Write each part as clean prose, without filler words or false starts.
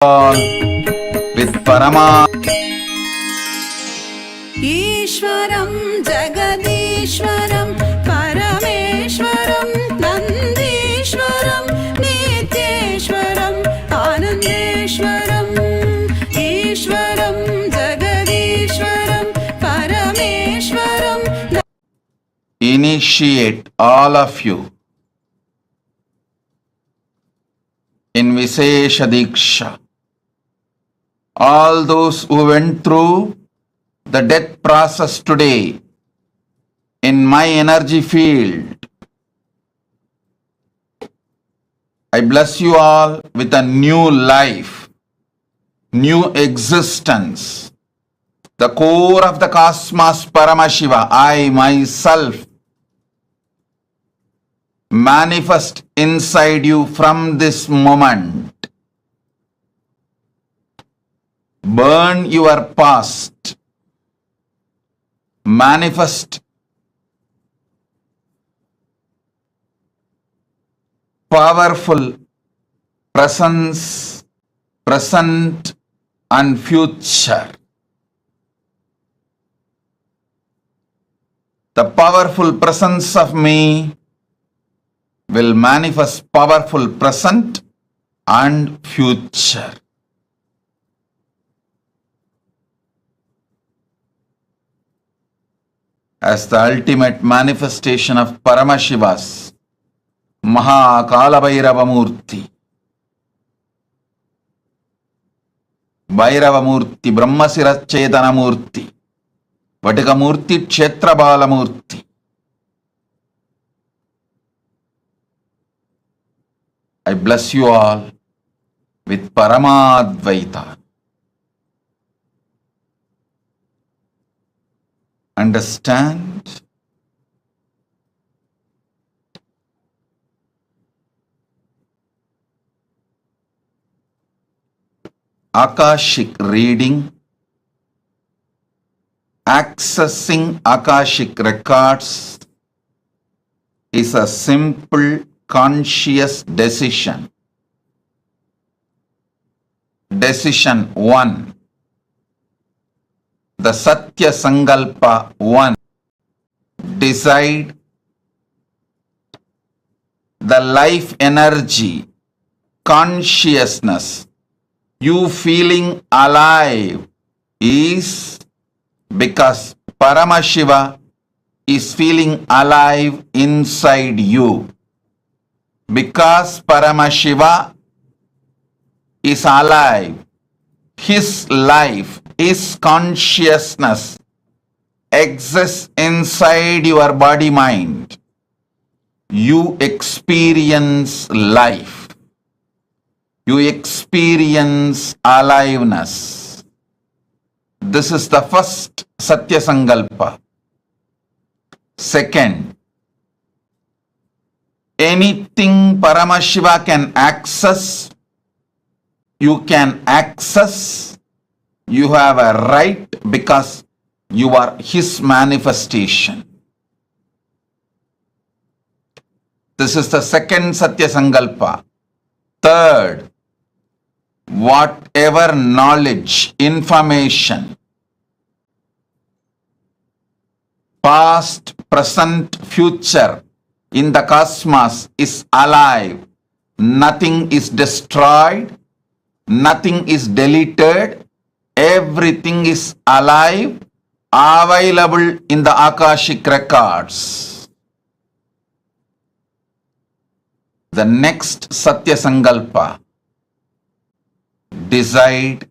all with Parama. Ishwaram Jagadishwaram Parameshwaram Nandishwaram Nityeshwaram Anandeshwaram Ishwaram Jagadishwaram Parameshwaram. Initiate all of you in Vishesha Diksha. All those who went through the death process today in my energy field, I bless you all with a new life, new existence. The core of the cosmos, Paramashiva, I myself manifest inside you from this moment. Burn your past. Manifest powerful presence, present and future. The powerful presence of me will manifest powerful present and future. As the ultimate manifestation of Paramashiva's Kalabhairava Murthy. Bhairava Murthy, Brahmasirachetana Murthy, Vatika Murthy, Kshetrabala Murthy. I bless you all with Paramadvaita. Understand? Akashic reading, accessing Akashic records is a simple conscious decision. Decision 1. The Satya Sankalpa 1. Decide the life energy, consciousness, you feeling alive is because Paramashiva is feeling alive inside you. Because Paramashiva is alive, his life, his consciousness exists inside your body mind. You experience life. You experience aliveness. This is the first Satya Sankalpa. Second, anything Paramashiva can access, you can access. You have a right because you are his manifestation. This is the second Satya Sankalpa. Third, whatever knowledge, information, past, present, future in the cosmos is alive. Nothing is destroyed. Nothing is deleted. Everything is alive, available in the Akashic records. The next Satya Sankalpa. Decide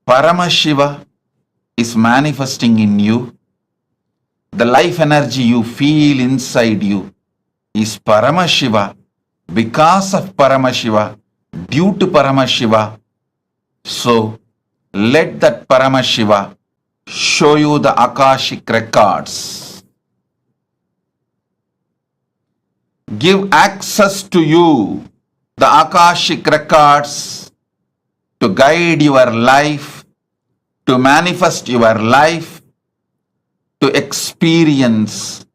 Paramashiva is manifesting in you. The life energy you feel inside you is Paramashiva. Because of Paramashiva, due to Paramashiva, so let that Paramashiva show you the Akashic records. Give access to you the Akashic records to guide your life, to manifest your life, to experience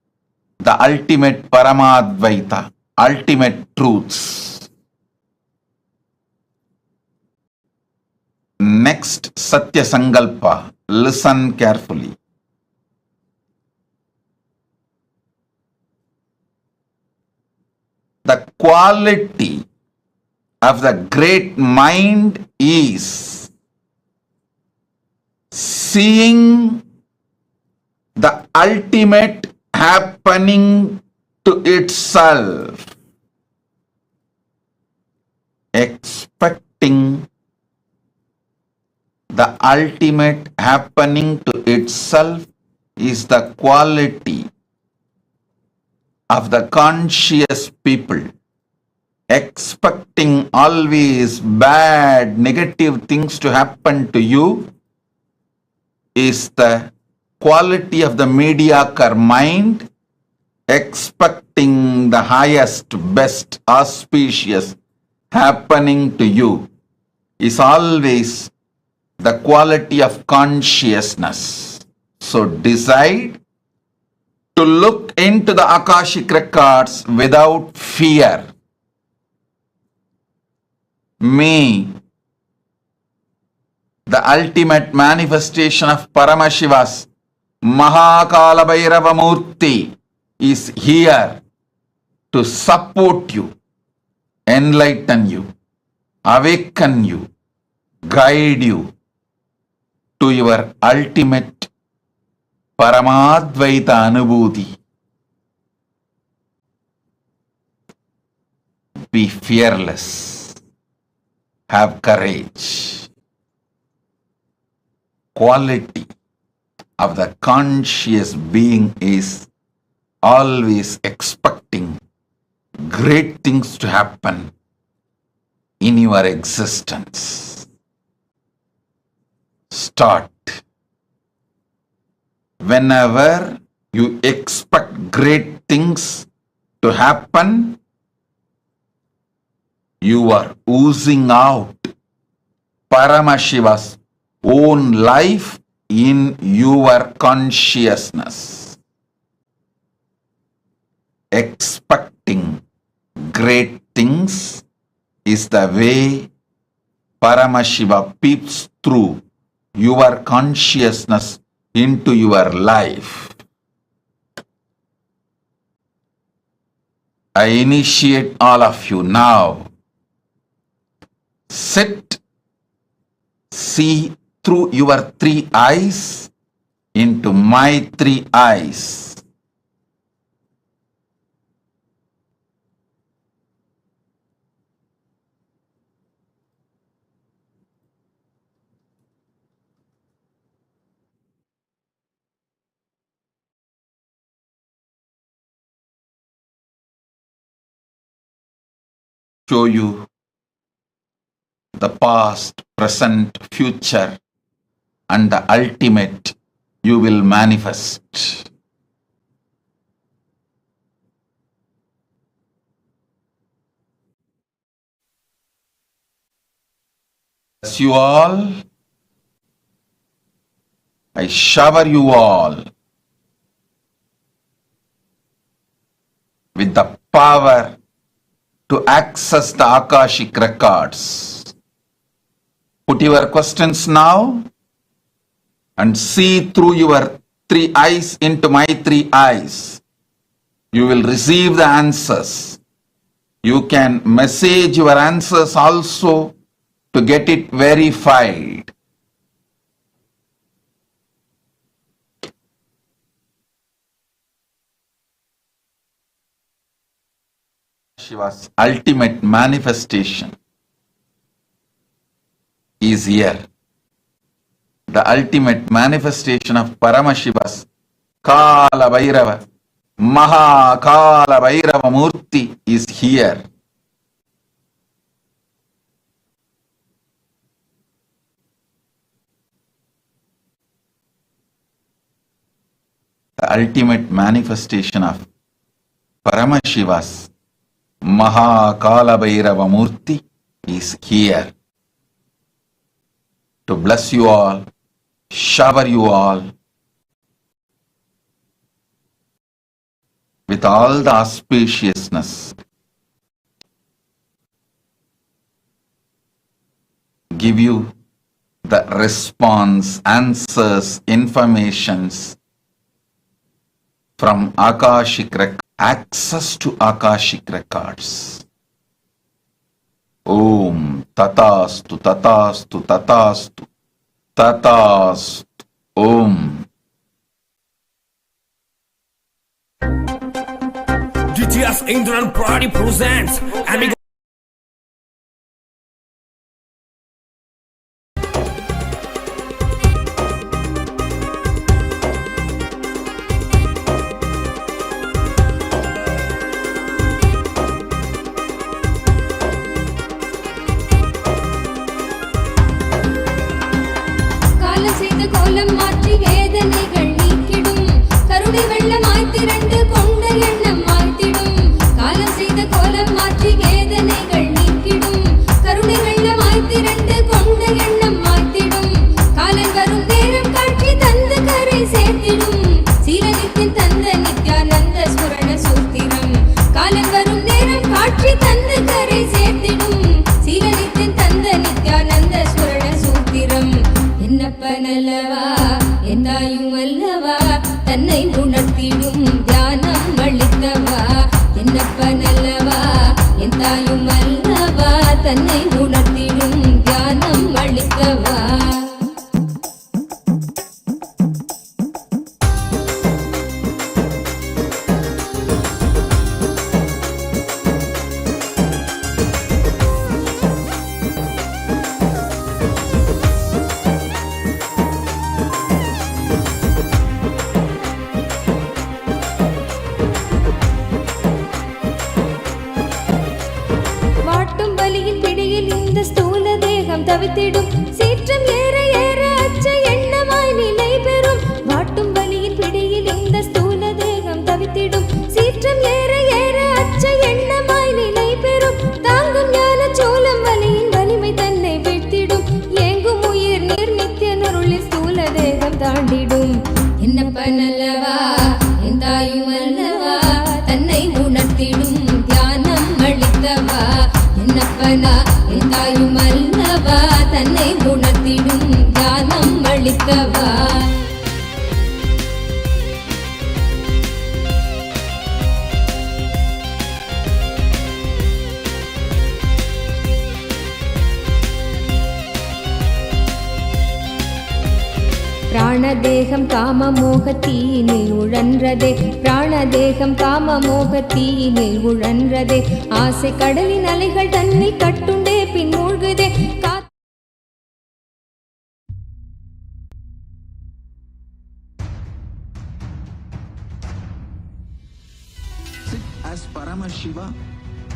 the ultimate Paramadvaita, ultimate truths. next Satya Sankalpa. Listen carefully. The quality of the great mind is seeing the ultimate happening to itself, expecting the ultimate happening to itself is the quality of the conscious people. Expecting always bad, negative things to happen to you is the quality of the mediocre mind. Expecting the highest, best, auspicious happening to you is always the quality of consciousness. So decide to look into the Akashic records without fear. May the ultimate manifestation of Paramashiva's Kalabhairava Murthy is here to support you, enlighten you, awaken you, guide you to your ultimate Paramadvaita Anubhuti. Be fearless. Have courage. Quality of the conscious being is always expecting great things to happen in your existence. Start. Whenever you expect great things to happen, you are oozing out Paramashiva's own life in your consciousness. Expecting great things is the way Paramashiva peeps through your consciousness into your life. I initiate all of you now. Sit, see through your 3 eyes into my 3 eyes. Show you the past, present, future, and the ultimate you will manifest. Bless you all. I shower you all with the power to access the Akashic records. Put your questions now and see through your 3 eyes into my 3 eyes. You will receive the answers. You can message your answers also to get it verified. Shiva's ultimate manifestation is here. The ultimate manifestation of Paramashiva's Kalabhairava, Kalabhairava Murthy is here. The ultimate manifestation of Paramashiva's Kalabhairava Murthy is here to bless you all, shower you all with all the auspiciousness. Give you the response, answers, informations from Akashic access to Akashic records. Om Tatastu Tatastu Tatastu Tatastu Om. GTS Indran Pradi presents and கோலம் மாற்றி வேதனைகள் நீக்கிடும் கருணை வெள்ளமாய் திரண்டு கொண்ட எண்ணம் மாய்த்திடும் காலம் செய்த கோலம் மாற்றி வேதனைகள் நீக்கிடும் கருணை வெள்ளமாய் திரண்டு கொண்ட எண்ணம் மாய்த்திடும் காலன் வரும் நேரம் காட்சி தந்த கரை சேர்த்திடும் சீலனித்தின் தந்த நித்யானந்த ஸ்மரண சூத்திரம் காலன் வரும் நேரம் காட்சி தந்த கரை சேர்த்திடும் சீலனித்தின் தந்த நித்யானந்த ஸ்மரண சூத்திரம் என்னப்பனல்லவா எந்தாயும் அல்லவா தன்னை உணர்த்திடும் தியானம் அளித்தவா என்னப்பனல்லவா எந்தாயும் அல்லவா தன்னை உணர்த்திடும் தியானம் அளித்தவா ஸ்தூல தேகம் தவித்திடும் சீற்றம் ஏற ஏற அச்ச எண்ணமாய் நிலை பெறும் வாட்டும் வலியின் பிடியில் இந்த ஸ்தூல தேகம் தவித்திடும் சீற்றம் ஏற ஏற அச்ச எண்ணமாய் நிலை பெறும் தாங்கும் ஞான சோளம் வலியின் வலிமை தன்னை வீழ்த்திடும் ஏங்கும் உயிர் நீர் நித்திய நருளில் ஸ்தூல தேகம் தாண்டிடும் என்னப்பனல்லவா எந்தாயும் அல்லவா தன்னை உணர்த்திடும் தியானம் அளித்தவா என்னப்பனா எந்தாயும் அல்லவா தன்னை உணர்த்திடும் தியானம் அளித்தவா பிராணதேகம் காம மோகத்தீனில் உழன்றதே பிராணதேகம் காம மோகத்தீனில் உழன்றதே ஆசை கடலின் அலைகள் தன்னில் கட்டுண்டே பின் மூழ்குதே Sit as Paramashiva,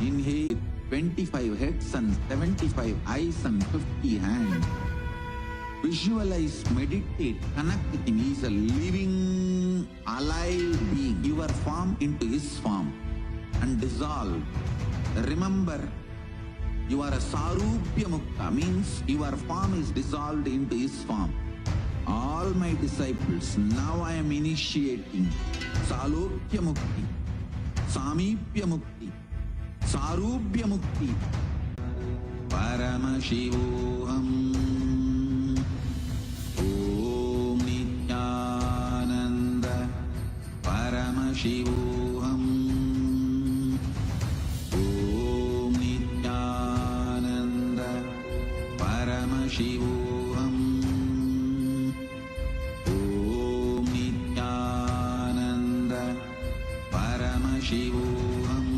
inhale 25 heads and 75 eyes and 50 hands. Visualize, meditate, connect with him. He is a living, alive being. Your form into his form and dissolve. Remember, you are a Sarupya Mukta, means your form is dissolved into his form. All my disciples, now I am initiating Salokya Mukti, Samipya Mukti, Sarupya Mukti. Paramashivoham. Shivoham. Om Nityananda Paramashivoham. Om Nityananda Paramashivoham.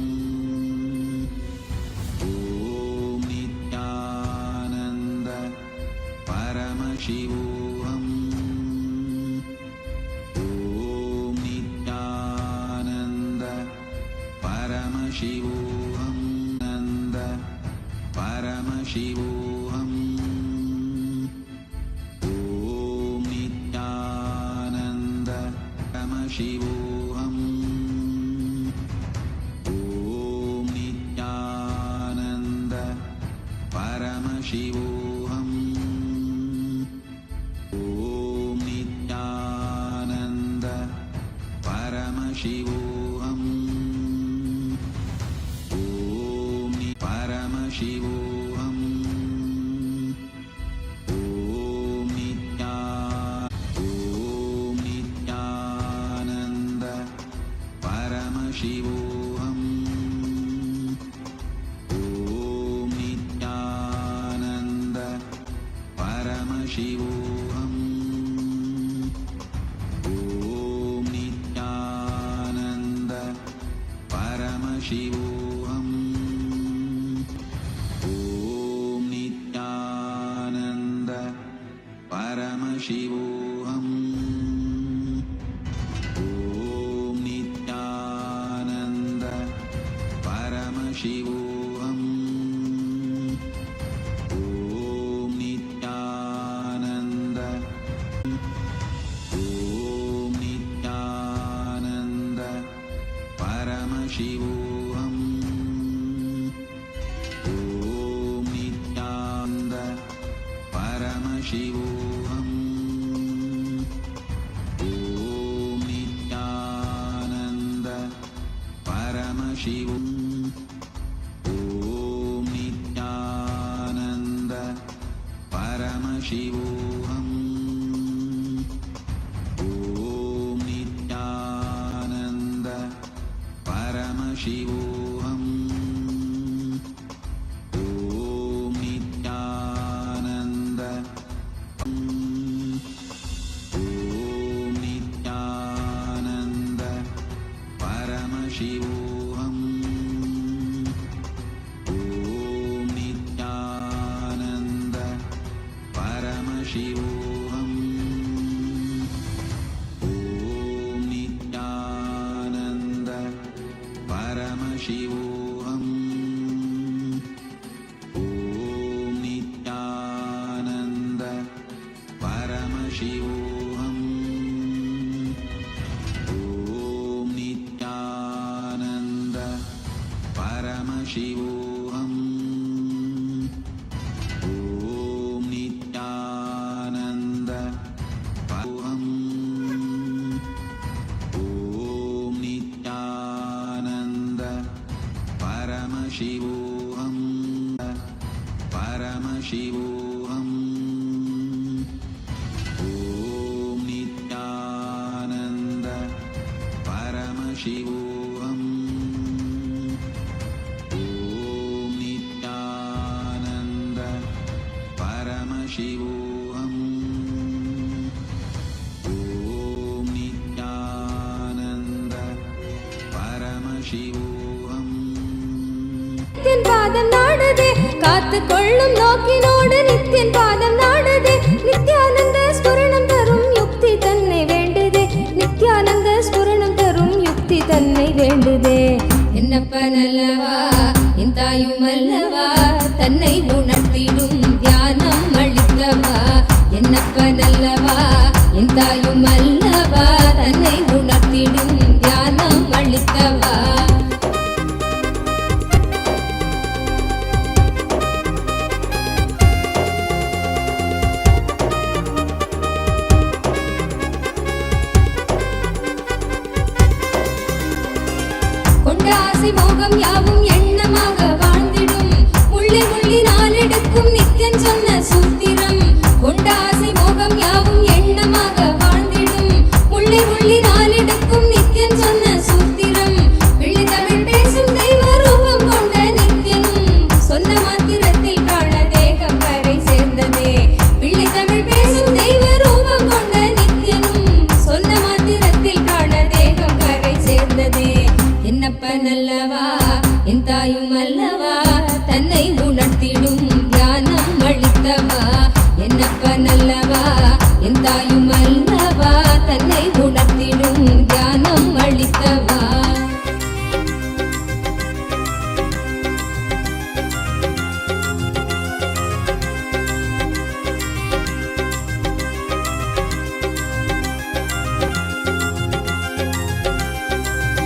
Om Nityananda Paramashivoham. Paramashivoham Nanda Paramashivoham. Om Nityananda Paramashivoham. Om Nityananda Paramashivoham. Om Nityananda Paramashivoham. Paramashivoham. Om பரமசிவோகம். ஓம் நித்யானந்த பரமசிவோகம். ஓம் நித்யானந்த பரமசிவோகம். ஓம் நித்யானந்த பரமசிவோகம். ஓம் நித்யானந்த. ஓம் நித்யானந்த பரமசிவோகம். ஓம் நித்யானந்த பரமசிவோகம். ஓம் நித்யானந்த பரமசிவோகம். ஓம் நித்யானந்த பரமசிவோகம். ஓம் நித்யானந்த பரமசிவோகம். ஓம் நித்யானந்த. ஓம் நித்யானந்த பரமசிவோகம். ஓம் நித்யானந்த பரமசிவோகம். ஓம் நித்யானந்த பரமசிவோகம். ஓம் நித்யானந்த பரமசிவோகம். ஓம் நித்யானந்த பரமசிவோகம். ஓம் நித்யானந்த பரமசிவோகம். ஓம் நித்யானந்த பரமசிவோகம். பரமசிவோகம். ஓம் நித்யானந்த பரமசிவோகம். ஓம் நித்யானந்த பரமசிவோகம். ஓம் நித்யானந்த பரமசிவோகம். நித்தியன் பாதம் நாடுதே காத்து கொள்ளும் நோக்கினோடு நித்தியன் பாதம் நாடுதே நித்யானந்த ஸ்புரணம் தரும் யுக்தி தன்னை வேண்டுதே நித்யானந்த ஸ்புரணம் தரும் யுக்தி தன்னை வேண்டுதே என்னப்ப நல்லவா என் தாயும் அல்லவா தன்னை உணர்த்திடும் தியானம் அளித்தவா என்னப்ப நல்லவா என் தாயும் அல்லவா தன்னை உணர்த்திடும் தியானம் அளித்தவா மோகம் யாவும் எண்ணமாக வாழ்ந்திடும் உள்ளே உள்ளி நாளெடுக்கும் நித்தியன் சொன்ன சூத்திரம் கொண்ட ஆசை மோகம் யாவும் எண்ணமாக வாழ்ந்திடும் உள்ளே உள்ளி நாளெடுக்கும் நித்தியன் சொன்ன சூத்திரம் வெள்ளி தமிழ் பேசும் தெய்வ ரூபம் கொண்ட நித்தியனும் சொன்ன மாத்திரத்தில் காண தேகம் கரை சேர்ந்ததே வெள்ளி தமிழ் பேசும் தெய்வ ரூபம் கொண்ட நித்தியனும் சொன்ன மாத்திரத்தில் காண தேகம் கரை சேர்ந்ததே என்னப்ப நல்லவா என் தாயும் அல்லவா தன்னை உணர்த்திடும் தியானம் அளித்தவா என்னப்ப நல்லவா என் தாயும் அல்லவா தன்னை உணர்த்திடும் தியானம் அளித்தவா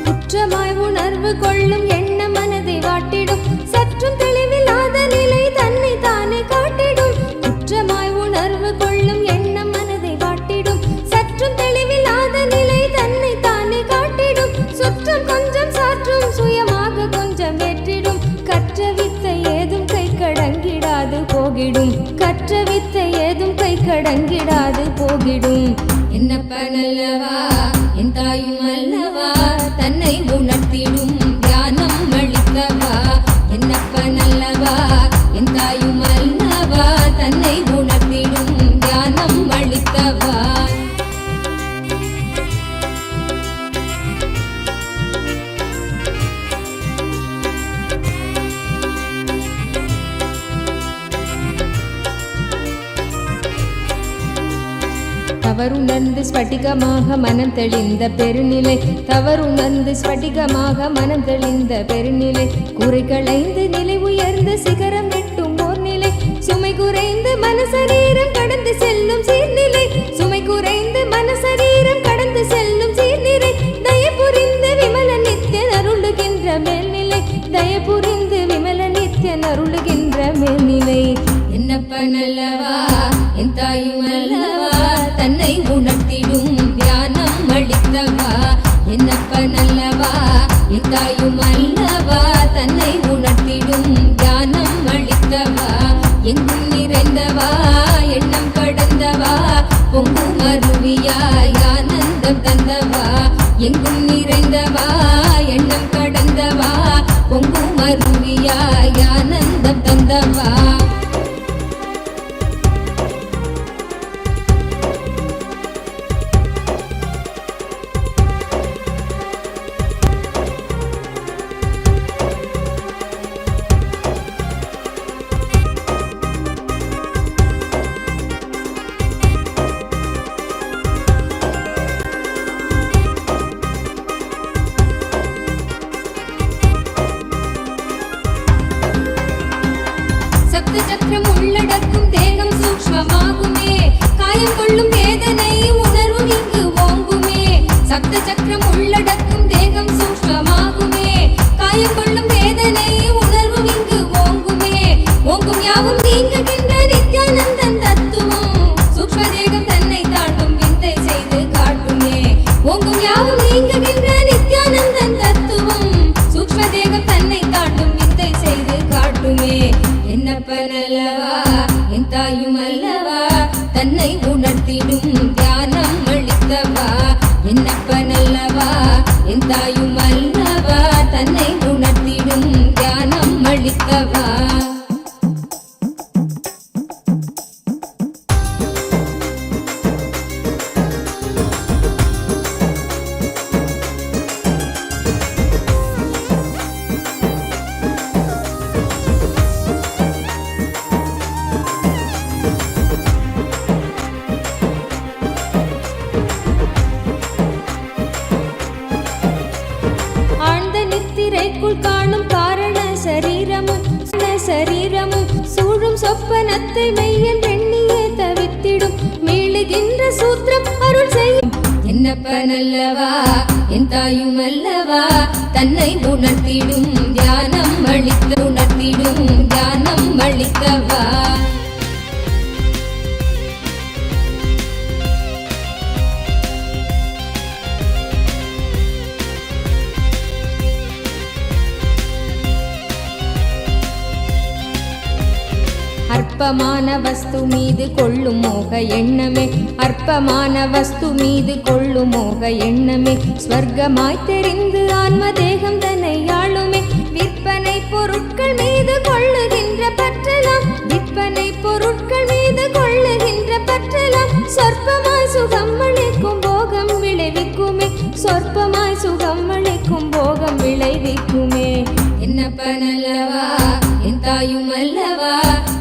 குற்றமாய் உணர்வு கொள்ளும் எண்ண மனதை வாட்டிடும் சற்றும் தெளிவில்லாத நிலை தன்னை தானே காட்டிடும் குற்றமாய் உணர்வு கொள்ளும் எண்ண மனதை வாட்டிடும் சற்றும் தெளிவில்லாத நிலை தன்னை தானே காட்டிடும் சுற்றம் கொஞ்சம் சாற்றும் சுயமாக கொஞ்சம் ஏற்றிடும் கற்ற வித்தை ஏதும் கை கடங்கிடாது போகிடும் கற்ற வித்தை ஏதும் கை கடங்கிடாது போகிடும் என்னப்ப நல்லவா என் தாயும் அல்லவா தன்னை உணர்த்திடும் தியானம் அளித்தவா என்னப்ப நல்லவா என் தாயும் அல்லவா தன்னை உணர்த்திடும் தியானம் தவறுணர்ந்து ஸ்படிகமாக மனம் தெளிந்த பெருநிலை, தவறுணர்ந்து ஸ்படிகமாக மனம் தெளிந்த பெருநிலை, குறைகளைந்து நிலை உயர்ந்து சிகரம் எட்டும் ஓர் நிலை, சுமை குறைந்து மனசரீரம் கடந்து செல்லும் சீர்நிலை, சுமை குறைந்து மனசரீரம் கடந்து செல்லும் சீர்நிலை, தயபுரிந்து விமல நித்யன் அருளுகின்ற மேல்நிலை, தயபுரிந்து விமல நித்யன் அருளுகின்ற மேல்நிலை. என்னப்பன் அல்லவா என் தாயும் அல்லவா தன்னை உணர்த்திடும் தியானம் அளித்தவா, என்னப்பன் அல்லவா என் தாயும் அல்லவா தன்னை உணர்த்திடும் தியானம் அளித்தவா, எங்கும் நிறைந்தவா எண்ணம் கடந்தவா பொங்கும் அருவியாய் ஆனந்தம் தந்தவா, எங்கும் நிறைந்தவா எண்ணம் கடந்தவா பொங்கும் அருவியாய் ஆனந்தம் தந்தவா. சக்கரம் உள்ளடக்கும் தேகம் சூக்ஷ்மமாகுமே, காயம் கொள்ளும் வேதனை உணர்வு இங்கு ஓங்குமே, சப்த சக்கரம் உள்ளடக்கும் தேகம் சூக்ஷ்மமாகுமே, காயம் கொள்ளும் வேதனை உணர்வு இங்கு ஓங்குமே, ஓங்கும் யாவும் நீங்குகின்ற நித்யானந்தன் தத்துவம், சூக்ஷ்ம தேகம் தன்னை தாண்டும் விந்தை செய்து காட்டுமே, ஓங்கும் யாவும் நீங்குகின்ற நித்யானந்தன் தத்துவம், சூக்ஷ்ம தேகம் தன்னை தாண்டும் விந்தை செய்து காட்டுமே. என்னப்பன் அல்லவா என் தாயும் அல்லவா தன்னை உணர்த்திடும் தியானம் அளித்தவா, என்னப்பன் அல்லவா என் தாயும் அல்லவா தன்னை உணர்த்திடும் தியானம் அளித்தவா. காணும் காரண சரீரமும் சூழும் சொப்பனத்தை மெய்யன் எண்ணியே தவித்திடும் மீளுகின்ற சூத்திரம் அருள் செய்யும். என்னப்பன் அல்லவா என் தாயும் அல்லவா தன்னை உணர்த்திடும் தியானம் அளித்த உணர்த்திடும் தியானம் அளித்தவா. அற்பமான வஸ்து மீது கொள்ளும் மோக எண்ணமே, அற்பமான வஸ்து மீது கொள்ளும் மோக எண்ணமே, ஸ்வர்க்கமாய் தெரிந்து ஆன்ம தேகம் தன்னை ஆளுமே, விற்பனை பொருட்கள் மீது கொள்ளுகின்ற பற்றலாம், விற்பனை பொருட்கள் மீது கொள்ளுகின்ற பற்றலாம், சொற்பமாய் சுகம் அளிக்கும் போகம் விளைவிக்குமே, சொற்பமாய் சுகம் அளிக்கும் போகம் விளைவிக்குமே. என்னப்பன் அல்லவா என் தாயும் அல்லவா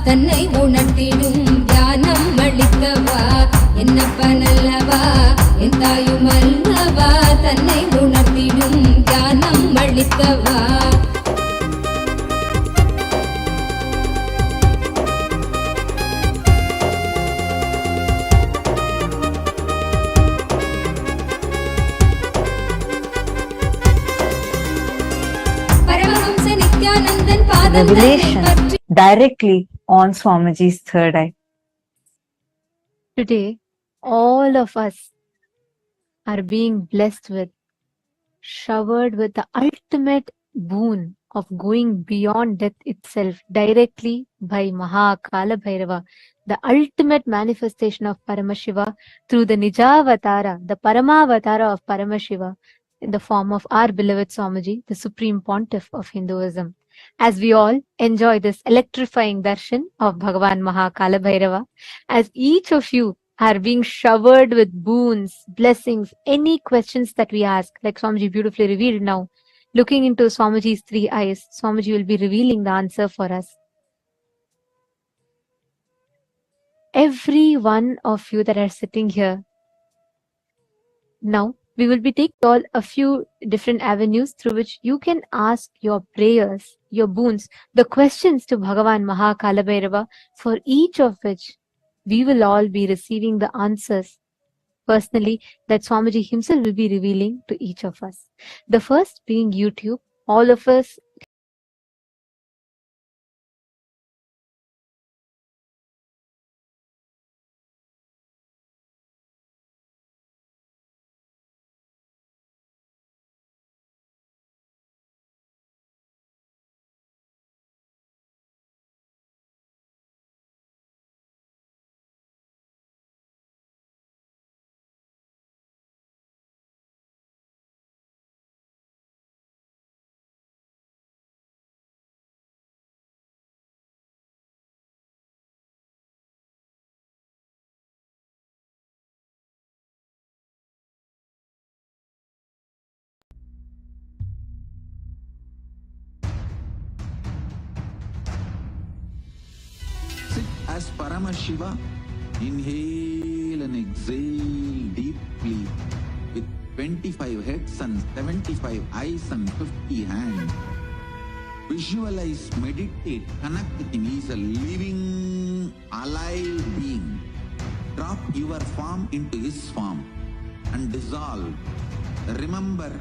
தன்னை உணர்த்திடும் தியானம் அளித்தவா, என்னப்பன் அல்லவா என் தாயும் அல்லவா தன்னை உணர்த்திடும் தியானம் அளித்தவா. Revelation directly on Swamiji's third eye. Today, all of us are being blessed with, showered with the ultimate boon of going beyond death itself directly by Maha Kalabhairava, the ultimate manifestation of Paramashiva through the Nijavatara, the Paramavatara of Paramashiva in the form of our beloved Swamiji, the Supreme Pontiff of Hinduism. As we all enjoy this electrifying darshan of Bhagavan Maha Kalabhairava, as each of you are being showered with boons, blessings, any questions that we ask, like Swamiji beautifully revealed now, looking into Swamiji's three eyes, Swamiji will be revealing the answer for us. Every one of you that are sitting here Now, we will be taking all a few different avenues through which you can ask your prayers, your boons, the questions to Bhagavan Kalabhairava, for each of which we will all be receiving the answers personally that Swamiji himself will be revealing to each of us. The first being YouTube. All of us Sit as Paramashiva. Inhale and exhale deeply with 25 heads and 75 eyes and 50 hands. Visualize, meditate, connect with him. He is a living, alive being. Drop your form into his form and dissolve. Remember,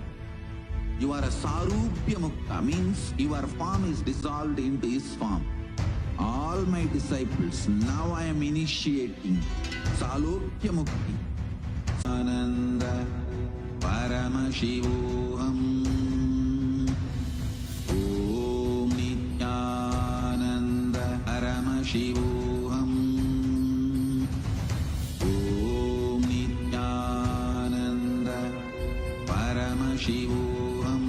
you are a Sarupya Mukta, means your form is dissolved into his form. All my disciples, now I am initiating Salokya Mukti. Ananda Paramashivoham. Om Nityananda Paramashivoham. Om Nityananda Paramashivoham.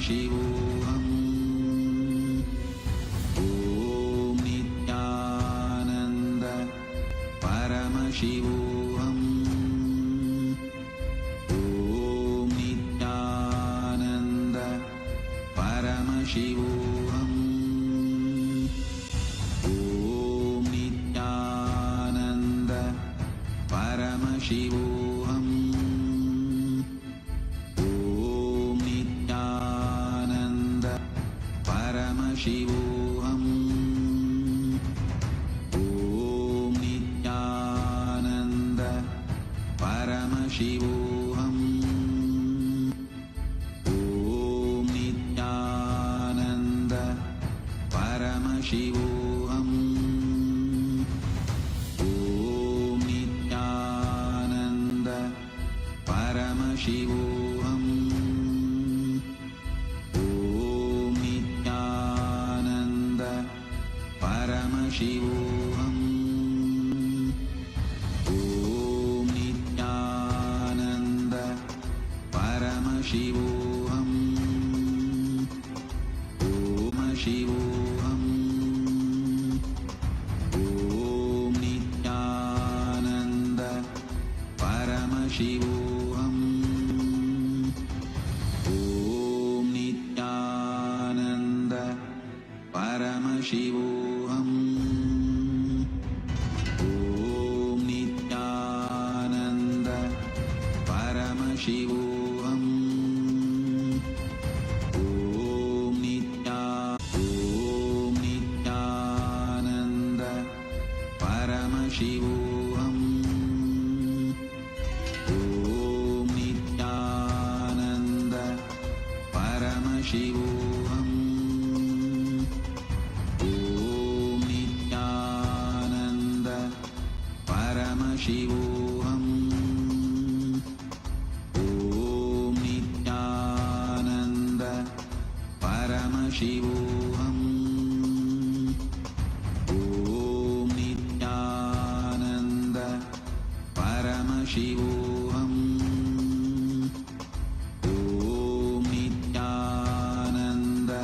Shivoham. Om Nityananda Paramashivoham. Om Nityananda Paramashivoham. Om Nityananda Paramashivoham. Shivoham. Om Nityananda Paramashivoham. Om Nityananda Paramashivoham. Om Nityananda Paramashivoham. Paramashivoham. Om Nityananda Paramashivoham. Om Shivoham. Om Nityananda Paramashivoham. Om Nityananda Paramashivoham. Om Nityananda Paramashivoham. Om Nityananda Paramashivoham. Om Nityananda Paramashivoham. Om Nityananda Paramashivoham. Om Nityananda Paramashivoham. Om Nityananda Paramashivoham. Om Nityananda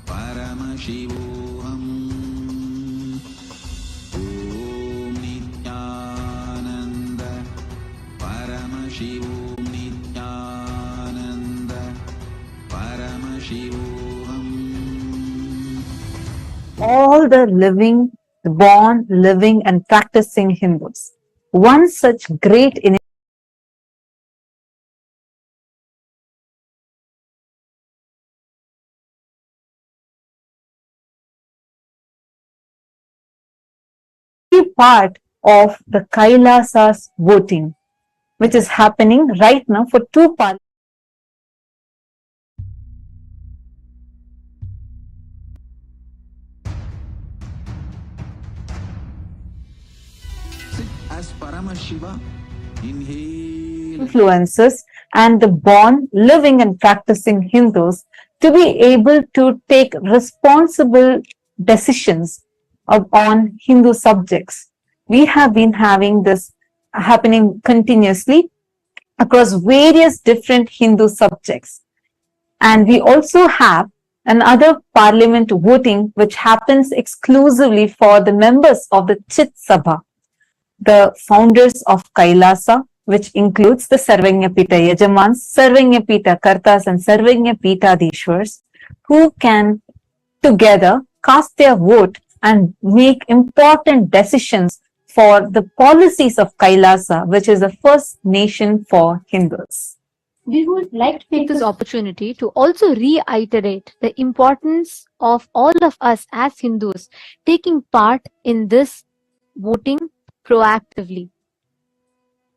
Paramashivoham. Om Nityananda Paramashivoham. Nityananda Paramashivoham. all the living, born, living, and practicing Hindus. One such great part of the Kailasa's voting, which is happening right now for two parliaments. Sit as Paramashiva. Inhale. Influences and the born, living, and practicing Hindus to be able to take responsible decisions on Hindu subjects. We have been having this happening continuously across various different Hindu subjects. And we also have another parliament voting which happens exclusively for the members of the Chit Sabha, the founders of Kailasa, which includes the Sarvanyapita Yajamans, Sarvanyapita Kartas, and Sarvanyapita Dishwars, who can together cast their vote and make important decisions for the policies of Kailasa, which is the first nation for Hindus. We would like to take this opportunity to also reiterate the importance of all of us as Hindus taking part in this voting proactively.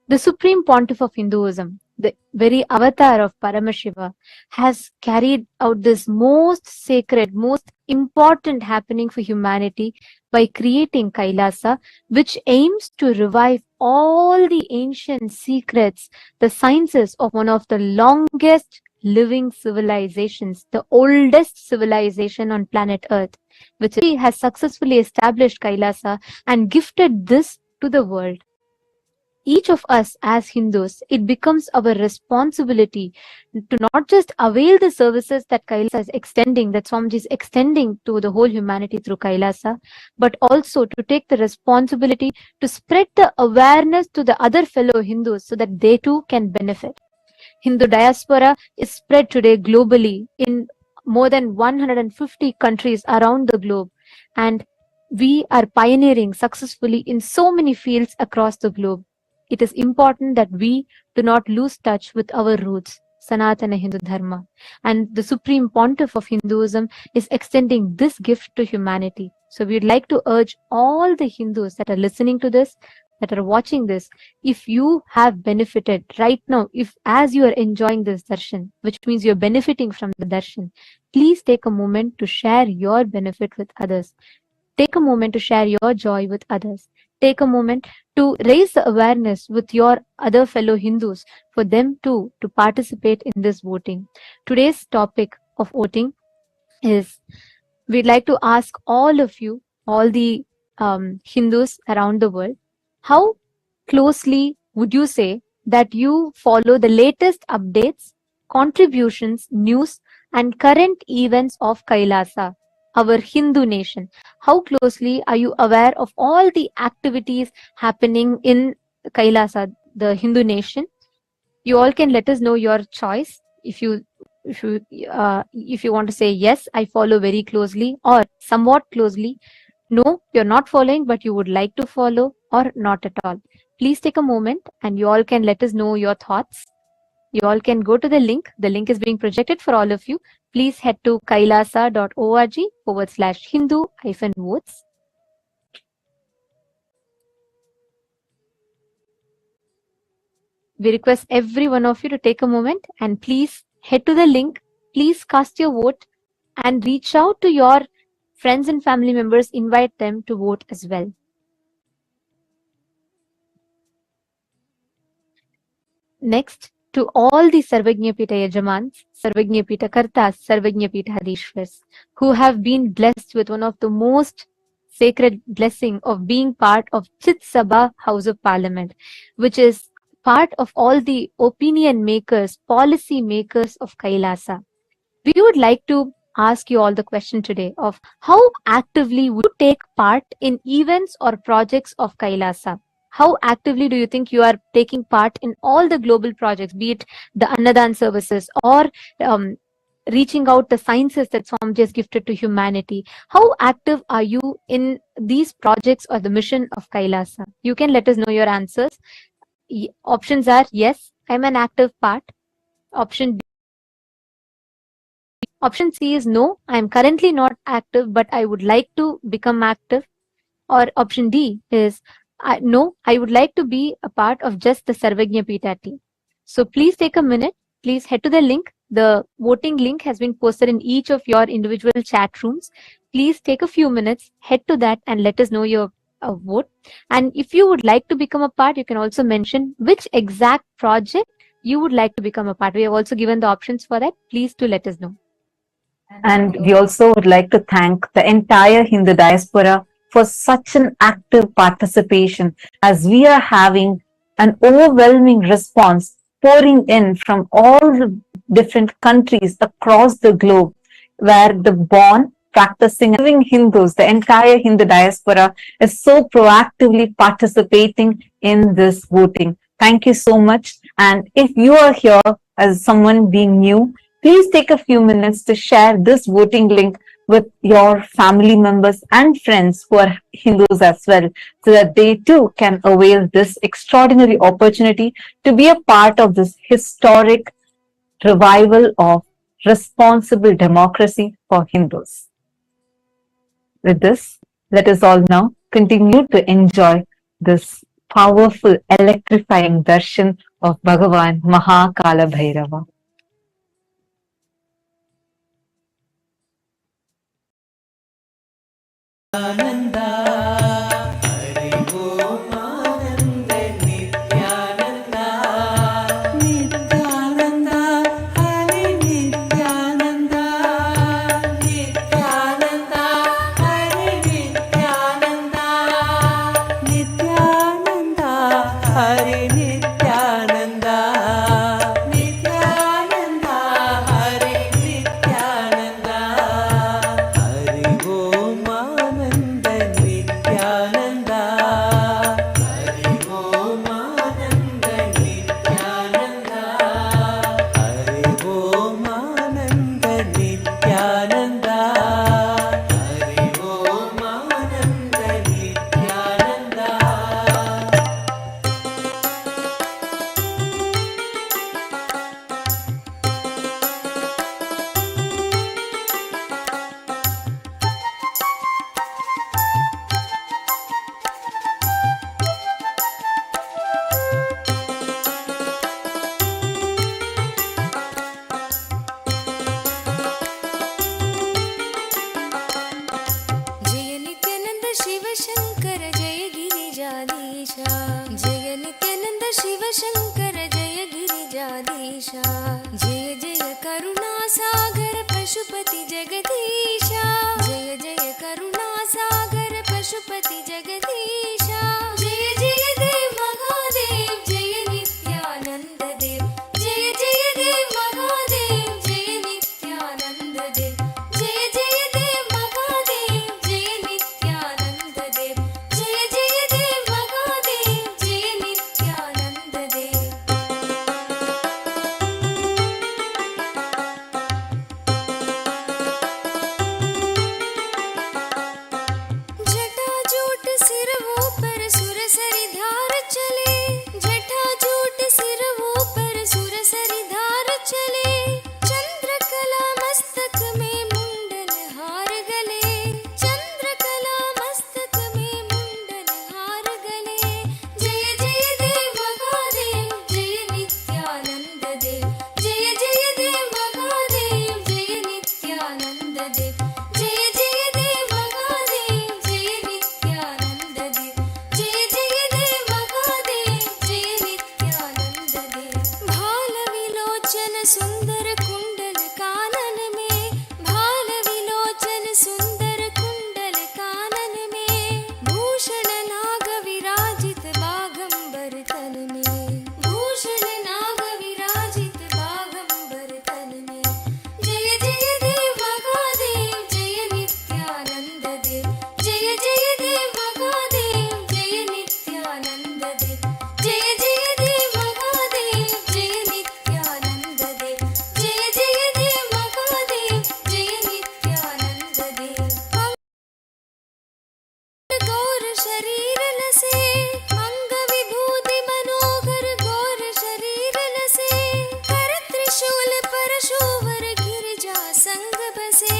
The Supreme Pontiff of Hinduism, the very avatar of Paramashiva, has carried out this most sacred, most important happening for humanity by creating Kailasa, which aims to revive all the ancient secrets, the sciences of one of the longest living civilizations, the oldest civilization on planet Earth, which has successfully established Kailasa and gifted this to the world. Each of us as Hindus, it becomes our responsibility to not just avail the services that Kailasa is extending, that Swamiji is extending to the whole humanity through Kailasa, but also to take the responsibility to spread the awareness to the other fellow Hindus so that they too can benefit. Hindu diaspora is spread today globally in more than 150 countries around the globe, and we are pioneering successfully in so many fields across the globe. It is important that we do not lose touch with our roots, Sanatana Hindu Dharma. And the Supreme Pontiff of Hinduism is extending this gift to humanity. So we'd like to urge all the Hindus that are listening to this, that are watching this, if you have benefited right now, if as you are enjoying this darshan, which means you're benefiting from the darshan, please take a moment to share your benefit with others. Take a moment to share your joy with others. Take a moment to raise the awareness with your other fellow Hindus for them too to participate in this voting. Today's topic of voting is, we'd like to ask all of you, all the Hindus around the world, how closely would you say that you follow the latest updates, contributions, news, and current events of Kailasa, our Hindu nation? How closely are you aware of all the activities happening in Kailasa, the Hindu nation? You all can let us know your choice. If you want to say yes, I follow very closely, or somewhat closely. No, you're not following, but you would like to follow, or not at all. Please take a moment and you all can let us know your thoughts. You all can go to the link. The link is being projected for all of you. Please head to kailasa.org/Hindu-votes. We request every one of you to take a moment and please head to the link. Please cast your vote and reach out to your friends and family members. Invite them to vote as well. Next, to all the Sarvanyapita Yajamans, Sarvanyapita Kartas, Sarvanyapita Hadishwars, who have been blessed with one of the most sacred blessing of being part of Chit Sabha House of Parliament, which is part of all the opinion makers, policy makers of Kailasa. We would like to ask you all the question today of how actively would you take part in events or projects of Kailasa? How actively do you think you are taking part in all the global projects, be it the Annadan services or reaching out the sciences that Swamiji has gifted to humanity? How active are you in these projects or the mission of Kailasa? You can let us know your answers. Options are yes, I'm an active part. Option C is no, I'm currently not active, but I would like to become active. Or option D is no, I would like to be a part of just the Sarvagnya Pita team. So please take a minute. Please head to the link. The voting link has been posted in each of your individual chat rooms. Please take a few minutes, head to that and let us know your vote. And if you would like to become a part, you can also mention which exact project you would like to become a part. We have also given the options for that. Please do let us know. And we also would like to thank the entire Hindu diaspora for such an active participation, as we are having an overwhelming response pouring in from all the different countries across the globe, where the born, practicing, and living Hindus, the entire Hindu diaspora, is so proactively participating in this voting. Thank you so much. And if you are here as someone being new, please take a few minutes to share this voting link with your family members and friends who are Hindus as well, so that they too can avail this extraordinary opportunity to be a part of this historic revival of responsible democracy for Hindus. With this, let us all now continue to enjoy this powerful, electrifying darshan of Bhagavan Kalabhairava. बसे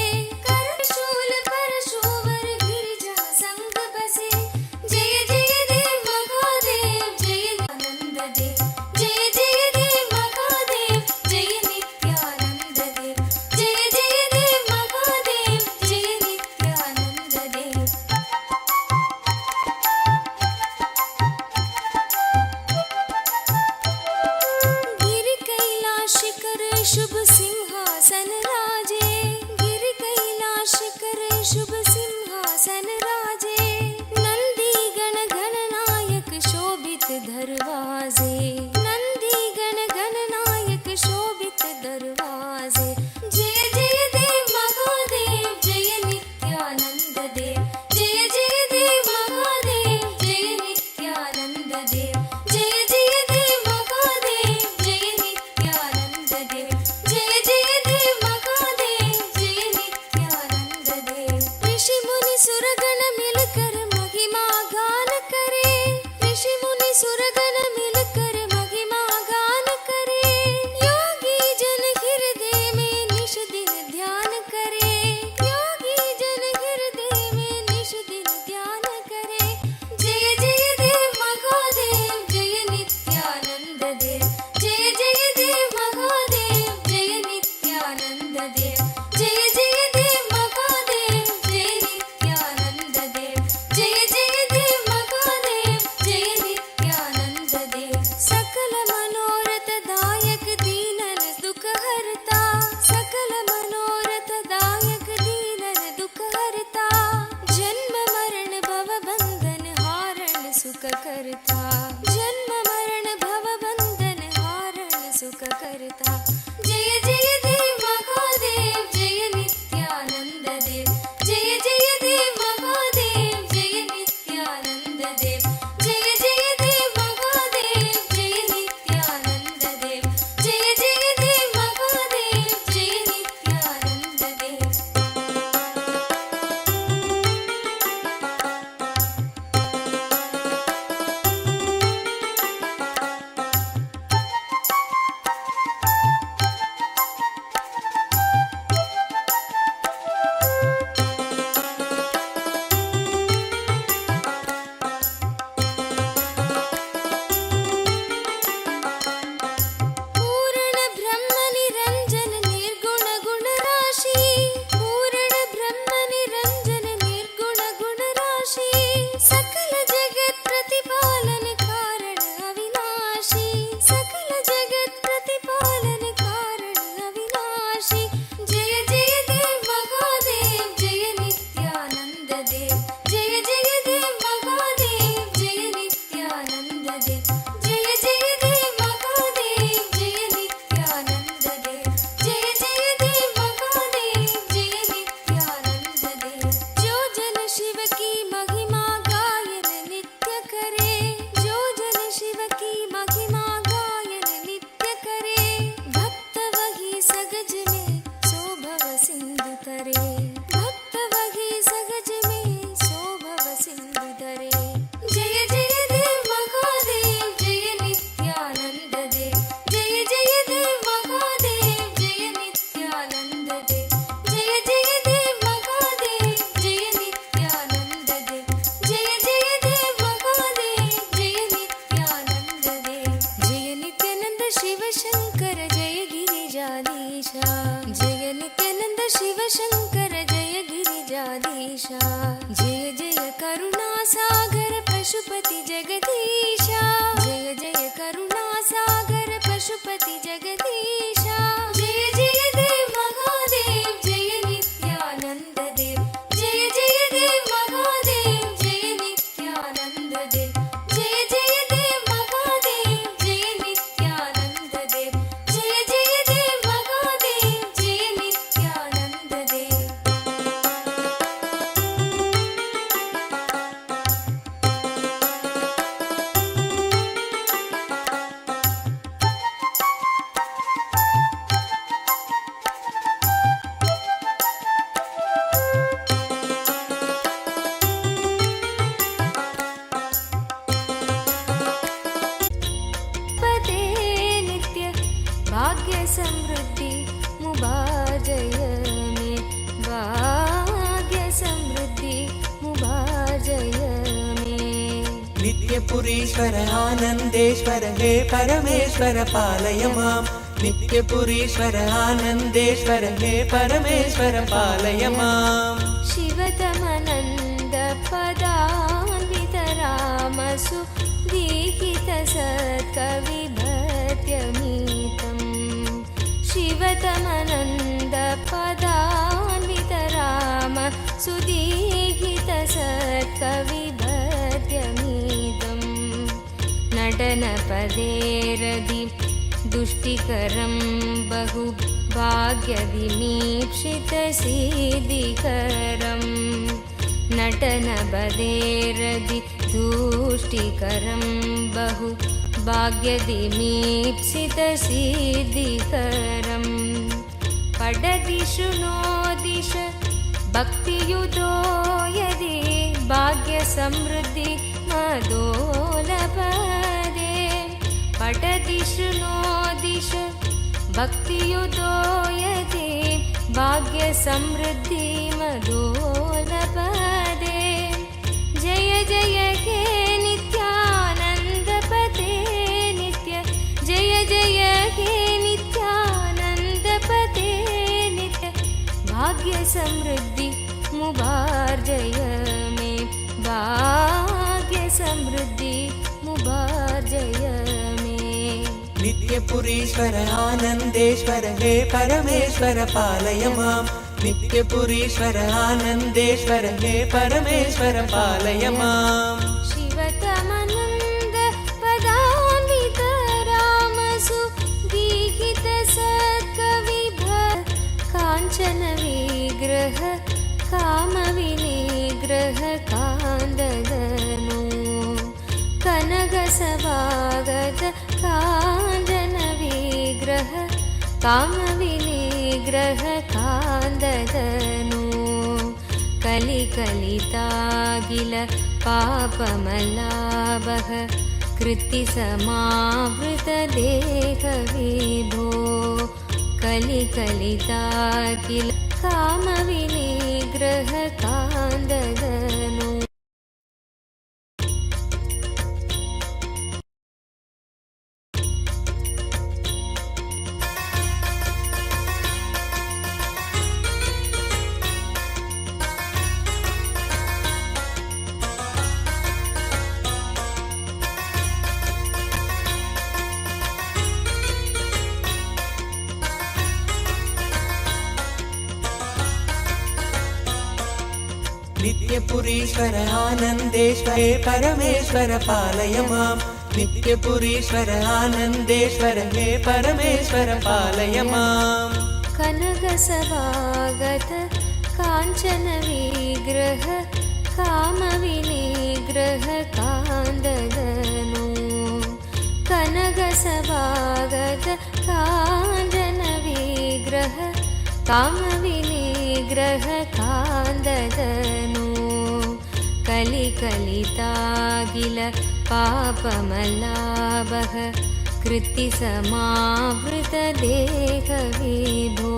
करशूल परशुवर गिरिजा संग बसे जय जय देव महादेव जय आनंद देव जय जय देव महादेव जय नित्यानंद देव जय जय देव महादेव जय नित्यानंद देव गिरि कैलाश शिखर शुभ सिंहासन राजे गिरि कैलाश शिखर शुभ सिंहासन राजे नंदी गण गणनायक शोभित दरवाजे नंदी गण गणनायक शोभित दरवाजे जय जय देव महादेव जय नित्यानंद देव जय जय देव महादेव जय नित्यानंद देव जय जय देव महादेव जय नित्यानंद देव जय जय देव महादेव जय नित्यानंद देव ऋषि मुनि सुरगण मिलकर महिमा गान करे ऋषि मुनि सुरगण मिलकर महिमा गान करे योगी जन हृदय में निश दिन ध्यान करे योगी जन हृदय में निश दिन ध्यान करे जय जय देव महादेव जय नित्यानंद देव जय जय देव महादेव जय नित्यानंद देव जय जय देव महादेव जय नित्यानंद देव जय जय देव महादेव जय नित्यानंद देव सकल मनोरथ दायक दीनन दुख हरता सकल मनोरथ दायक दीनन दुख हरता जन्म मरण भव बंधन हारण सुख करता जन्म मरण भव बंधन हारण सुख करता जय जय देव महादेव जय नित्यानंद देव जय जय देव महादेव जय नित्यानंद देव जय जय देव महादेव जय नित्यानंद देव जय जय देव महादेव जय नित्यानंद देव पूर्ण ब्रह्म निरंजन निर्गुण गुण राशि पूर्ण ब्रह्म निरंजन निर्गुण गुण राशि सकल जगत प्रतिपालन कारण अविनाशी सकल जगत प्रतिपालन कारण अविनाशी जय जय देव महादेव जय नित्यानंद देव जय जय देव महादेव जय नित्यानंद देव जय जय देव महादेव जय नित्यानंद देव जय जय देव महादेव जय नित्यानंद देव जो जन शिव की महिमा गायन नित्य करे जो जन शिव की महिमा गायन नित्य करे भक्त वही सगज में सोभव सिंधु तरे भक्त वही सगज में सोभव सिंधु तरे जय जय देव महादेव जय नित्यानंद देव जय जय देव महादेव जय नित्यानंद देव जय जय देव महादेव जय नित्यानंद देव जय जय देव महादेव जय नित्यानंद देव जय नित्यानंद शिव शंकर जय गिरिजाधीशा जय नित्यानंद शिव शंकर जय गिरिजाधीशा जय जय करुणा सागर पशुपति जगदीशा जय जय करुणा सागर पशुपति जगदीशा जय जय देव महादेव जय नित्यानंद देव जय जय देव महादेव जय नित्यानंद देव जय जय देव महादेव जय नित्यानंद देव जय जय देव महादेव जय नित्यानंद देव नित्यपुरीश्वर आनन्देश्वर हे परमेश्वर पालय माम् नित्यपुरीश्वर आनन्देश्वर हे परमेश्वर पालय माम् शिवतमनन्द पदान्वितरामसु दीहितसत्कविभत्यमीतम् शिवतमनन्द पदान्वितराम सुदीहितसत्कविभत्यमीतम् नटनपदेरदि दुष्टिकरं बहु भाग्यदिमीप्सितसिद्धिकरं नटनपदेरदि दुष्टिकरं बहु भाग्यदिमीप्सितसिद्धिकरं पडदिषु नो दिश भक्तियुतो यदि भाग्यसमृद्धि मदोलपदे पठदिषु नो दिश भक्तियुतो यदि भाग्यसमृद्धि मदोलपदे जय जय हे नित्यानन्दपते नित्य जय जय हे नित्यानन्दपते नित्य भाग्यसमृद्धि मुबार्जय मे भाग्यसमृद्धि मुबार्जय मे नित्यपुरीश्वर आनन्देश्वर हे परमेश्वर पालय माम् नित्यपुरीश्वर आनन्देश्वर हे परमेश्वर पालय माम् शिवतमनन्द पदान्वित रामसु दीहितसत्कविभ काञ्चन विग्रह कामविनिग्रह कान्ददनु कनकसभागत काञ्चन विग्रह कामविनिग्रह कान्ददनु कलिकलितागिल पापमलाभः कृत्तिसमावृतदेहविभो कलिकलितागिल कामविनिग्रह कान्ददनु नित्यपुरीश्वर आनन्देश्वर हे परमेश्वर पालय माम् नित्यपुरीश्वर आनन्देश्वर हे परमेश्वर पालय माम् कनकसभागत काञ्चन विग्रह कामविनिग्रह कान्ददनु कनकसभागत काञ्चन विग्रह कामविनिग्रह कान्ददनु कलिकलितागिल पापमलाभः कृत्तिसमावृतदेहविभो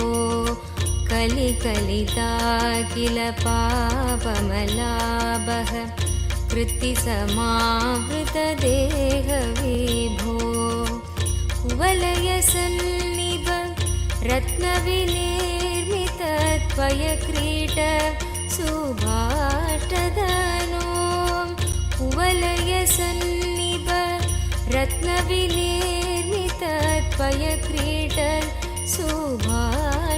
कलिकलितागिल पापमलाभः कृत्तिसमावृतदेहविभो कुवलयसन्निभ रत्नविनिर्मित त्वयक्रीट सुभाष्टदनो कुवलयसन्निभ रत्नविनिर्मित त्वयक्रीट सुभाष्टदनो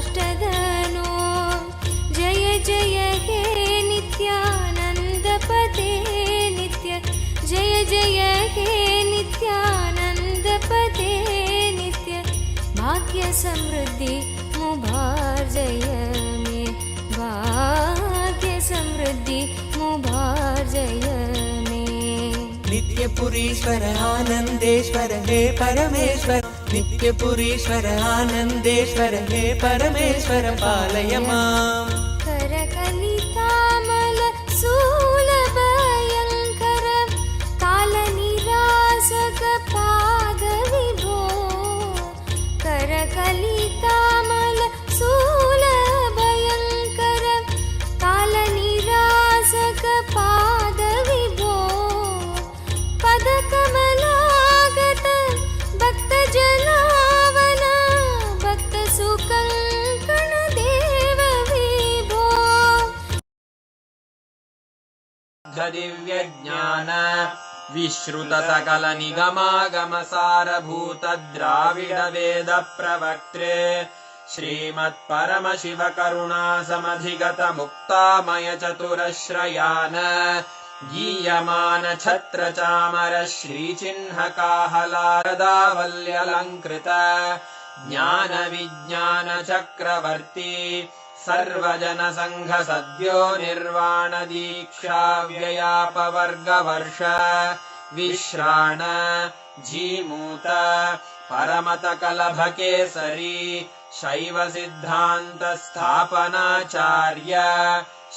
जय जय हे नित्यानन्दपते नित्य जय जय हे नित्यानन्दपते नित्य भाग्यसमृद्धि मुबार्जय मे भाग्यसमृद्धि मुबार्जय मे नित्यपुरीश्वर आनन्देश्वर हे परमेश्वर नित्यपुरीश्वर आनन्देश्वर हे परमेश्वर पालय माम् करकलितामल सूलभयङ्कर कालनिरासक पादविभो करकलितामल सूलभयङ्कर कालनिरासक पादविभो पद दिव्यज्ञान विश्रुत सकल निगमागम सारभूत द्राविड वेद प्रवक्त्रे श्रीमत्परमशिव करुणा समधिगत मुक्तामय चतुरश्रयान गीयमान छत्र चामर श्रीचिह्न काहलारदावल्यलङ्कृत ज्ञान विज्ञान चक्रवर्ती सर्वजन संघ सद्यो निर्वाण दीक्षा व्ययापवर्गवर्ष विश्राण जीमूत परमत कलभकेसरी शैव सिद्धान्त स्थापनाचार्य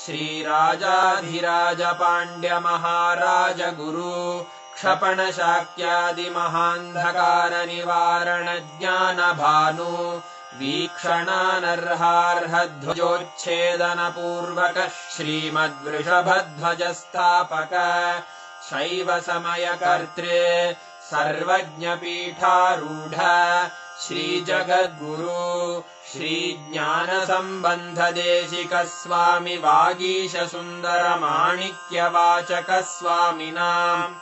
श्रीराजाधिराज पाण्ड्य महाराज गुरु क्षपण शाक्यादि महान्धकार निवारण ज्ञान भानु वीक्षणानर्हार्ह ध्वजोच्छेदन पूर्वक श्रीमद्वृषभध्वज स्थापक शैव समय कर्त्रे सर्वज्ञ पीठारूढ श्री जगद्गुरु श्री ज्ञान संबंध देशिक स्वामी वागीश सुंदर माणिक्य वाचक स्वामिनाम्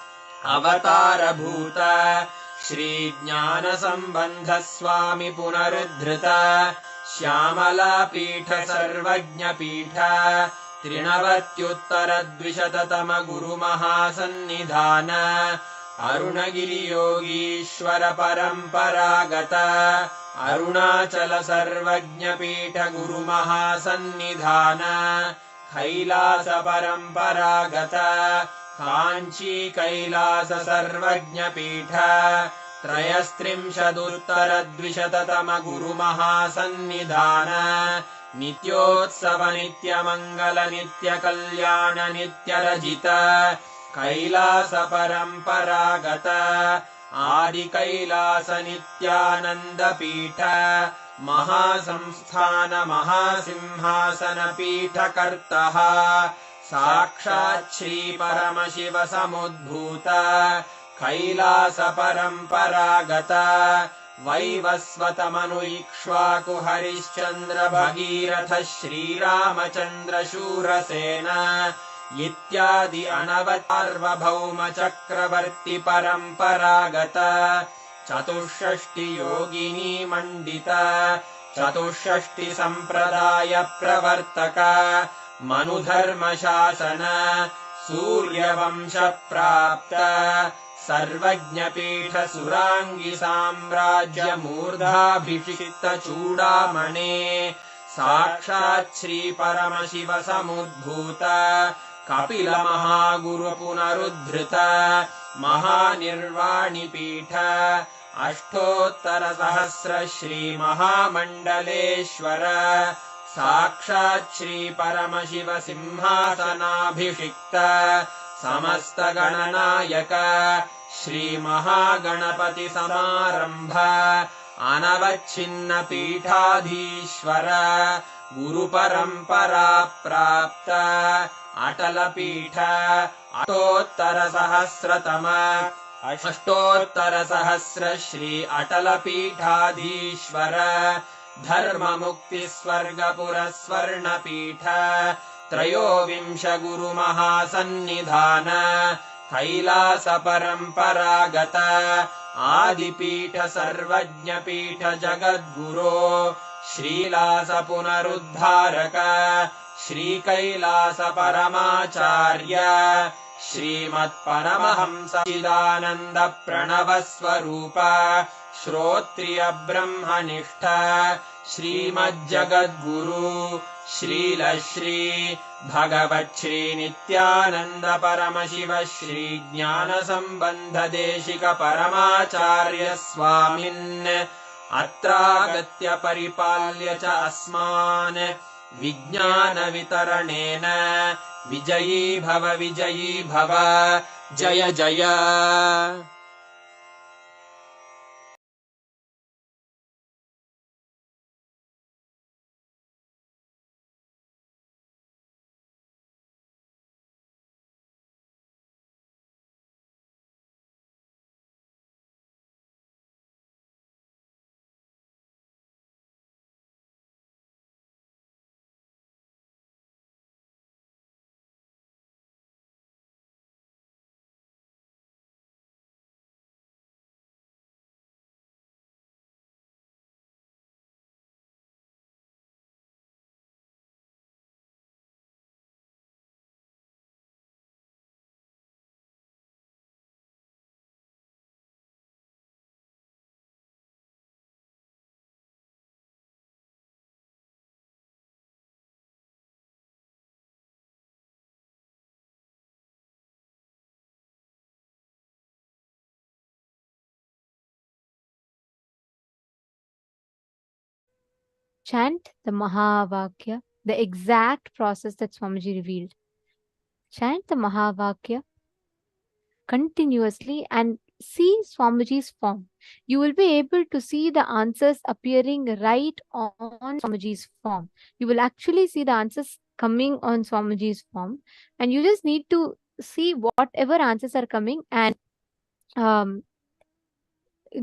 अवतार भूत श्री ज्ञान संबंध स्वामी पुनरुद्धृत श्यामला पीठ सर्वज्ञ पीठ त्रिनवत्युत्तर द्विशततम गुरु महासन्निधान अरुणगिरि योगीश्वर परंपरागत अरुणाचल सर्वज्ञ पीठ गुरु महासन्निधान कैलास परंपरागत कांची कैलास सर्वज्ञ पीठ त्रयस्त्रिंशदुत्तर द्विशततम गुरु महासन्निधान नित्योत्सव नित्य मंगल नित्य कल्याण नित्य रजित कैलास परंपरागत आदि कैलास नित्यानंद पीठ महासंस्थान महासिंहासन पीठ कर्तः साक्षात् श्री परमशिव समुद्भूत कैलास परंपरागत वैवस्वत मनु इक्ष्वाकु हरिश्चंद्र भगीरथ श्रीरामचंद्र शूरसेन इत्यादि अनवतार्वभौम चक्रवर्ति परंपरागत चतुष्षष्टि योगिनी मंडित चतुष्षष्टि संप्रदाय प्रवर्तक मनुधर्म शासन सूर्यवंश प्राप्त सर्वज्ञ पीठ सुरांगी साम्राज्य मूर्धाभिषिक्त चूडामणे साक्षात् श्री परमशिव समुद्भूत कपिल महागुरु पुनरुद्धृत महानिर्वाणि पीठ अष्टोत्तर सहस्र श्री महामंडलेश्वर साक्षात् श्री परमशिव सिंहासनाभिषिक्त समस्त गणनायक श्री महागणपति समारंभ अनवच्छिन्न पीठाधीश्वर गुरु परंपरा प्राप्त अटल पीठ अष्टोत्तर सहस्र श्री अटल पीठाधीश्वर धर्म मुक्ति स्वर्गपुर स्वर्ण पीठ त्रयोविंश गुरु महासन्निधान कैलास परंपरागत आदिपीठ सर्वज्ञ पीठ जगद्गुरो श्रीलास पुनरुद्धारक श्री कैलास परमाचार्य श्रीमत्परमहंस चिदानंद प्रणव स्वरूप श्रोत्रिय ब्रह्मनिष्ठ श्रीमज्जगद्गुरु श्रीलश्री भगवत् श्री नित्यानंद परमशिव श्री ज्ञान संबंध देशिक परमाचार्य स्वामिन् अत्रागत्य परिपाल्य च अस्मान् विज्ञान वितरणेन विजयी भव जय जय। chant the Mahavakya, the exact process that Swamiji revealed. Chant the Mahavakya continuously and see Swamiji's form. You will be able to see the answers appearing right on Swamiji's form. You will actually see the answers coming on Swamiji's form, and you just need to see whatever answers are coming and um,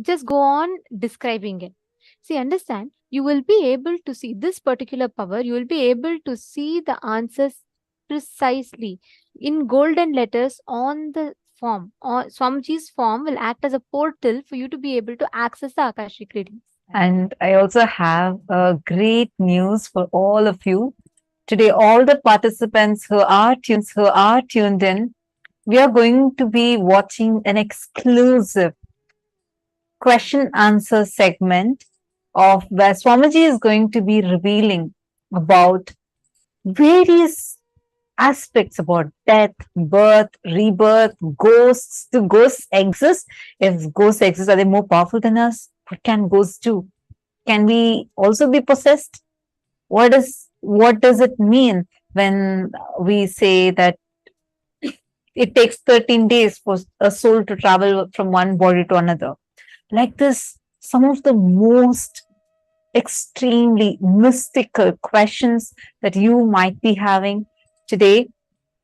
just go on describing it. See, understand, you will be able to see this particular power, you will be able to see the answers precisely in golden letters on the form. Or Swamiji's form will act as a portal for you to be able to access the Akashic readings. And I also have a great news for all of you. Today, all the participants who are tuned in, we are going to be watching an exclusive question answer segment of where Swamiji is going to be revealing about various aspects about death, birth, rebirth, ghosts. Do ghosts exist? If ghosts exist, are they more powerful than us? What can ghosts do? Can we also be possessed? What does it mean when we say that it takes 13 days for a soul to travel from one body to another? Like this, some of the most extremely mystical questions that you might be having today.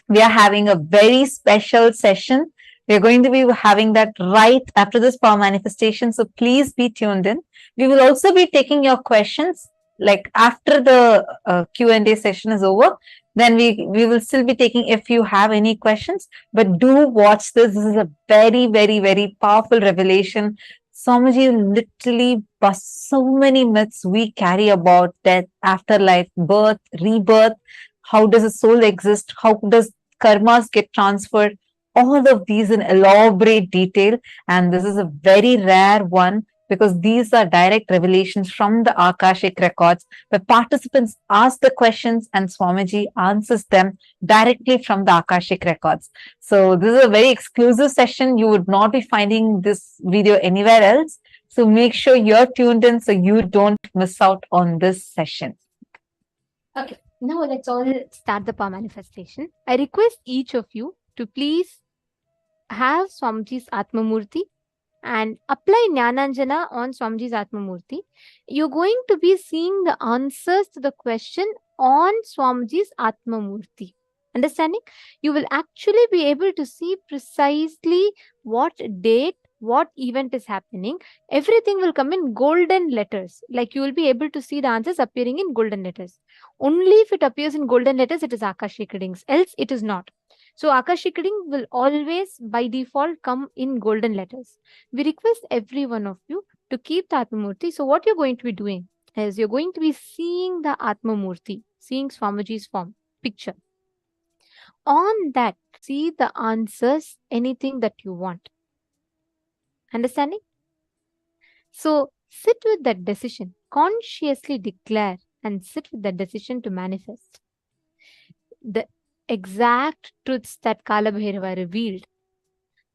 We are having a very special session. We're going to be having that right after this power manifestation. So please be tuned in. We will also be taking your questions like after the Q&A session is over. Then we will still be taking if you have any questions. But do watch this. This is a very, very, very powerful revelation. Swamiji literally busts so many myths we carry about death, afterlife, birth, rebirth. How does a soul exist? How does karmas get transferred? All of these in elaborate detail. And this is a very rare one because these are direct revelations from the Akashic records where participants ask the questions and Swamiji answers them directly from the Akashic records. So this is a very exclusive session. You would not be finding this video anywhere else. So make sure you're tuned in so you don't miss out on this session. Okay, now let's all start the power manifestation. I request each of you to please have Swamiji's Atma Murthy and apply Jnananjana on Swamiji's Atma Murthy. You're going to be seeing the answers to the question on Swamiji's Atma Murthy. Understanding? You will actually be able to see precisely what date, what event is happening. Everything will come in golden letters. Like you will be able to see the answers appearing in golden letters. Only if it appears in golden letters, it is Akashic readings. Else, it is not. So Akashic reading will always by default come in golden letters. We request every one of you to keep the Atma Murthy. So what you're going to be doing is you're going to be seeing the Atma Murthy, seeing Swamiji's form, picture. On that, see the answers, anything that you want. Understanding? So sit with that decision, consciously declare and sit with that decision to manifest the exact truths that Kalabhairava revealed.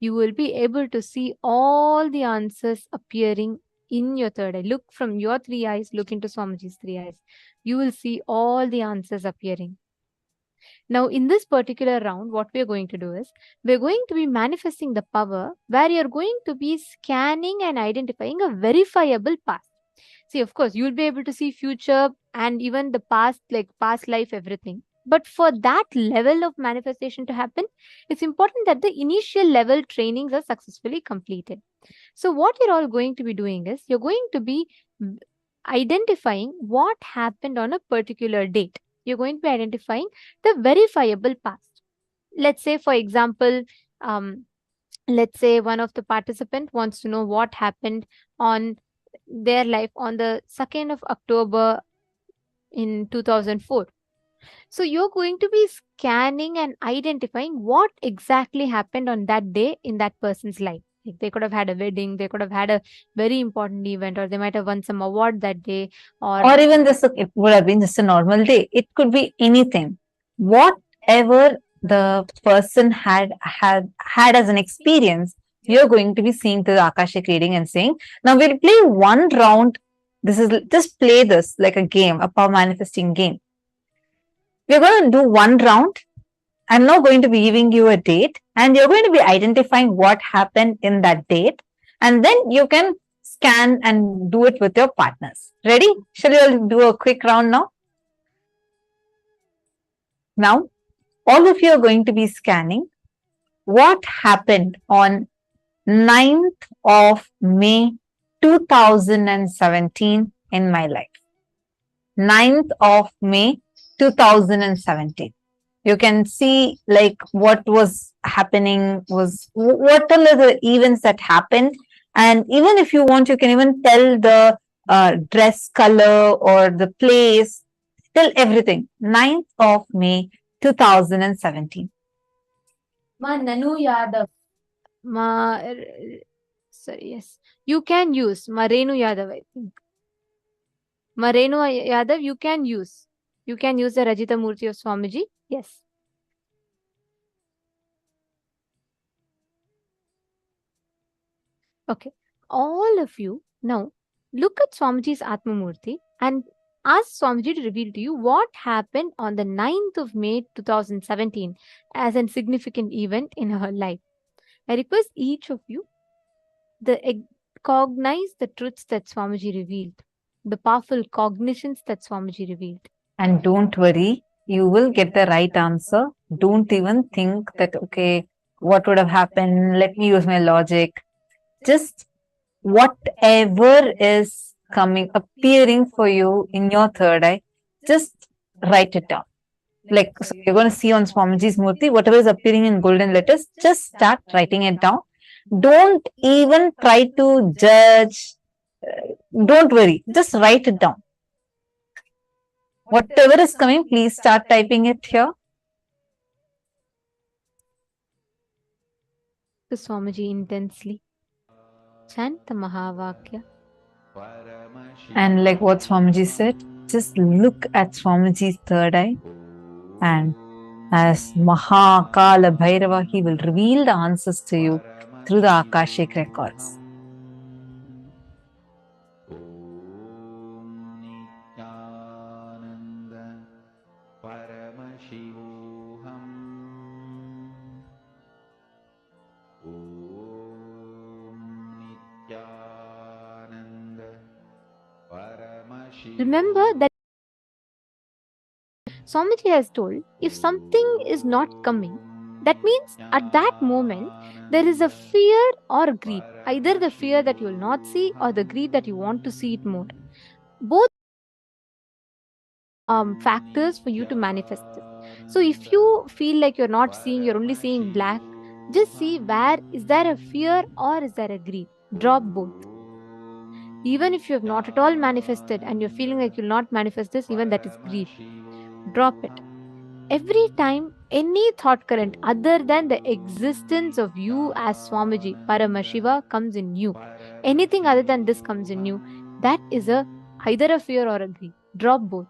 You will be able to see all the answers appearing in your third eye. Look from your three eyes, look into Swamiji's three eyes. You will see all the answers appearing. Now, in this particular round, what we're going to do is, we're going to be manifesting the power where you're going to be scanning and identifying a verifiable past. See, of course, you'll be able to see future and even the past, like past life, everything. But for that level of manifestation to happen, it's important that the initial level trainings are successfully completed. So what you're all going to be doing is, you're going to be identifying what happened on a particular date. You're going to be identifying the verifiable past. Let's say, for example, let's say one of the participant wants to know what happened on their life on the 2nd of October in 2004. So you're going to be scanning and identifying what exactly happened on that day in that person's life. Like they could have had a wedding, they could have had a very important event, or they might have won some award that day, Or even this, it would have been just a normal day. It could be anything. Whatever the person had as an experience, you're going to be seeing the Akashic reading and saying, now we'll play one round This is just play this like a game, a power manifesting game. We're going to do one round. I'm now going to be giving you a date and you're going to be identifying what happened in that date. And then you can scan and do it with your partners. Ready? Shall we all do a quick round now? Now, all of you are going to be scanning what happened on 9th of May 2017 in my life. 9th of May 2017. You can see like what was happening was what are the events that happened, and even if you want you can even tell the dress color or the place, tell everything. 9th of May 2017. Ma Nanu Yadav. Sorry, yes. You can use Marenu Yadav, I think. Marenu Yadav, you can use. You can use the Rajita Murthy of Swamiji. Yes. Okay. All of you now look at Swamiji's Atma Murthy and ask Swamiji to reveal to you what happened on the 9th of May 2017 as a significant event in her life. I request each of you to cognize the truths that Swamiji revealed, the powerful cognitions that Swamiji revealed. And don't worry, you will get the right answer. Don't even think that, okay, what would have happened? Let me use my logic. Just whatever is coming, appearing for you in your third eye, just write it down. Like, so you're going to see on Swamiji's Murthy, whatever is appearing in golden letters, just start writing it down. Don't even try to judge. Don't worry, just write it down. Whatever is coming, please start typing it here. To Swamiji intensely. Chant the Mahavakya. And like what Swamiji said, just look at Swamiji's third eye, and as Kalabhairava, he will reveal the answers to you through the Akashic records. Remember that Swamiji has told, if something is not coming, that means at that moment there is a fear or greed. Either the fear that you will not see or the greed that you want to see it more. Both factors for you to manifest it. So if you feel like you're not seeing, you're only seeing black, just see where is there a fear or is there a greed. Drop both. Even if you have not at all manifested and you're feeling like you'll not manifest this, even that is greed. Drop it. Every time any thought current other than the existence of you as Swamiji, Paramashiva, comes in you, anything other than this comes in you, that is either a fear or a greed. Drop both.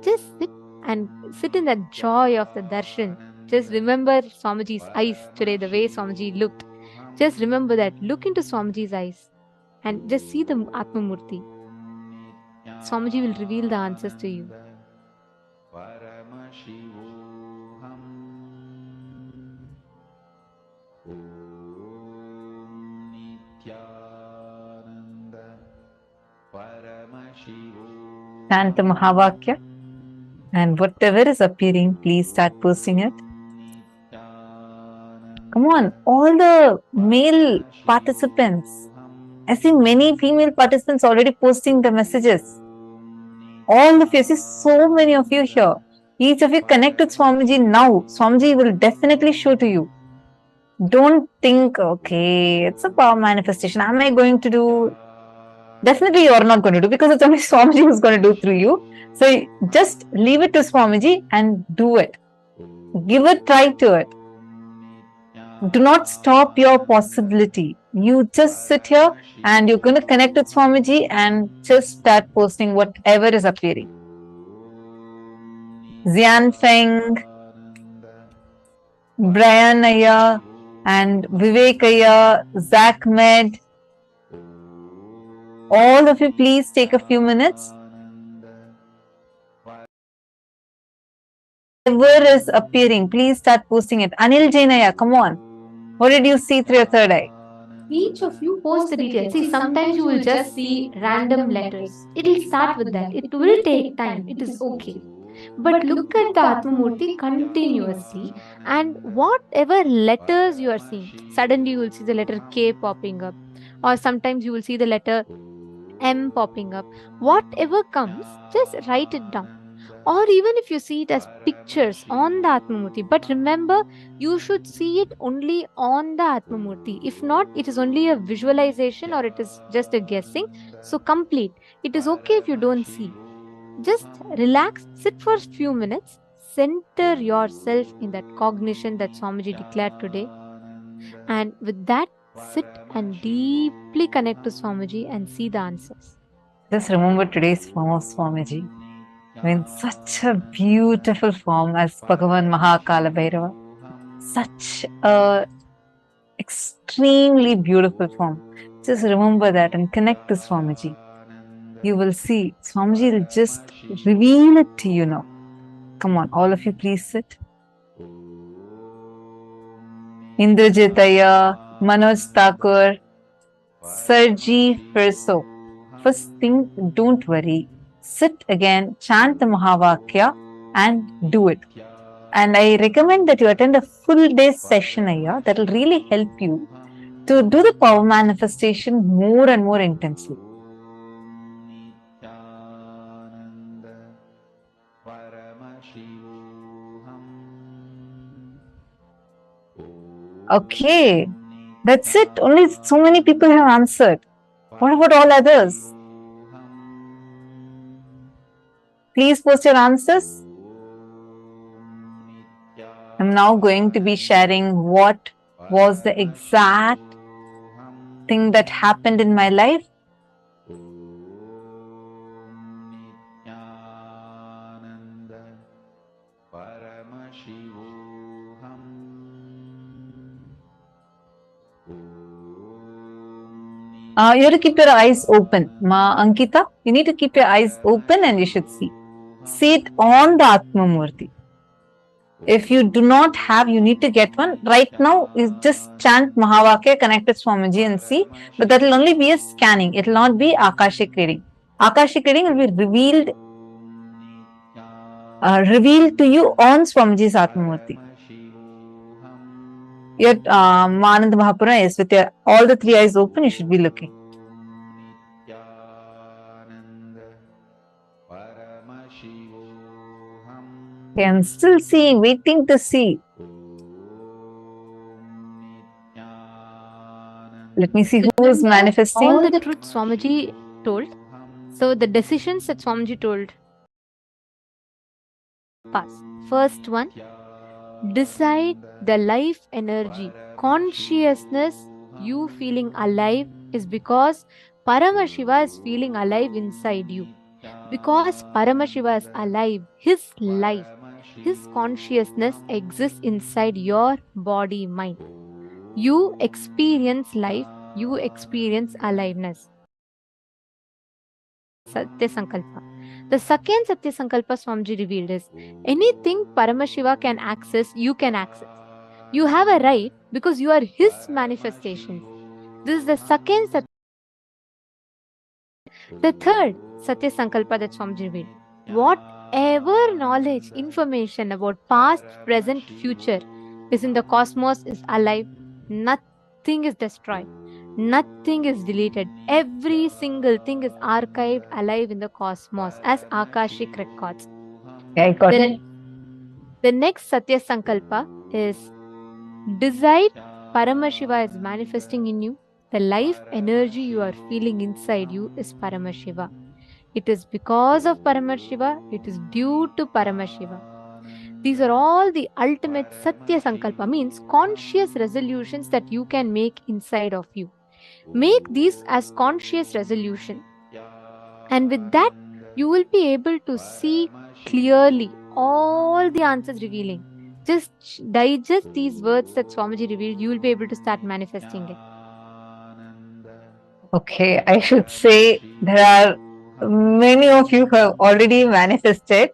Just sit in that joy of the darshan. Just remember Swamiji's eyes today, the way Swamiji looked. Just remember that. Look into Swamiji's eyes and just see the Atma Murthy. Swamiji will reveal the answers to you. Chant the Mahavakya, and whatever is appearing, please start posting it. Come on, all the male participants. I see many female participants already posting the messages. All of you, I see so many of you here. Each of you connect with Swamiji now. Swamiji will definitely show to you. Don't think, okay, it's a power manifestation. Am I going to do? Definitely you are not going to do, because it's only Swamiji who's going to do through you. So just leave it to Swamiji and do it. Give a try to it. Do not stop your possibility. You just sit here and you're going to connect with Swamiji and just start posting whatever is appearing. Xian Feng, Brian Aya, and Vivek Aya, Zach Med, All of you, please take a few minutes. Whatever is appearing, please start posting it. Anil Jainaya, come on. What did you see through your third eye? Each of you post the details. See, sometimes you will just see random letters. It'll start with that. It will take time. It is okay. But look at the Atmamurti continuously, and whatever letters you are seeing, suddenly you will see the letter K popping up, or sometimes you will see the letter M popping up. Whatever comes, just write it down. Or even if you see it as pictures on the Atmamurti, but remember, you should see it only on the Atmamurti. If not, it is only a visualization or it is just a guessing. So complete. It is okay if you don't see. Just relax, sit for a few minutes, center yourself in that cognition that Swamiji declared today. And with that, sit and deeply connect to Swamiji and see the answers. Just remember today's form of Swamiji. I mean, such a beautiful form as Bhagavan Kalabhairava. Such a extremely beautiful form. Just remember that and connect to Swamiji. You will see Swamiji will just reveal it to you now. Come on, all of you, please sit. Indrajitaya, Manoj Thakur, Sarji Firso. First thing, don't worry. Sit again, chant the Mahavakya and do it. And I recommend that you attend a full day session, Ayya. That will really help you to do the power manifestation more and more intensely. Okay, that's it. Only so many people have answered. What about all others? Please post your answers. I'm now going to be sharing what was the exact thing that happened in my life. You have to keep your eyes open. Ma Ankita, you need to keep your eyes open and you should see. See it on the Atmamurti. If you do not have, you need to get one. Right now, you just chant Mahavakya, connect with Swamiji and see. But that will only be a scanning. It will not be Akashic reading. Akashic reading will be revealed to you on Swamiji's Atmamurti. Your Manand Mahapura is with your all the three eyes open, you should be looking. Okay, I'm still seeing, waiting to see. Let me see who is manifesting. All the truth Swamiji told. So the decisions that Swamiji told. Pass. First one, decide the life energy, consciousness, you feeling alive is because Paramashiva is feeling alive inside you. Because Paramashiva is alive, his life, his consciousness exists inside your body, mind. You experience life, you experience aliveness. Satya Sankalpa. The second Satya Sankalpa Swamiji revealed is anything Paramashiva can access, you can access. You have a right because you are his manifestation. This is the second Satya. The third Satya Sankalpa that Swamiji revealed. Whatever knowledge, information about past, present, future is in the cosmos is alive. Nothing is destroyed. Nothing is deleted. Every single thing is archived alive in the cosmos as Akashic records. Okay, got it. The next Satya Sankalpa is decide Paramashiva is manifesting in you. The life energy you are feeling inside you is Paramashiva. It is because of Paramashiva. It is due to Paramashiva. These are all the ultimate Satya Sankalpa, means conscious resolutions that you can make inside of you. Make these as conscious resolution. And with that, you will be able to see clearly all the answers revealing. Just digest these words that Swamiji revealed, you will be able to start manifesting it. Okay, I should say there are many of you who have already manifested,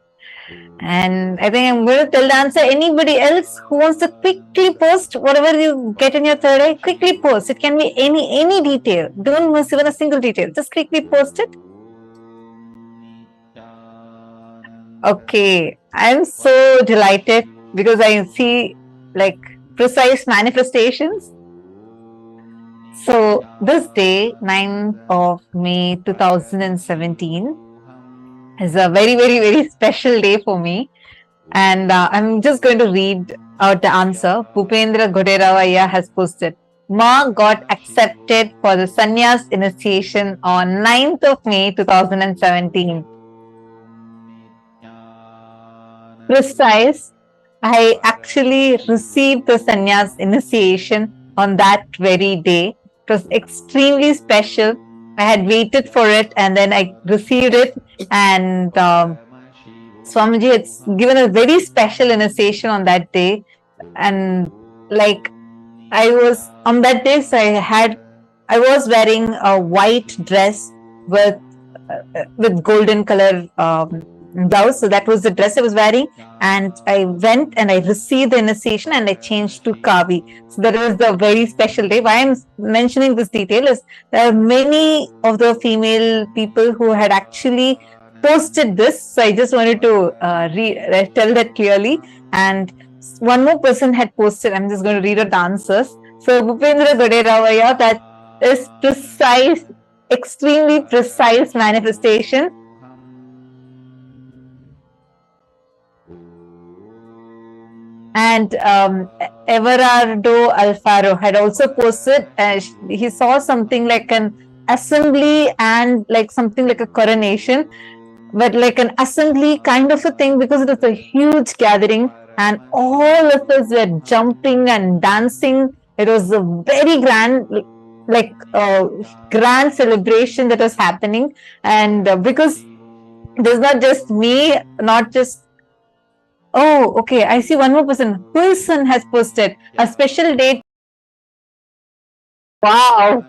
and I think I'm going to tell the answer. Anybody else who wants to quickly post whatever you get in your third eye, quickly post. It can be any detail. Don't miss even a single detail. Just quickly post it. Okay, I'm so delighted because I see like precise manifestations. So this day, 9th of May 2017, is a very special day for me. And I'm just going to read out the answer. Bhupendra Goderavaya has posted. Ma got accepted for the sannyas initiation on 9th of May 2017. Precise. I actually received the sannyas initiation on that very day. It was extremely special. I had waited for it and then I received it, and Swamiji had given a very special initiation on that day. And like I was on that day, so I was wearing a white dress with golden color blouse. So that was the dress I was wearing, and I went and I received the initiation and I changed to Kavi. So that was the very special day. Why I'm mentioning this detail is there are many of the female people who had actually posted this. So I just wanted to tell that clearly. And one more person had posted. I'm just going to read out the answers. So Bhupendra Goderavaya, that is precise, extremely precise manifestation. And Everardo Alfaro had also posted, he saw something like an assembly and like something like a coronation, but like an assembly kind of a thing, because it was a huge gathering and all of us were jumping and dancing. It was a very grand, like grand celebration that was happening. And because there's not just me, not just oh, okay. I see one more person. Wilson has posted a special date. Wow.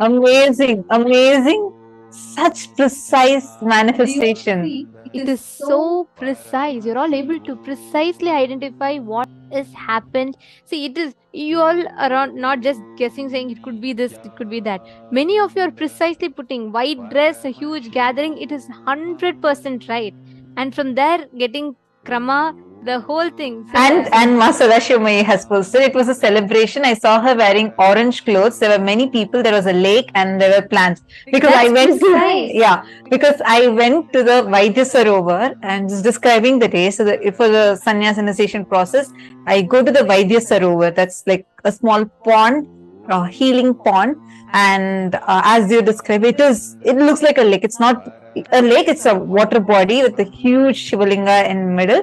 Amazing, amazing. Such precise manifestation. It is so precise. You're all able to precisely identify what has happened. See, it is you all around not just guessing, saying it could be this, it could be that. Many of you are precisely putting white dress, a huge gathering. It is 100% right. And from there, getting krama, the whole thing. So And Masada Shivamai has posted, it was a celebration. I saw her wearing orange clothes. There were many people. There was a lake and there were plants. Because I went to because I went to the Vaidya Sarovar and just describing the day. So for the sannyas initiation process, I go to the Vaidya Sarovar. That's like a small pond, a healing pond. And as you describe it looks like a lake. It's not a lake. It's a water body with a huge Shivalinga in the middle.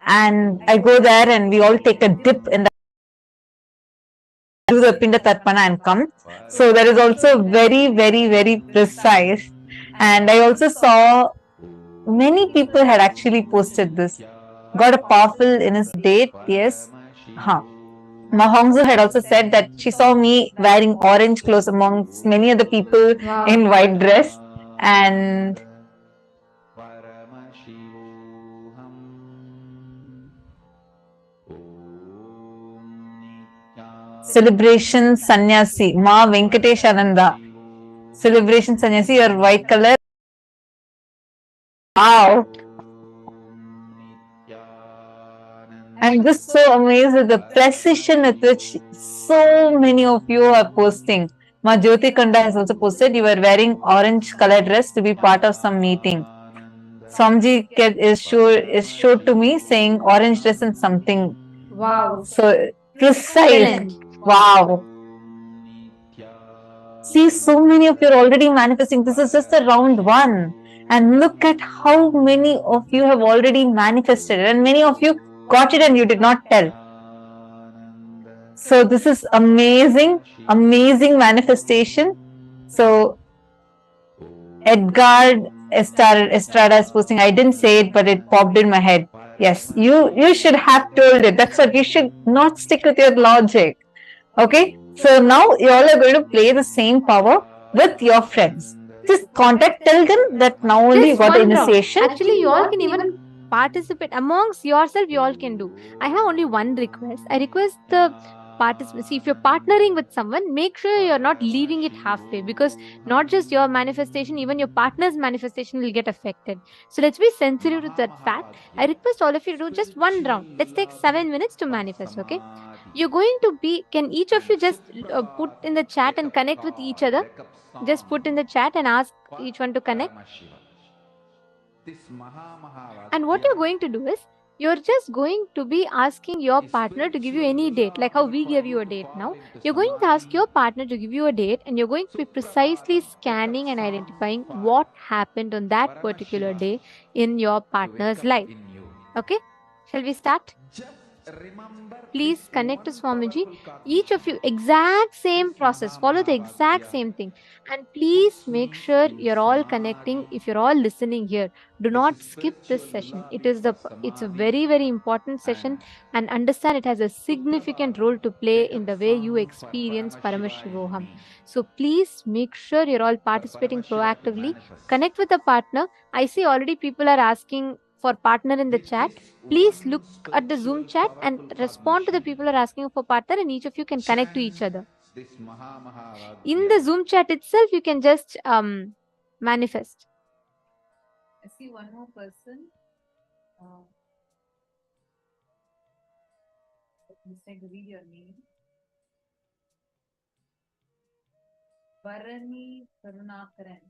And I go there and we all take a dip in the do the Pinda Tarpana and come. So that is also very precise. And I also saw many people had actually posted this. Got a powerful in his date, yes. Mahongzu had also said that she saw me wearing orange clothes amongst many other people in white dress. And celebration sannyasi, Ma Venkatesh Ananda. Celebration sannyasi, your white color. Wow. I'm just so amazed at the precision with which so many of you are posting. Ma Jyoti Kanda has also posted, you were wearing orange color dress to be part of some meeting. Swamji is showed to me saying orange dress and something. wow. So precise. Wow. See, so many of you are already manifesting. This is just a round one. And look at how many of you have already manifested. And many of you got it and you did not tell. So this is amazing, amazing manifestation. So Edgar Estrada is posting, I didn't say it, but it popped in my head. Yes, you should have told it. That's what you should not stick with your logic. Okay, so now you all are going to play the same power with your friends. Just contact, tell them that now only you Just got the one round. initiation. Actually, you all can even participate amongst yourself. You all can do. I have only one request. I request the participants. See, if you're partnering with someone, make sure you're not leaving it halfway, because not just your manifestation, even your partner's manifestation will get affected. So let's be sensitive to that fact. I request all of you to do just one round. Let's take 7 minutes to manifest. Okay, you're going to be. Can each of you just put in the chat and connect with each other? Just put in the chat and ask each one to connect. And what you're going to do is, you're just going to be asking your partner to give you any date, like how we give you a date now. You're going to ask your partner to give you a date, and you're going to be precisely scanning and identifying what happened on that particular day in your partner's life. Okay? Shall we start? Please connect to Swamiji. Each of you, exact same process, follow the exact same thing. And please make sure you're all connecting. If you're all listening here, do not skip this session. It's a very, very important session, and understand it has a significant role to play in the way you experience Paramashivoham. So please make sure you're all participating proactively. Connect with a partner. I see already people are asking for partner in the chat. Please look at the Zoom chat and respond to the people who are asking for partner, and each of you can connect to each other. In the Zoom chat itself, you can just manifest. I see one more person. Let me read your name. Varani Karunakaran.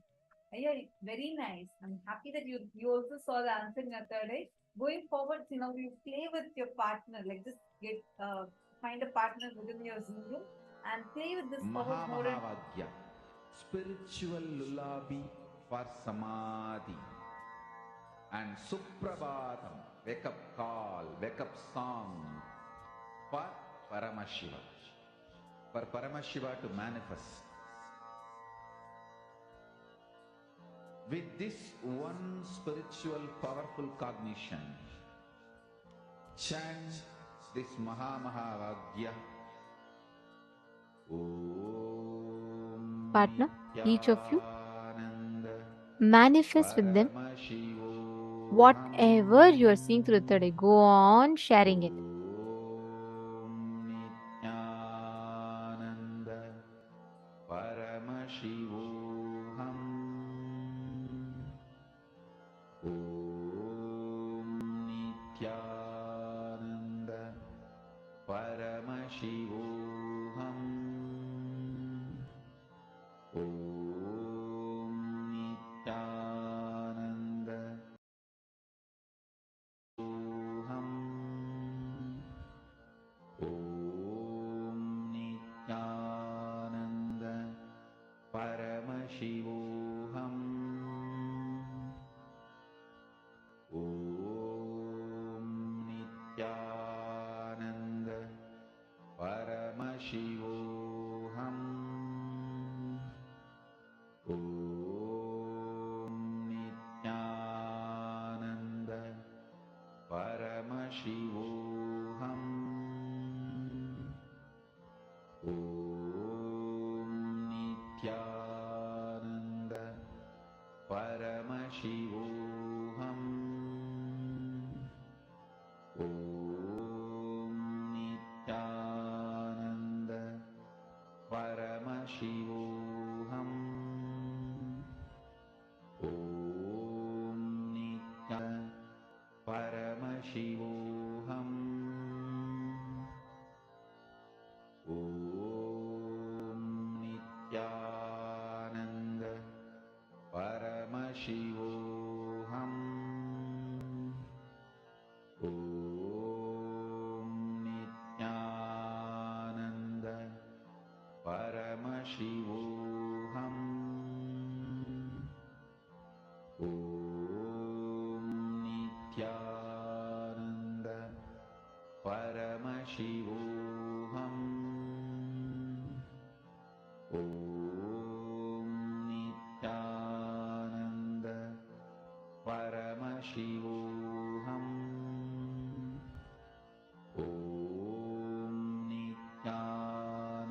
Yeah, very nice. I'm happy that you also saw the answer in your third eye. Going forward, you play with your partner. Like just get find a partner within your Zoom room and play with this power more and Mahamahavadyam, spiritual lullaby for samadhi, and Suprabhatam, wake up call, wake up song for Paramashiva, for Paramashiva to manifest. With this one spiritual powerful cognition, chant this Mahamahavadyam. Partner, each of you manifest with them whatever you are seeing through the third eye. Go on sharing it. Paramashivoham. Om Nityananda Paramashivoham. Om Nityananda Paramashivoham. Om Nityananda Paramashivoham. Om Nityananda Paramashivoham. Om Nityananda Paramashivoham. Om Nityananda Paramashivoham. Om Nityananda Paramashivoham. Om Nityananda Paramashivoham. Om Nityananda Paramashivoham. Om Nityananda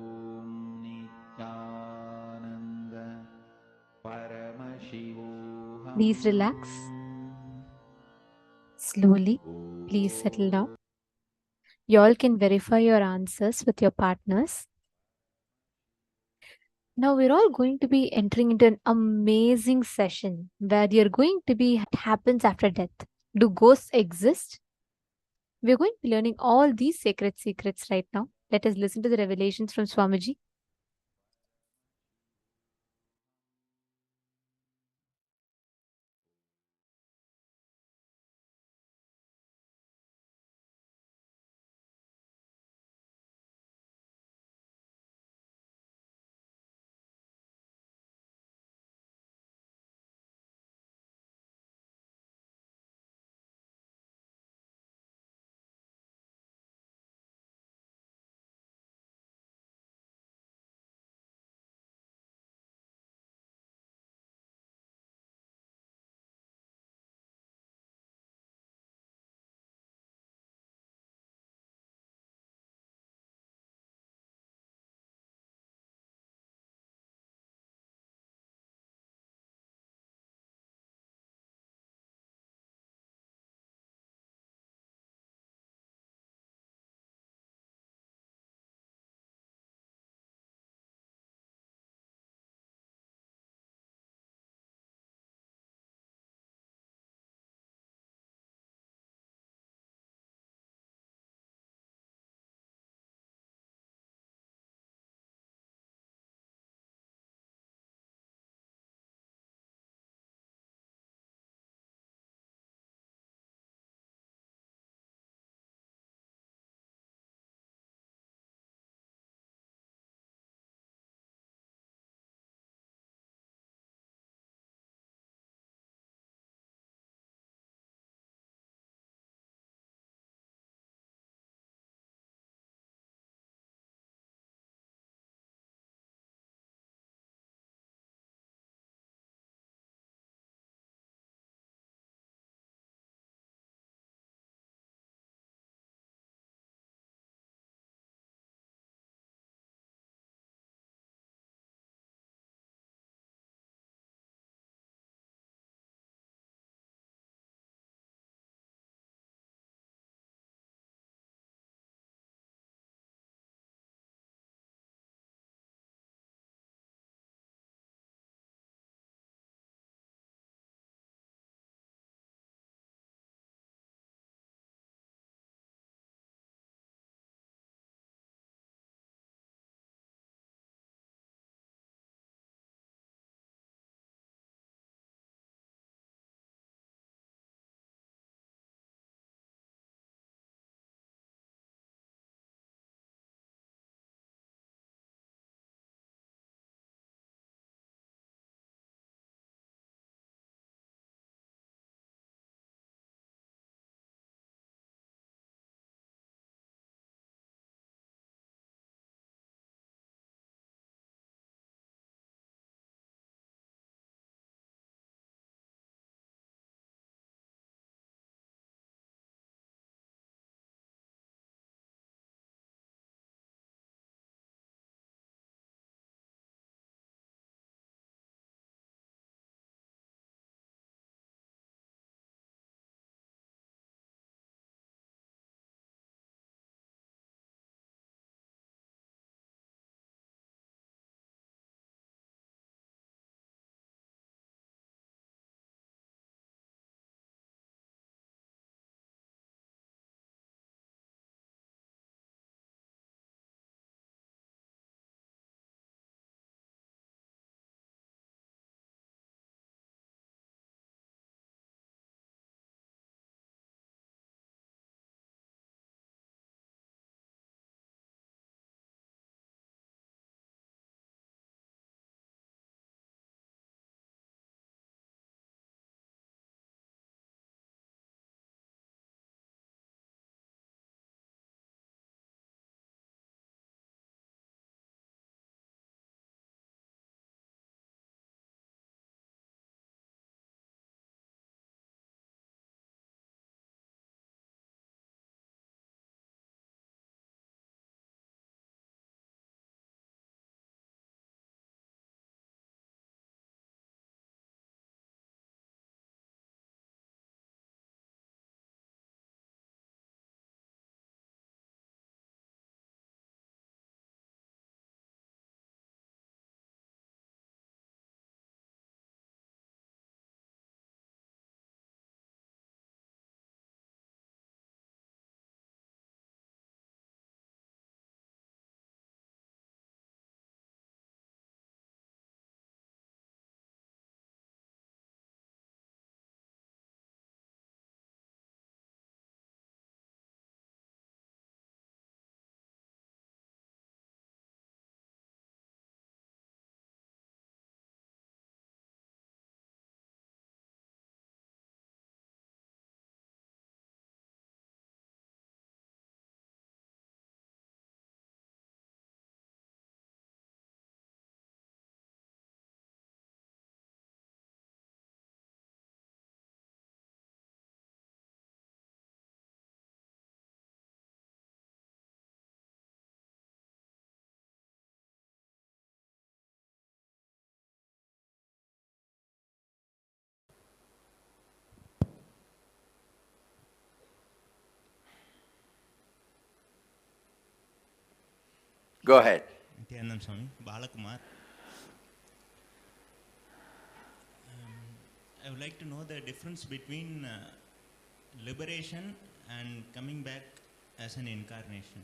Please relax. Slowly, please settle down. You all can verify your answers with your partners. Now we're all going to be entering into an amazing session where you're going to be what happens after death. Do ghosts exist? We're going to be learning all these sacred secrets right now. Let us listen to the revelations from Swamiji. Go ahead. Nityanand Swami, Balakumar. I would like to know the difference between liberation and coming back as an incarnation.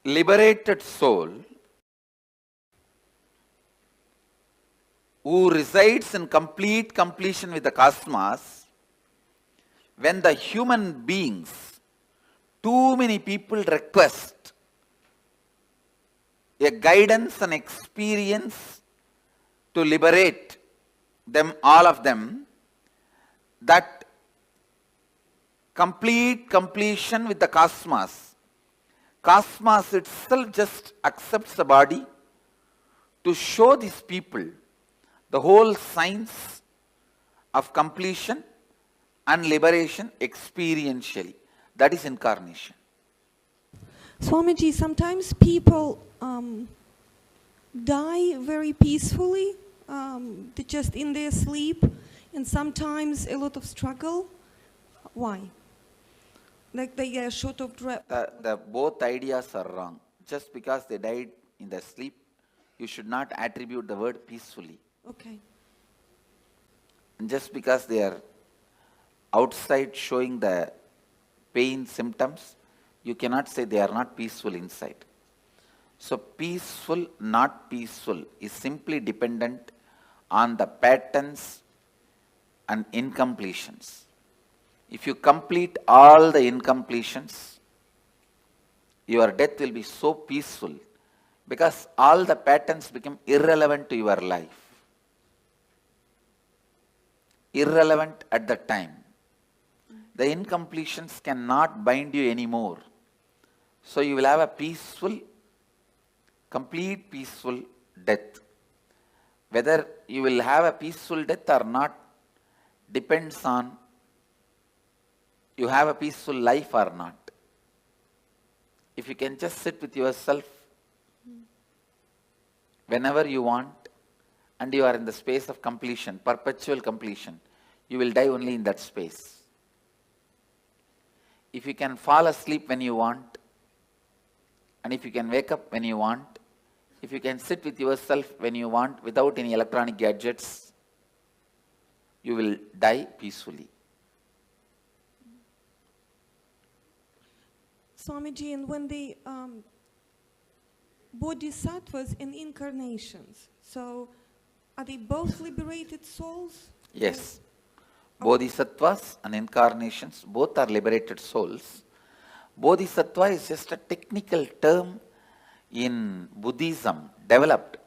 Liberated soul who resides in complete completion with the cosmos, when the human beings, too many people request a guidance and experience to liberate them, all of them, that complete completion with the cosmos, cosmos itself just accepts the body to show these people the whole science of completion and liberation experientially. That is incarnation. Swamiji, sometimes people die very peacefully, just in their sleep, and sometimes a lot of struggle. Why? Like they get short of breath. The both ideas are wrong. Just because they died in their sleep, you should not attribute the word peacefully. Okay. And just because they are outside showing the pain symptoms, you cannot say they are not peaceful inside. So peaceful, not peaceful is simply dependent on the patterns and incompletions. If you complete all the incompletions, your death will be so peaceful because all the patterns become irrelevant to your life. Irrelevant at the time. The incompletions cannot bind you anymore. So you will have a peaceful, complete peaceful death. Whether you will have a peaceful death or not depends on you have a peaceful life or not. If you can just sit with yourself whenever you want and you are in the space of completion, perpetual completion, you will die only in that space. If you can fall asleep when you want, and if you can wake up when you want, if you can sit with yourself when you want without any electronic gadgets, you will die peacefully. Swamiji, and when the bodhisattvas and incarnations, so are they both liberated souls? Yes. Bodhisattvas and incarnations both are liberated souls. Bodhisattva is just a technical term in Buddhism developed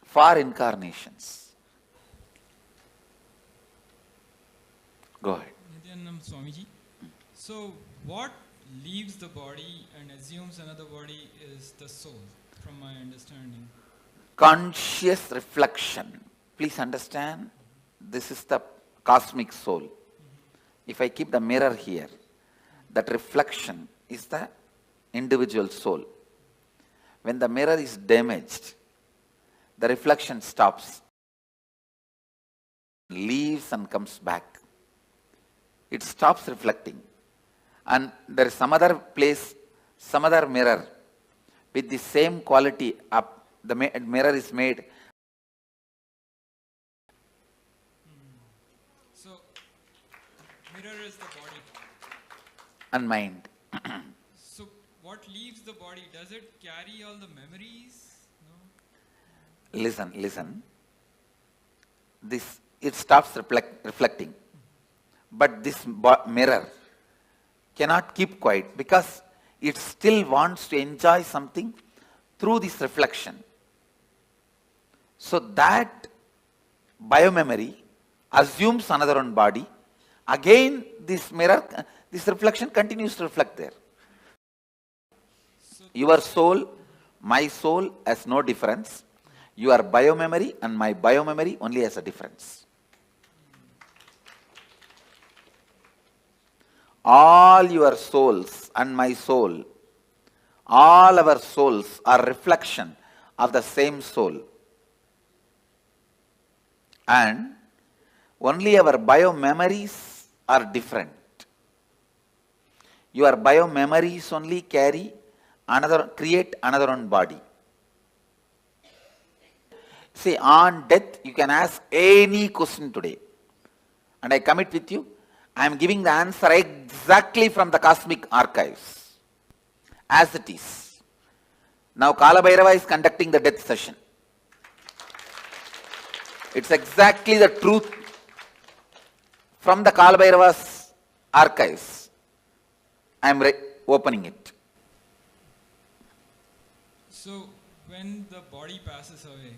for incarnations. Go ahead. Nityanand Swamiji. So what leaves the body and assumes another body is the soul, from my understanding. Conscious reflection. Please understand, this is the cosmic soul. If I keep the mirror here, that reflection is the individual soul. When the mirror is damaged, the reflection stops, leaves and comes back. It stops reflecting. And there is some other place, some other mirror with the same quality up. The mirror is made. So, mirror is the body. And mind. So, what leaves the body? Does it carry all the memories? No? Listen. It stops reflecting. But this mirror cannot keep quiet because it still wants to enjoy something through this reflection. So that biomemory assumes another one body. Again, this mirror, this reflection continues to reflect there. Your soul, my soul has no difference. Your biomemory and my biomemory only has a difference. All your souls and my soul, all our souls are reflection of the same soul. And only our biomemories are different. Your biomemories only carry create another one body. See, on death, you can ask any question today. And I commit with you, I am giving the answer exactly from the cosmic archives. As it is. Now Kalabhairava is conducting the death session. It's exactly the truth from the Kalabhairava's archives. I am opening it. So, when the body passes away,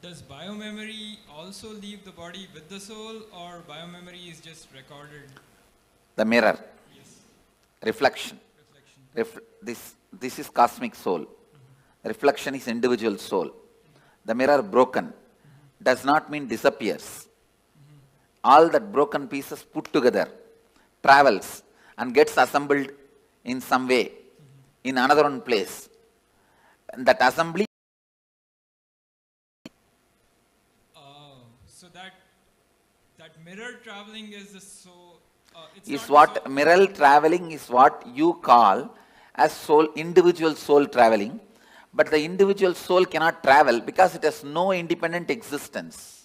does biomemory also leave the body with the soul, or biomemory is just recorded? The mirror. Yes. Reflection. This is cosmic soul. Reflection is individual soul. The mirror broken does not mean disappears. All that broken pieces put together, travels and gets assembled in some way in another one place. And that assembly so that mirror traveling is the soul. Mirror traveling is what you call as soul, individual soul traveling. But the individual soul cannot travel because it has no independent existence.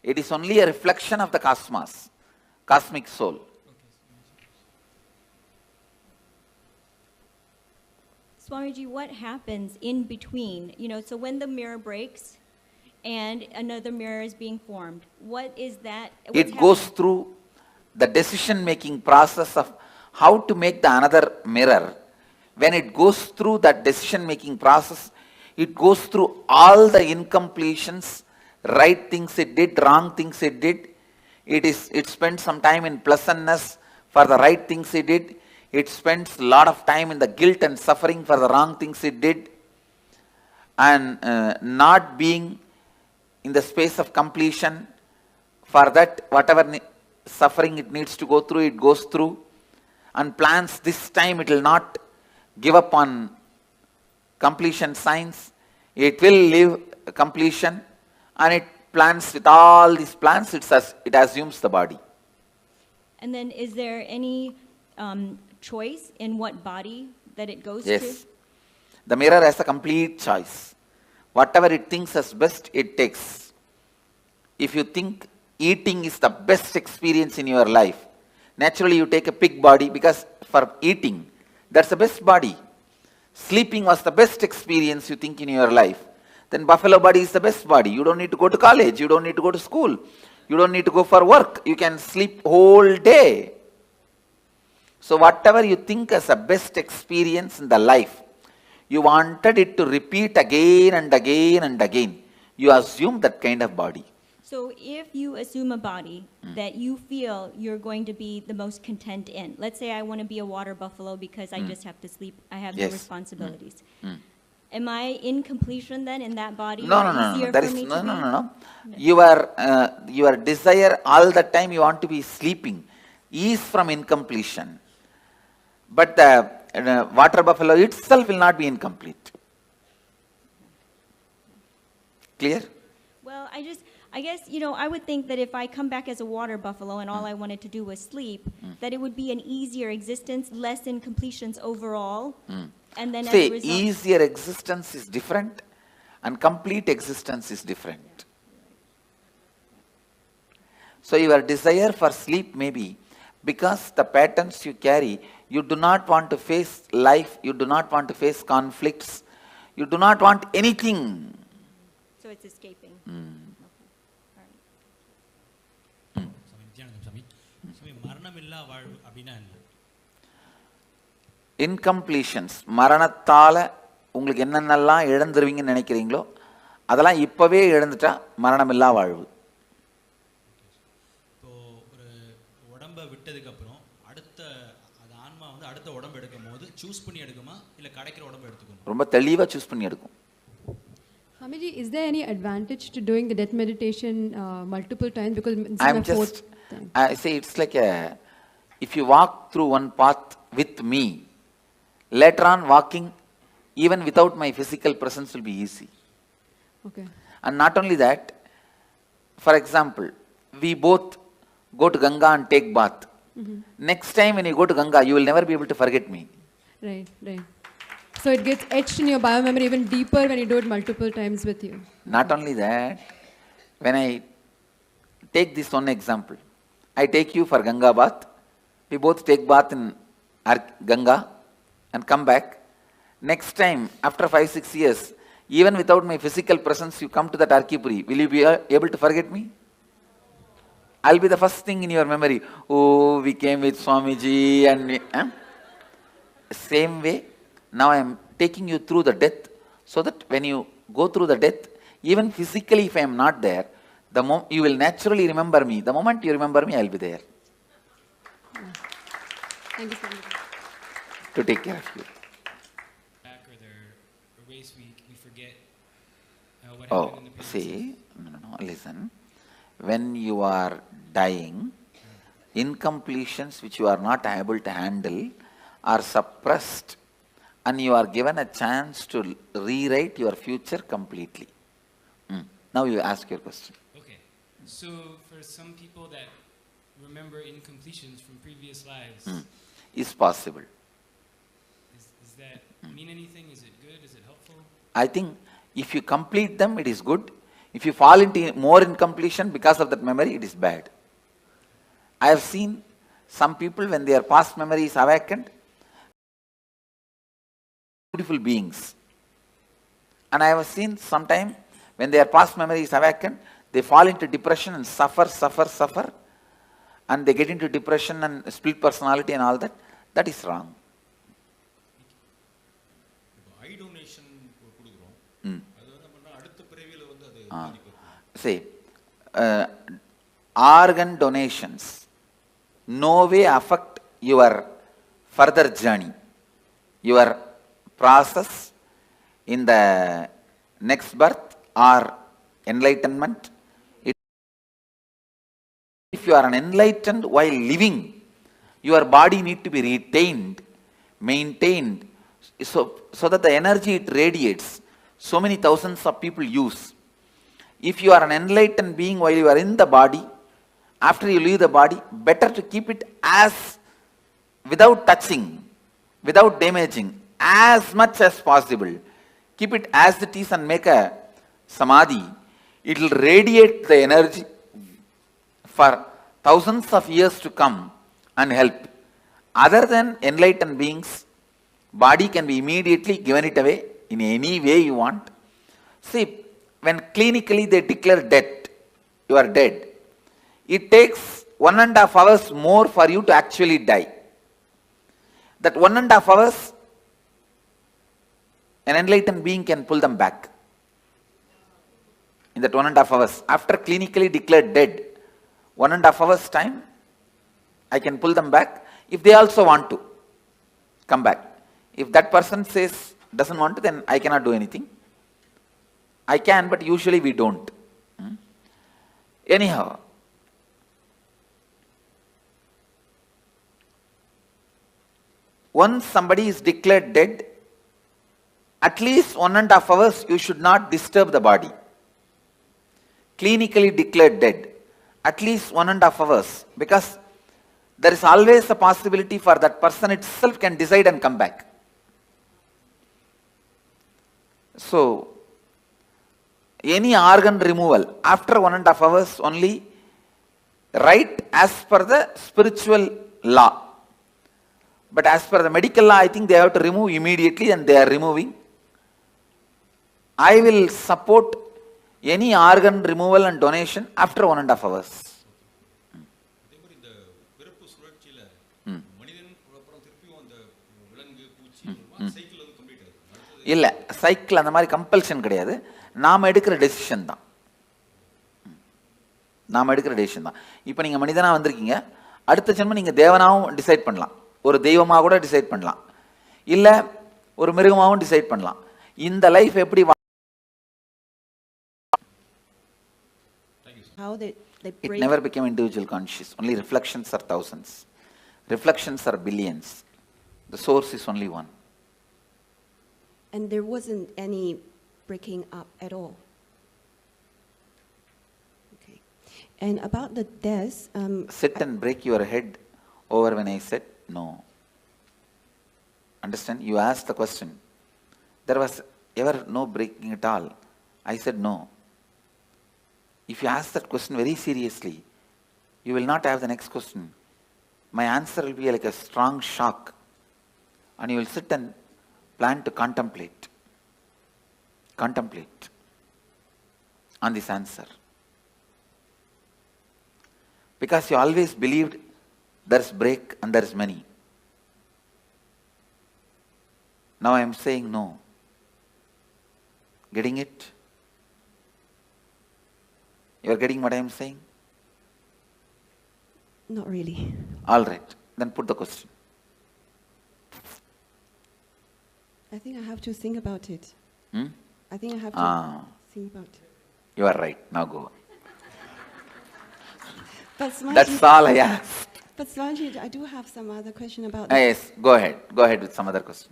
It is only a reflection of the cosmos, cosmic soul. Swamiji, what happens in between? So when the mirror breaks and another mirror is being formed, what is that? It goes through the decision-making process of how to make the another mirror. When it goes through that decision-making process, it goes through all the incompletions, right things it did, wrong things it did. It spends some time in pleasantness for the right things it did. It spends a lot of time in the guilt and suffering for the wrong things it did. And not being in the space of completion, for that whatever suffering it needs to go through, it goes through. And plans this time it will not give up on completion signs. It will live completion, and it plans with all these plans, it assumes the body. And then is there any choice in what body that it goes to? Yes. The mirror has a complete choice. Whatever it thinks as best, it takes. If you think eating is the best experience in your life, naturally you take a pig body because for eating, that's the best body. Sleeping was the best experience you think in your life. Then buffalo body is the best body. You don't need to go to college. You don't need to go to school. You don't need to go for work. You can sleep whole day. So whatever you think as a best experience in the life, you wanted it to repeat again and again and again. You assume that kind of body. So if you assume a body that you feel you're going to be the most content in, let's say I want to be a water buffalo because I just have to sleep, I have no responsibilities. Am I in completion then in that body? No. Your desire all the time you want to be sleeping is from incompletion. But the water buffalo itself will not be incomplete. Clear? Well, I guess, I would think that if I come back as a water buffalo and all I wanted to do was sleep, that it would be an easier existence, less incompletions overall. And then as a result, easier existence is different and complete existence is different. So your desire for sleep may be because the patterns you carry, you do not want to face life, you do not want to face conflicts, you do not want anything. So it's escaping. Incompletions, மரணத்தால உங்களுக்கு என்னென்னலாம் இழந்துருவீங்கன்னு நினைக்கிறீங்களோ அதெல்லாம் இப்பவே இழந்துட்டா மரணமில்லா வாழ்வு. இப்போ ஒரு உடம்பை விட்டதுக்கு அப்புறம் அடுத்த அது ஆன்மா வந்து அடுத்த உடம்பு எடுக்கும்போது சூஸ் பண்ணி எடுக்குமா இல்ல கிடைக்கிற உடம்பை எடுத்துக்குமா? ரொம்ப தெளிவா சூஸ் பண்ணி எடுக்கும். Hamiji, is there any advantage to doing the death meditation multiple times? Because I'm just, I say it's like if you walk through one path with me, later on walking even without my physical presence will be easy. Okay. And not only that, for example, we both go to Ganga and take bath. Next time when you go to Ganga, you will never be able to forget me. Right, right. So it gets etched in your biomemory even deeper when you do it multiple times with you. Not only that, when I take this one example, I take you for Ganga bath, we both take bath in Ganga and come back. Next time, after 5-6 years, even without my physical presence, you come to that Arkipuri, will you be able to forget me? I'll be the first thing in your memory. Oh, we came with Swamiji and same way, now I am taking you through the death, so that when you go through the death, even physically if I am not there, you will naturally remember me. The moment you remember me, I will be there. Thank you so much. To take care of you. Back or their race week, we forget what Oh, happened in the previous see, no, listen. When you are dying, incompletions which you are not able to handle are suppressed, and you are given a chance to rewrite your future completely. Now you ask your question. Okay. So for some people that remember incompletions from previous lives, Is possible. Does that mean anything? Is it good? Is it helpful? I think if you complete them, it is good. If you fall into more incompletion because of that memory, it is bad. I have seen some people, when their past memory is awakened, beautiful beings. And I have seen sometime when their past memory is awakened, they fall into depression and suffer, and they get into depression and split personality and all that. That is wrong. eye donation கொடுக்குறோம் அது என்ன பண்ணா அடுத்த பிறவியில வந்து அது பாதிக்கும். See, organ donations no way affect your further journey, your process in the next birth or enlightenment. If you are an enlightened while living, your body need to be retained, maintained, so that the energy it radiates, so many thousands of people use. If you are an enlightened being while you are in the body, after you leave the body, better to keep it as, without touching, without damaging, as much as possible. Keep it as it is and make a samadhi. It will radiate the energy for thousands of years to come and help. Other than enlightened beings, body can be immediately given it away in any way you want. See, when clinically they declare death, you are dead, it takes 1.5 hours more for you to actually die. That 1.5 hours, an enlightened being can pull them back. In that 1.5 hours, after clinically declared dead, 1.5 hours time, I can pull them back if they also want to come back. If that person says, doesn't want to, then I cannot do anything. I can, but usually we don't. Anyhow, once somebody is declared dead, at least 1.5 hours you should not disturb the body. Clinically declared dead, at least 1.5 hours, because there is always a possibility for that person itself can decide and come back. So, any organ removal after 1.5 hours only, right as per the spiritual law. But as per the medical law, I think they have to remove immediately, and they are removing. I will support any organ removal and donation after 1.5 hours. அதே மாதிரி இந்த பிறப்பு சுழற்சியில மனிதன் அப்புறம் திருப்பியும் அந்த விலங்கு பூச்சி சைக்கிள் வந்து கம்ப்ளீட் ஆகுது. இல்ல, சைக்கிள் அந்த மாதிரி கம்பல்ஷன் கிடையாது. நாம எடுக்கிற டெசிஷன் தான். நாம எடுக்கிற டெசிஷன் தான். இப்போ நீங்க மனிதனா வந்திருக்கீங்க, அடுத்த ஜென்மம் நீங்க தேவனாவும் டிசைட் பண்ணலாம், ஒரு தெய்வமாக கூட டிசைட் பண்ணலாம், இல்ல ஒரு மிருகமாகவும் டிசைட் பண்ணலாம். இந்த லைஃப் எப்படி How they it break. never became individual conscious. Only reflections are thousands. Reflections are billions. The source is only one. And there wasn't any breaking up at all. Okay. And about the death, Sit and break your head over when I said no. Understand? You asked the question. There was ever no breaking at all? I said no. If you ask that question very seriously, you will not have the next question. My answer will be like a strong shock, and you will sit and plan to contemplate on this answer. Because you always believed there's break and there's many. Now I am saying no. Getting it? You are getting what I am saying? Not really. All right. Then put the question. I think I have to think about it. I think I have to think about it. You are right. Now go. But Swamiji, That's all I asked. But Swamiji, I do have some other question about that. Yes, go ahead. Go ahead with some other question.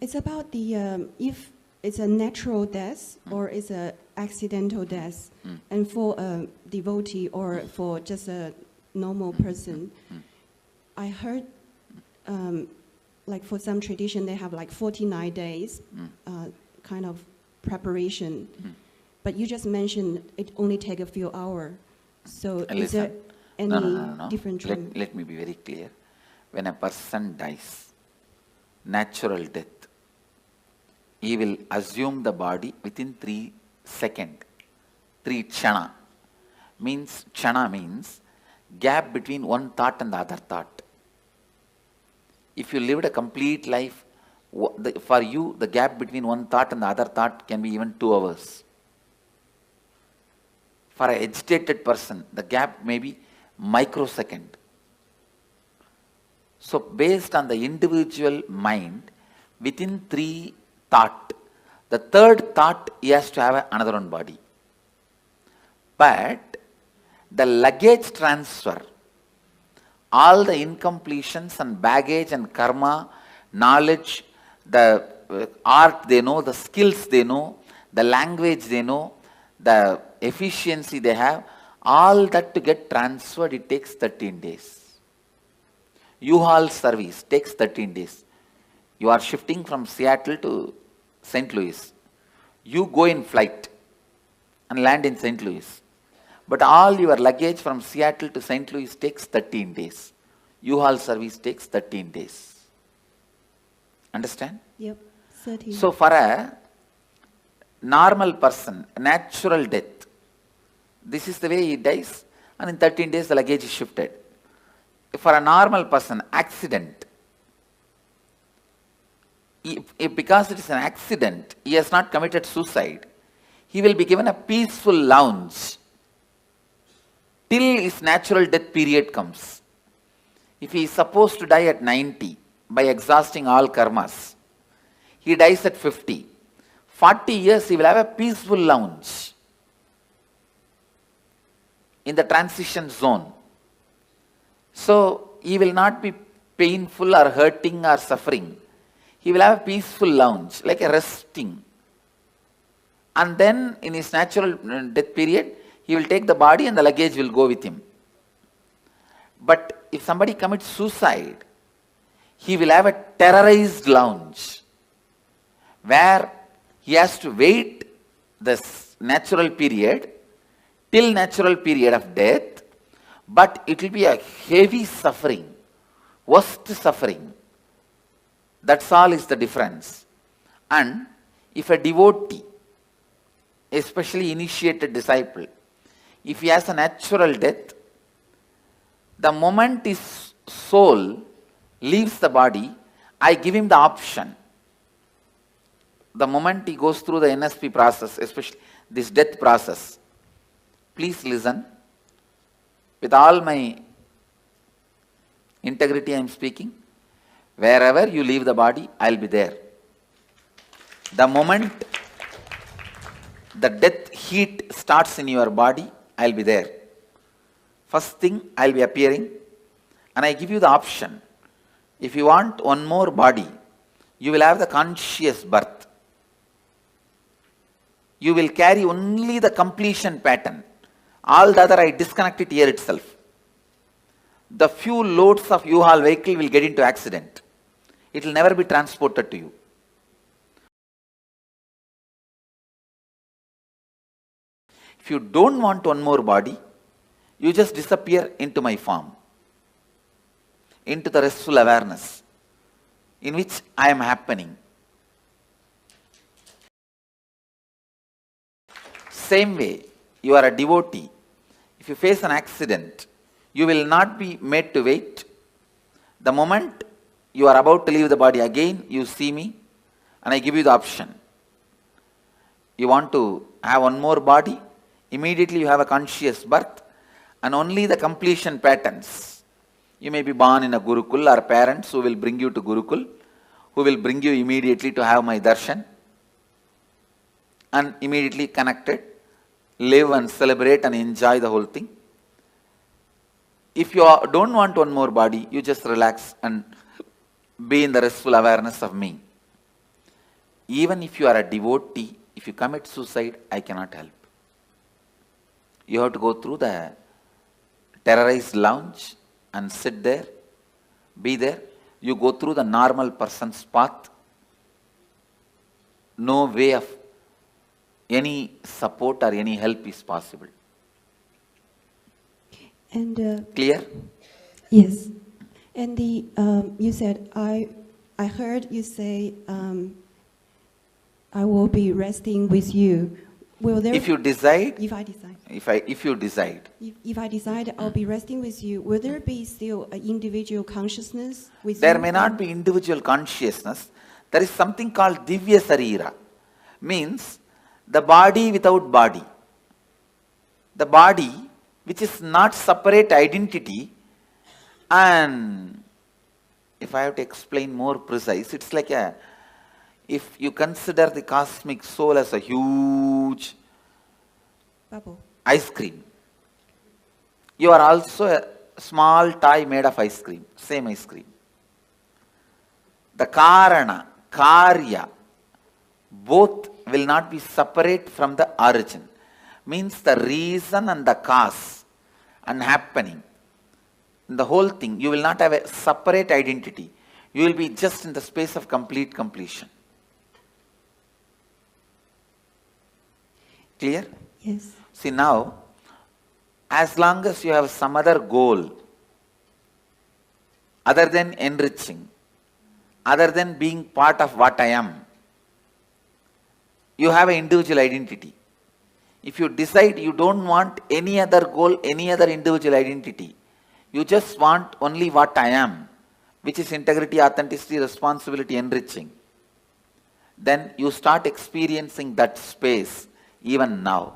It's about the if it's a natural death or it's a accidental death, and for a devotee or for just a normal person, I heard like for some tradition they have like 49 days kind of preparation, but you just mentioned it only take a few hours. So is there any different trend? Let me be very clear. When a person dies, natural death, he will assume the body within 3 seconds. 3 chana. Chana means gap between one thought and the other thought. If you lived a complete life, for you the gap between one thought and the other thought can be even 2 hours. For an agitated person, the gap may be microsecond. So based on the individual mind, within 3 thought, the 3rd thought he has to have another one body. But the luggage transfer, all the incompletions and baggage and karma, knowledge, the art they know, the skills they know, the language they know, the efficiency they have, all that to get transferred, it takes 13 days. U-Haul service takes 13 days. You are shifting from Seattle to St. Louis. You go in flight and land in St. Louis. But all your luggage from Seattle to St. Louis takes 13 days. U-Haul service takes 13 days. Understand? Yep, 13. So for a normal person, natural death, this is the way he dies, and in 13 days the luggage is shifted. For a normal person, accident, because it is an accident, he has not committed suicide, he will be given a peaceful lounge till his natural death period comes. If he is supposed to die at 90 by exhausting all karmas, he dies at 50. 40 years he will have a peaceful lounge in the transition zone. So he will not be painful or hurting or suffering. He will have a peaceful lounge, like a resting. And then in his natural death period, he will take the body and the luggage will go with him. But if somebody commits suicide, he will have a terrorized lounge where he has to wait this natural period till natural period of death, but it will be a heavy suffering, worst suffering. That's all is the difference. And if a devotee, especially initiated disciple, if he has a natural death, the moment his soul leaves the body, I give him the option. The moment he goes through the NSP process, especially this death process, please listen. With all my integrity I am speaking. Wherever you leave the body, I will be there. The moment the death heat starts in your body, I will be there. First thing, I will be appearing, and I give you the option. If you want one more body, you will have the conscious birth. You will carry only the completion pattern. All the other I disconnect it here itself. The few loads of U-Haul vehicle will get into accident. It will never be transported to you. If you don't want one more body, you just disappear into my form, into the restful awareness in which I am happening. Same way, you are a devotee. If you face an accident, you will not be made to wait. The moment you are about to leave the body again, you see me and I give you the option. You want to have one more body, immediately you have a conscious birth and only the completion patterns. You may be born in a Gurukul or parents who will bring you to Gurukul, who will bring you immediately to have my darshan and immediately connected, live and celebrate and enjoy the whole thing. If you don't want one more body, you just relax and be in the restful awareness of me. Even if you are a devotee, if you commit suicide, I cannot help. You have to go through the terrorized lounge and sit there, be there. You go through the normal person's path. No way of any support or any help is possible. And clear? Yes. And the you said I heard you say I will be resting with you. Will there? If you decide. If I decide. If you decide. If I decide I'll be resting with you, will there be still an individual consciousness with you? There may not be individual consciousness. There is something called Divya Sarira. Means the body without body. The body which is not separate identity, and if I have to explain more precise, it's like if you consider the cosmic soul as a huge bubble, ice cream, you are also a small toy made of ice cream, same ice cream. The Karana, Karya, both will not be separate from the origin. Means the reason and the cause and happening. In the whole thing, you will not have a separate identity. You will be just in the space of complete completion. Clear? Yes. See now, as long as you have some other goal, other than enriching, other than being part of what I am, you have an individual identity. If you decide you don't want any other goal, any other individual identity, you just want only what I am, which is integrity, authenticity, responsibility, enriching, then you start experiencing that space even now.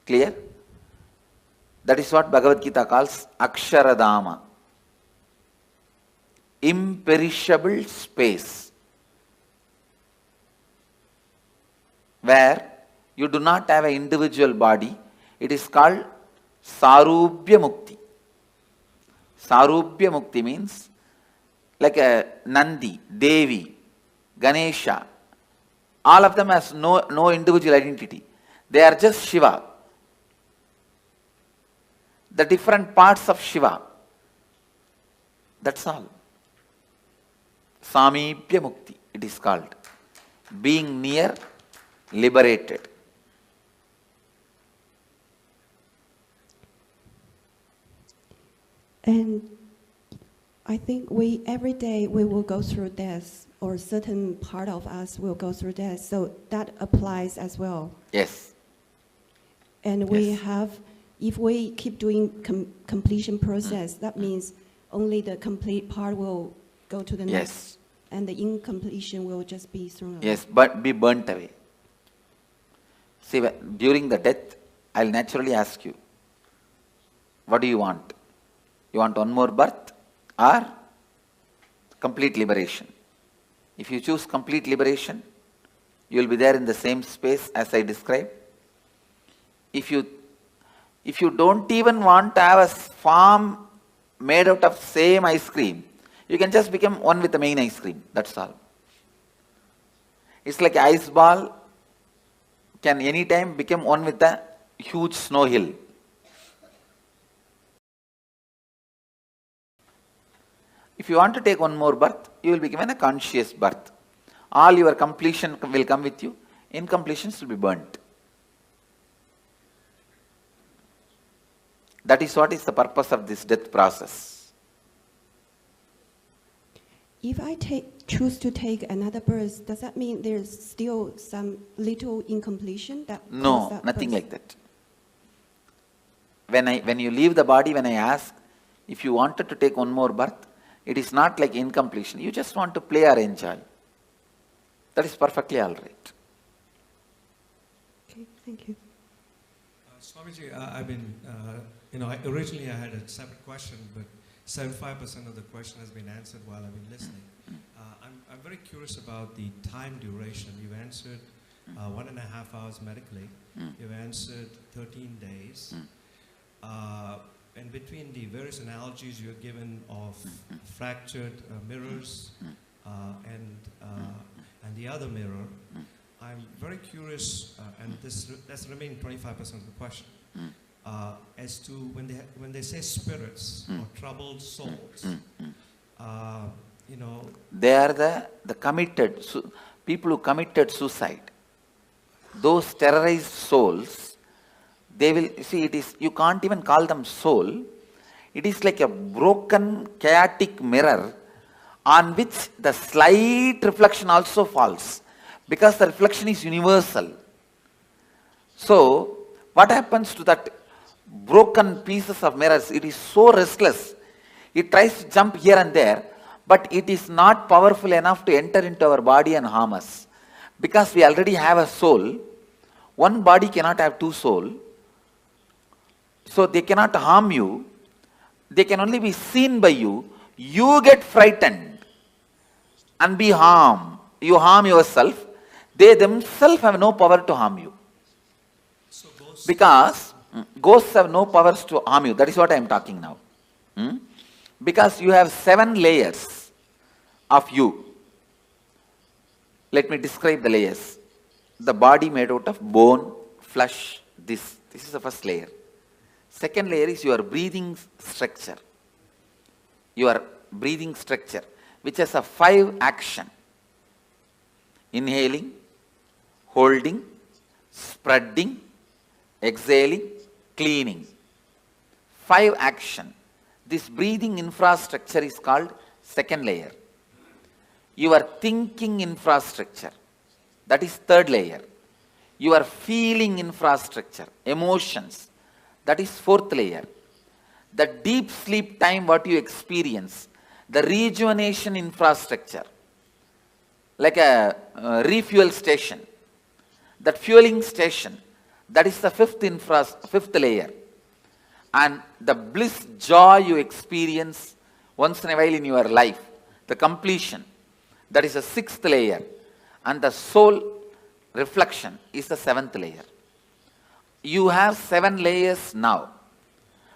Clear? That is what Bhagavad Gita calls Aksharadama. Imperishable space, where you do not have an individual body. It is called Sarubhya Mukti. Sarubhya Mukti means like a Nandi, Devi, Ganesha. All of them has no individual identity. They are just Shiva. The different parts of Shiva. That's all. Samibhya Mukti, it is called. Being near, liberated. And I think every day we will go through death, or certain part of us will go through death. So that applies as well. Yes. And we have, if we keep doing completion process, that means only the complete part will go to the next, and the incompletion will just be thrown away. Yes, but be burnt away. See, during the death, I'll naturally ask you, what do you want? You want one more birth or complete liberation? If you choose complete liberation, you will be there in the same space as I described. If you don't even want to have a form made out of same ice cream, you can just become one with the main ice cream. That's all. It's like ice ball can anytime become one with the huge snow hill. If you want to take one more birth, you will be given a conscious birth. All your completion will come with you. Incompletions will be burnt. That is what is the purpose of this death process. If I choose to take another birth, does that mean there's still some little incompletion? No, nothing like that. When you leave the body, when I ask, if you wanted to take one more birth, it is not like incompletion. You just want to play or enjoy. That is perfectly all right. Okay, thank you. Swamiji, I've been, originally I had a separate question, but 75% of the question has been answered while I've been listening. I'm very curious about the time duration. You've answered 1.5 hours medically. You've answered 13 days. And between the various analogies you've given of fractured mirrors and the other mirror, I'm very curious, and that's the remaining 25% of the question, as to when they say spirits or troubled souls, they are the committed, people who committed suicide. Those terrorized souls, they will, see, you can't even call them soul. It is like a broken, chaotic mirror on which the slight reflection also falls, because the reflection is universal. So, what happens to that broken pieces of mirrors? It is so restless. It tries to jump here and there, but it is not powerful enough to enter into our body and harm us. Because we already have a soul. One body cannot have two souls. So they cannot harm you. They can only be seen by you. You get frightened and be harmed. You harm yourself. They themselves have no power to harm you. Because ghosts have no powers to harm you. That is what I am talking now. Because you have 7 layers of you. Let me describe the layers. The body made out of bone, flesh, this is the first layer. Second layer is your breathing structure. Your breathing structure, which has a 5 action. Inhaling, holding, spreading, exhaling, cleaning. 5 action. This breathing infrastructure is called second layer. Your thinking infrastructure, that is third layer. Your feeling infrastructure, emotions, that is fourth layer. The deep sleep time what you experience, the rejuvenation infrastructure, like a refuel station, that fueling station, that is the fifth layer. And the bliss, joy you experience once in a while in your life, the completion, that is the 6th layer. And the soul reflection is the 7th layer. You have 7 layers now.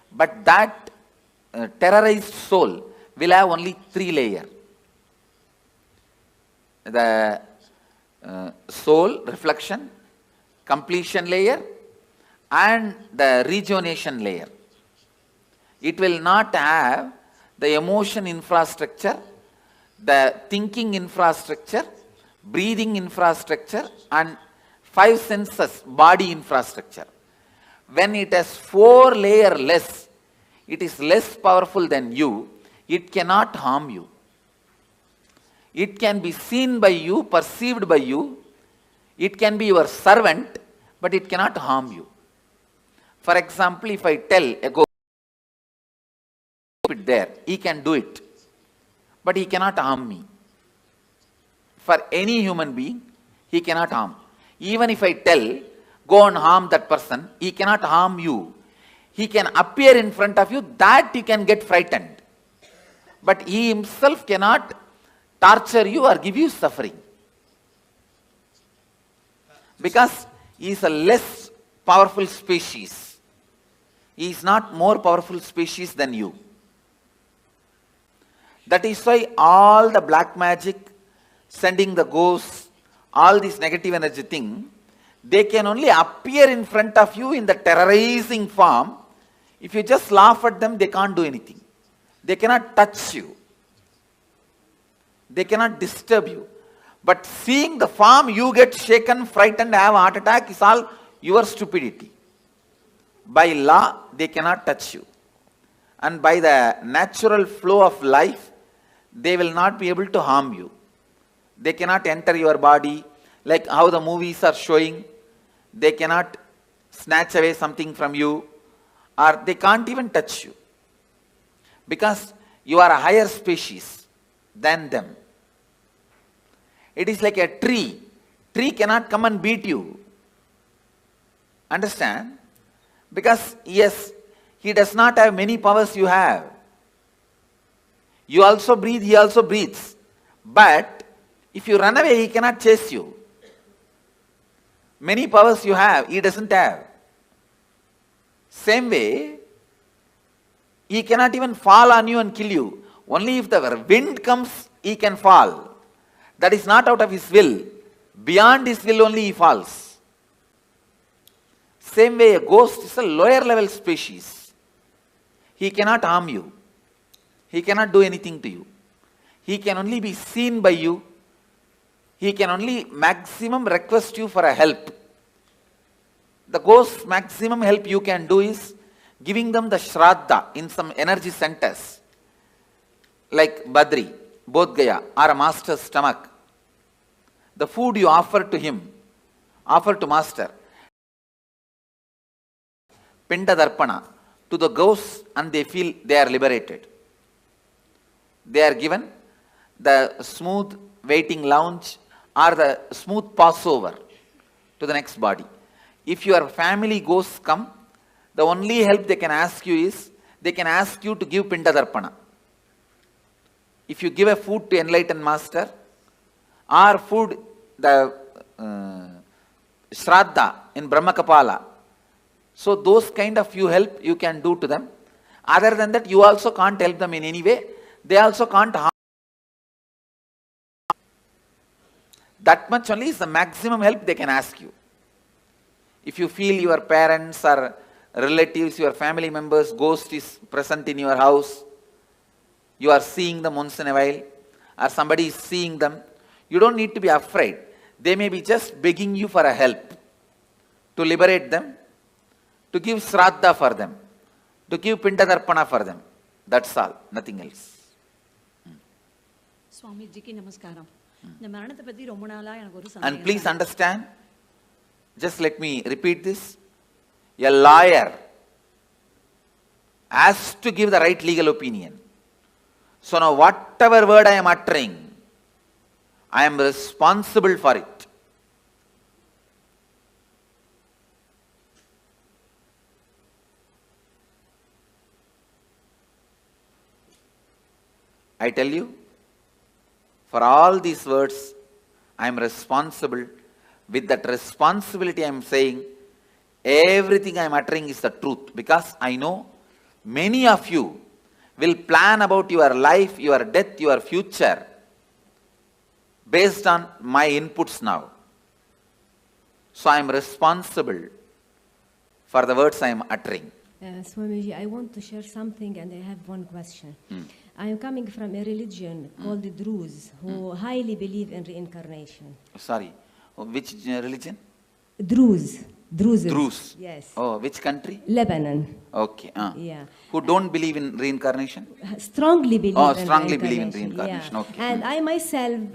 But that terrorized soul will have only 3 layers. The soul reflection, completion layer, and the rejuvenation layer. It will not have the emotion infrastructure, the thinking infrastructure, breathing infrastructure, and 5 senses body infrastructure. When it has 4 layers less, it is less powerful than you, it cannot harm you. It can be seen by you, perceived by you, it can be your servant, but it cannot harm you. For example, if I tell a ghost, it there, he can do it, but he cannot harm me. For any human being, he cannot harm. Even if I tell, go and harm that person, he cannot harm you. He can appear in front of you, that you can get frightened. But he himself cannot torture you or give you suffering. Because he is a less powerful species. He is not more powerful species than you. That is why all the black magic, sending the ghosts, all this negative energy thing, they can only appear in front of you in the terrorizing form. If you just laugh at them, they can't do anything. They cannot touch you. They cannot disturb you. But seeing the form, you get shaken, frightened, have a heart attack is all your stupidity. By law, they cannot touch you. And by the natural flow of life, they will not be able to harm you. They cannot enter your body like how the movies are showing. They cannot snatch away something from you, or they can't even touch you. Because you are a higher species than them. It is like a tree. Tree cannot come and beat you. Understand? Because yes, he does not have many powers you have. You also breathe, he also breathes. But if you run away, he cannot chase you. Many powers you have, he doesn't have. Same way, he cannot even fall on you and kill you. Only if the wind comes, he can fall. That is not out of his will. Beyond his will only he falls. Same way, a ghost is a lower level species. He cannot harm you. He cannot do anything to you. He can only be seen by you. He can only maximum request you for a help. The ghost's maximum help you can do is giving them the shraddha in some energy centers like Badri, Bodh Gaya, or a master's stomach. The food you offer to him, offer to master, Pinda Darpana, to the ghosts, and they feel they are liberated. They are given the smooth waiting lounge or the smooth passover to the next body. If your family ghosts come, the only help they can ask you is, they can ask you to give Pinda Darpana. If you give a food to enlightened master, or food, the Shraddha in Brahmakapala, so those kind of you help you can do to them. Other than that, you also can't help them in any way. They also can't harm. That much only is the maximum help they can ask you. If you feel your parents or relatives, your family members, ghost is present in your house, you are seeing them once in a while, or somebody is seeing them, you don't need to be afraid. They may be just begging you for a help, to liberate them, to give Shraddha for them, to give Pinda Darpana for them. That's all, nothing else. Swamiji namaskaram. And please understand, just let me repeat this. A lawyer has to give the right legal opinion. So now whatever word I am uttering, I am responsible for it. I tell you, for all these words, I am responsible. With that responsibility I am saying, everything I am uttering is the truth. Because I know many of you will plan about your life, your death, your future based on my inputs now. So I am responsible for the words I am uttering. Swamiji, I want to share something and I have one question. I am coming from a religion called the Druze, who highly believe in reincarnation. Sorry, which religion? Druze. Druzes. Druze. Yes. Oh, which country? Lebanon. Okay. Yeah. Who don't believe in reincarnation? Strongly believe in strongly believe in reincarnation. Yeah. Okay. And I myself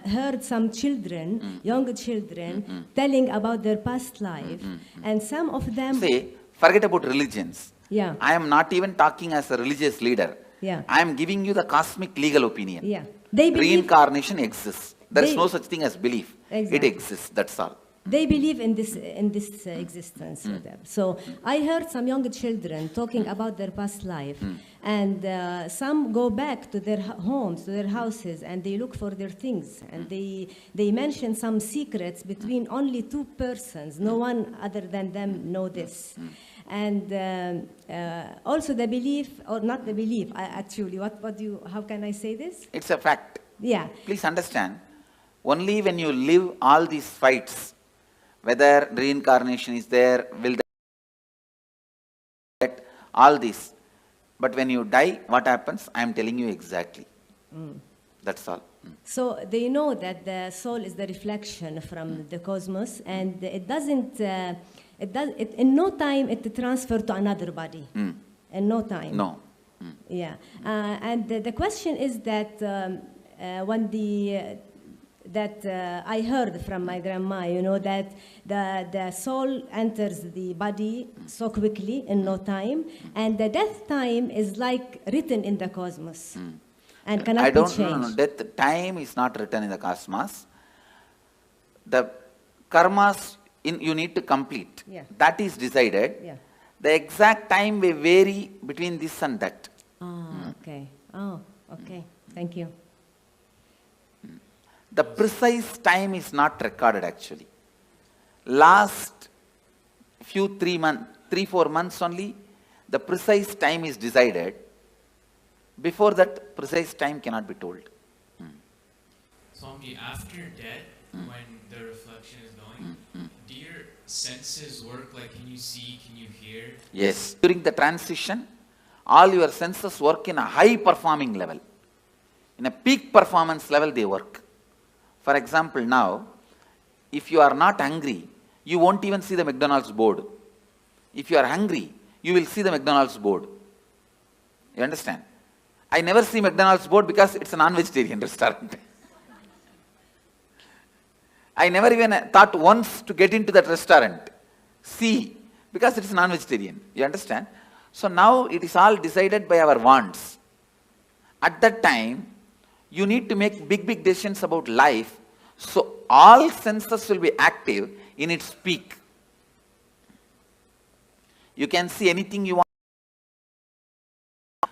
heard some children, young children, telling about their past life. And some of them... Say, forget about religions. Yeah. I am not even talking as a religious leader. Yeah. I am giving you the cosmic legal opinion. Yeah. They believe reincarnation exists. There is no such thing as belief. Exactly. It exists. That's all. They believe in this existence. So I heard some young children talking about their past life, and some go back to their homes, to their houses, and they look for their things, and they mention some secrets between only two persons. No one other than them know this. And also the belief, or not the belief, actually, how can I say this? It's a fact. Yeah. Please understand, only when you live all these fights, whether reincarnation is there, will that, all this. But when you die, what happens? I am telling you exactly. That's all. So they know that the soul is the reflection from the cosmos, and it doesn't, in no time it transfer to another body. In no time. No. Yeah. And the question is that when I heard from my grandma, you know, that the soul enters the body so quickly in no time, and the death time is like written in the cosmos. And cannot be changed. No. Death time is not written in the cosmos. The karmas you need to complete. Yeah. That is decided. Yeah. The exact time may vary between this and that. Okay. Oh, okay. Thank you. The precise time is not recorded actually. Last few 3-4 months only, the precise time is decided. Before that, precise time cannot be told. Swamiji, after death, when the reflection is going, do your senses work? Like, can you see, can you hear? Yes. During the transition, all your senses work in a high performing level. In a peak performance level, they work. For example, now, if you are not hungry, you won't even see the McDonald's board. If you are hungry, you will see the McDonald's board. You understand? I never see McDonald's board because it's a non-vegetarian restaurant. I never even thought once to get into that restaurant. See, because it's non-vegetarian. You understand? So now it is all decided by our wants. At that time, you need to make big decisions about life. So all senses will be active in its peak. You can see anything you want.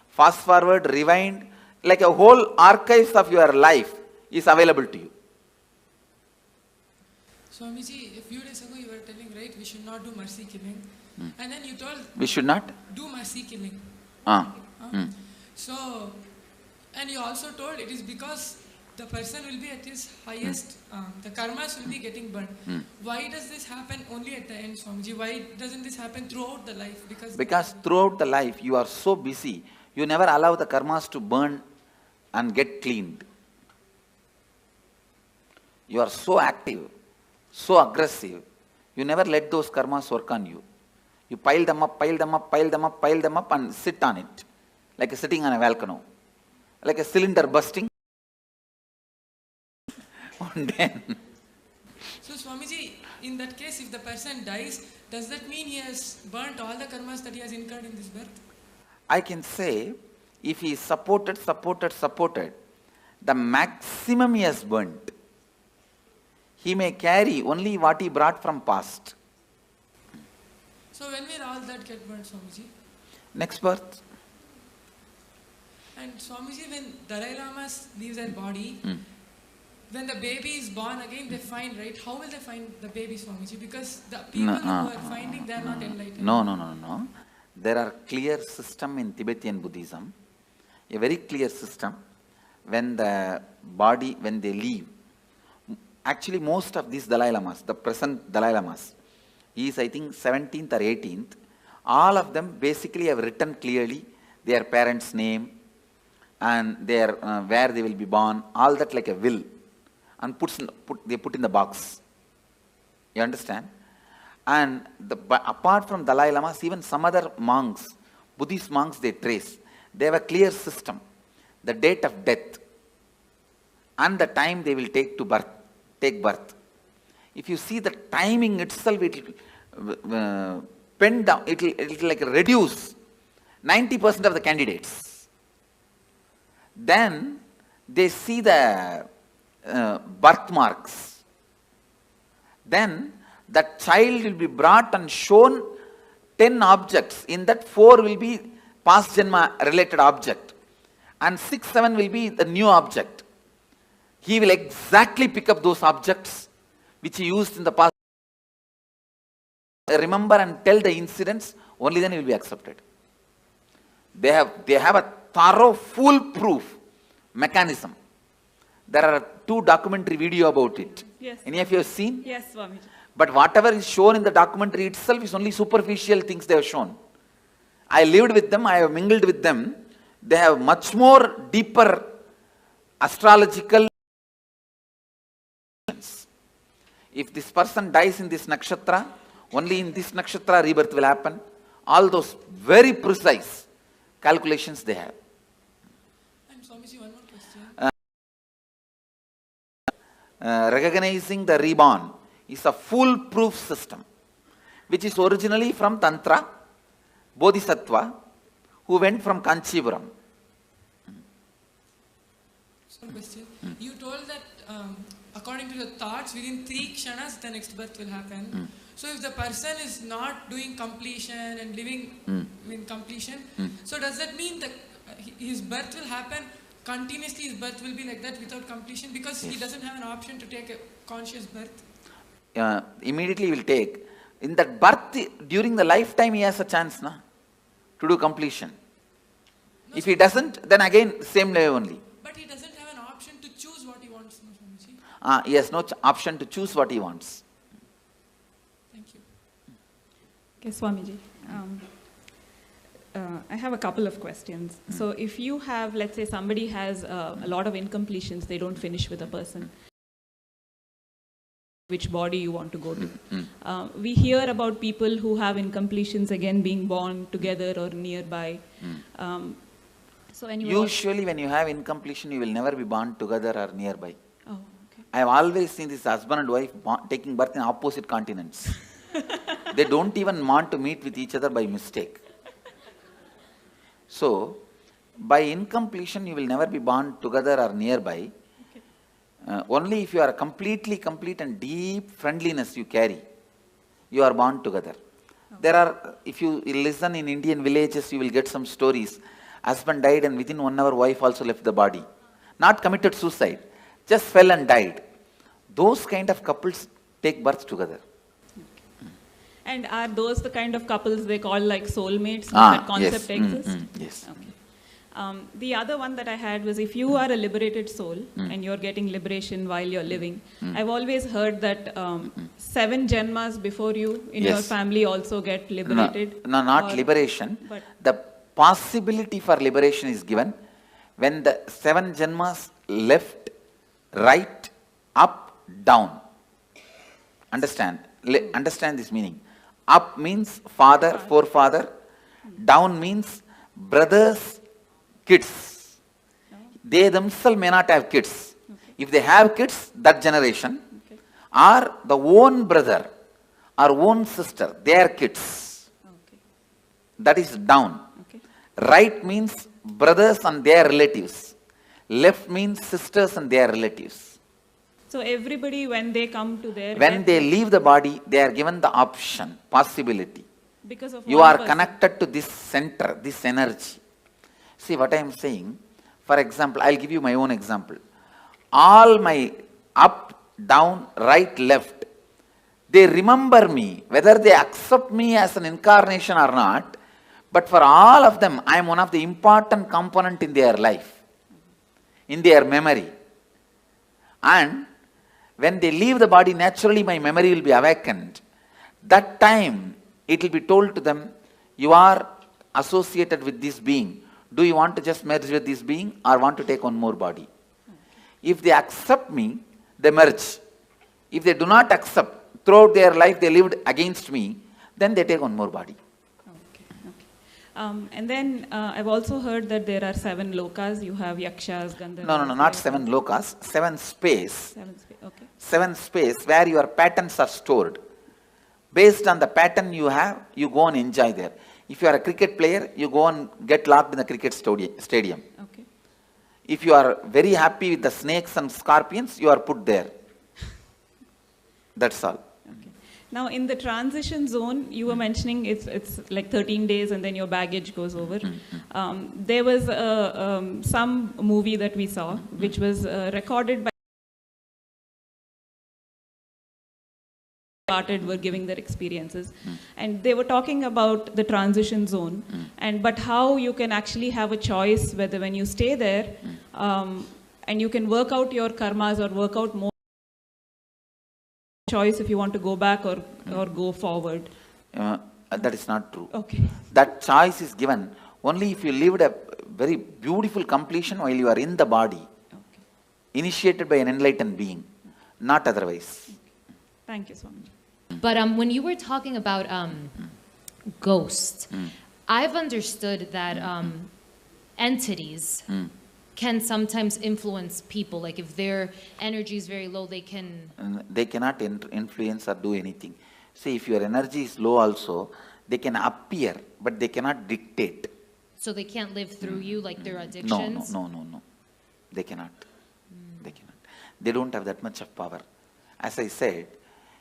Fast forward, rewind, like a whole archives of your life is available to you. Swamiji, a few days ago you were telling, right, we should not do mercy killing. And then you told... We should not? Do mercy killing. So, and you also told it is because the person will be at his highest, the karmas will be getting burned. Why does this happen only at the end, Swamiji? Why doesn't this happen throughout the life? Because throughout the life you are so busy, you never allow the karmas to burn and get cleaned. You are so active, so aggressive, you never let those karmas work on you. You pile them up and sit on it, like sitting on a volcano, like a cylinder bursting. And then So Swamiji, in that case, if the person dies, does that mean he has burnt all the karmas that he has incurred in this birth? I can say, if he is supported, the maximum he has burnt. He may carry only what he brought from past. So when will all that get burnt, Swamiji? Next birth. And Swamiji, when Dalai Lama leaves their body, when the baby is born again, they find, right? How will they find the baby, Swamiji? Because the people who are finding, they are not enlightened. No. There are clear system in Tibetan Buddhism, a very clear system. When the body, when they leave, actually most of these Dalai Lamas, the present Dalai Lamas, he is I think 17th or 18th, all of them basically have written clearly their parents' name and their where they will be born, all that like a will, and they put in the box. You understand? And apart from Dalai Lamas, even some other monks, Buddhist monks, they trace. They have a clear system. The date of death and the time they will take birth. If you see the timing itself, it will pen down, it will like reduce 90% of the candidates. Then they see the birthmarks. Then that child will be brought and shown 10 objects. In that 4 will be past janma related object and 6, 7 will be the new object. He will exactly pick up those objects which he used in the past. Remember and tell the incidents, only then he will be accepted. They have a thorough, foolproof mechanism. There are 2 documentary video about it. Yes. Any of you have seen? Yes, Swamiji. But whatever is shown in the documentary itself is only superficial things they have shown. I lived with them, I have mingled with them. They have much more deeper astrological If this person dies in this nakshatra, only in this nakshatra rebirth will happen. All those very precise calculations they have. And Swamiji, one more question. Recognizing the reborn is a foolproof system, which is originally from Tantra, Bodhisattva, who went from Kanchipuram. One question. You told that according to the thoughts, within 3 kshanas, the next birth will happen. So if the person is not doing completion and living in completion, so does that mean that his birth will happen continuously? His birth will be like that without completion because he doesn't have an option to take a conscious birth? Immediately will take. In that birth, during the lifetime, he has a chance to do completion. No, if he doesn't, then again, same way only. But he doesn't have an option to choose what he wants, no, Swamiji? He has no option to choose what he wants. Thank you. Okay, Swamiji. I have a couple of questions. So if you have, let's say somebody has a lot of incompletions, they don't finish with a person, which body you want to go to. We hear about people who have incompletions again being born together or nearby. So anyway, usually when you have incompletion, you will never be born together or nearby. Oh, okay. I have always seen this husband and wife taking birth in opposite continents. They don't even want to meet with each other by mistake. So, by incompletion, you will never be born together or nearby. Only if you are completely complete and deep friendliness you carry, you are born together. There are, if you listen in Indian villages, you will get some stories. Husband died and within 1 hour, wife also left the body. Not committed suicide, just fell and died. Those kind of couples take birth together. and are those the kind of couples they call like soulmates? That concept exists? Yes. Okay. The other one that I had was if you are a liberated soul and you're getting liberation while you're living, I've always heard that 7 janmas before you in your family also get liberated. No, not liberation. The possibility for liberation is given when the 7 janmas left, right, up, down. Understand? Understand this meaning. Up means father, forefather. Down means brothers, kids. They themselves may not have kids. If they have kids, that generation, or the own brother or own sister, their kids. That is down. Right means brothers and their relatives. Left means sisters and their relatives. So everybody, when they come to their when they leave the body, they are given the option, possibility. Because of you are connected to this center, this energy. See what I am saying? For example, I'll give you my own example. All my up, down, right, left, they remember me, whether they accept me as an incarnation or not, but for all of them, I am one of the important component in their life, in their memory. And when they leave the body, naturally my memory will be awakened. That time, it will be told to them, you are associated with this being. Do you want to just merge with this being or want to take one more body? If they accept me, they merge. If they do not accept, throughout their life they lived against me, then they take one more body. And then I've also heard that there are 7 lokas. You have yakshas, gandharvas. No, not 7 lokas, 7 space. 7 space, okay. 7 space where your patterns are stored. Based on the pattern you have, you go and enjoy there. If you are a cricket player, you go and get locked in the cricket stadium. Okay. If you are very happy with the snakes and scorpions, you are put there. That's all. Okay. Now, in the transition zone, you were mentioning it's like 13 days and then your baggage goes over. There was some movie that we saw, which was recorded by were giving their experiences, and they were talking about the transition zone, but how you can actually have a choice whether when you stay there, and you can work out your karmas or work out more choice if you want to go back or go forward. That is not true. Okay. That choice is given only if you lived a very beautiful completion while you are in the body, initiated by an enlightened being, not otherwise. Thank you so much. But when you were talking about ghosts, I've understood that entities can sometimes influence people. Like if their energy is very low, they can... They cannot influence or do anything. See, if your energy is low also, they can appear, but they cannot dictate. So they can't live through you like their addictions? No. They cannot. They cannot. They don't have that much of power. As I said,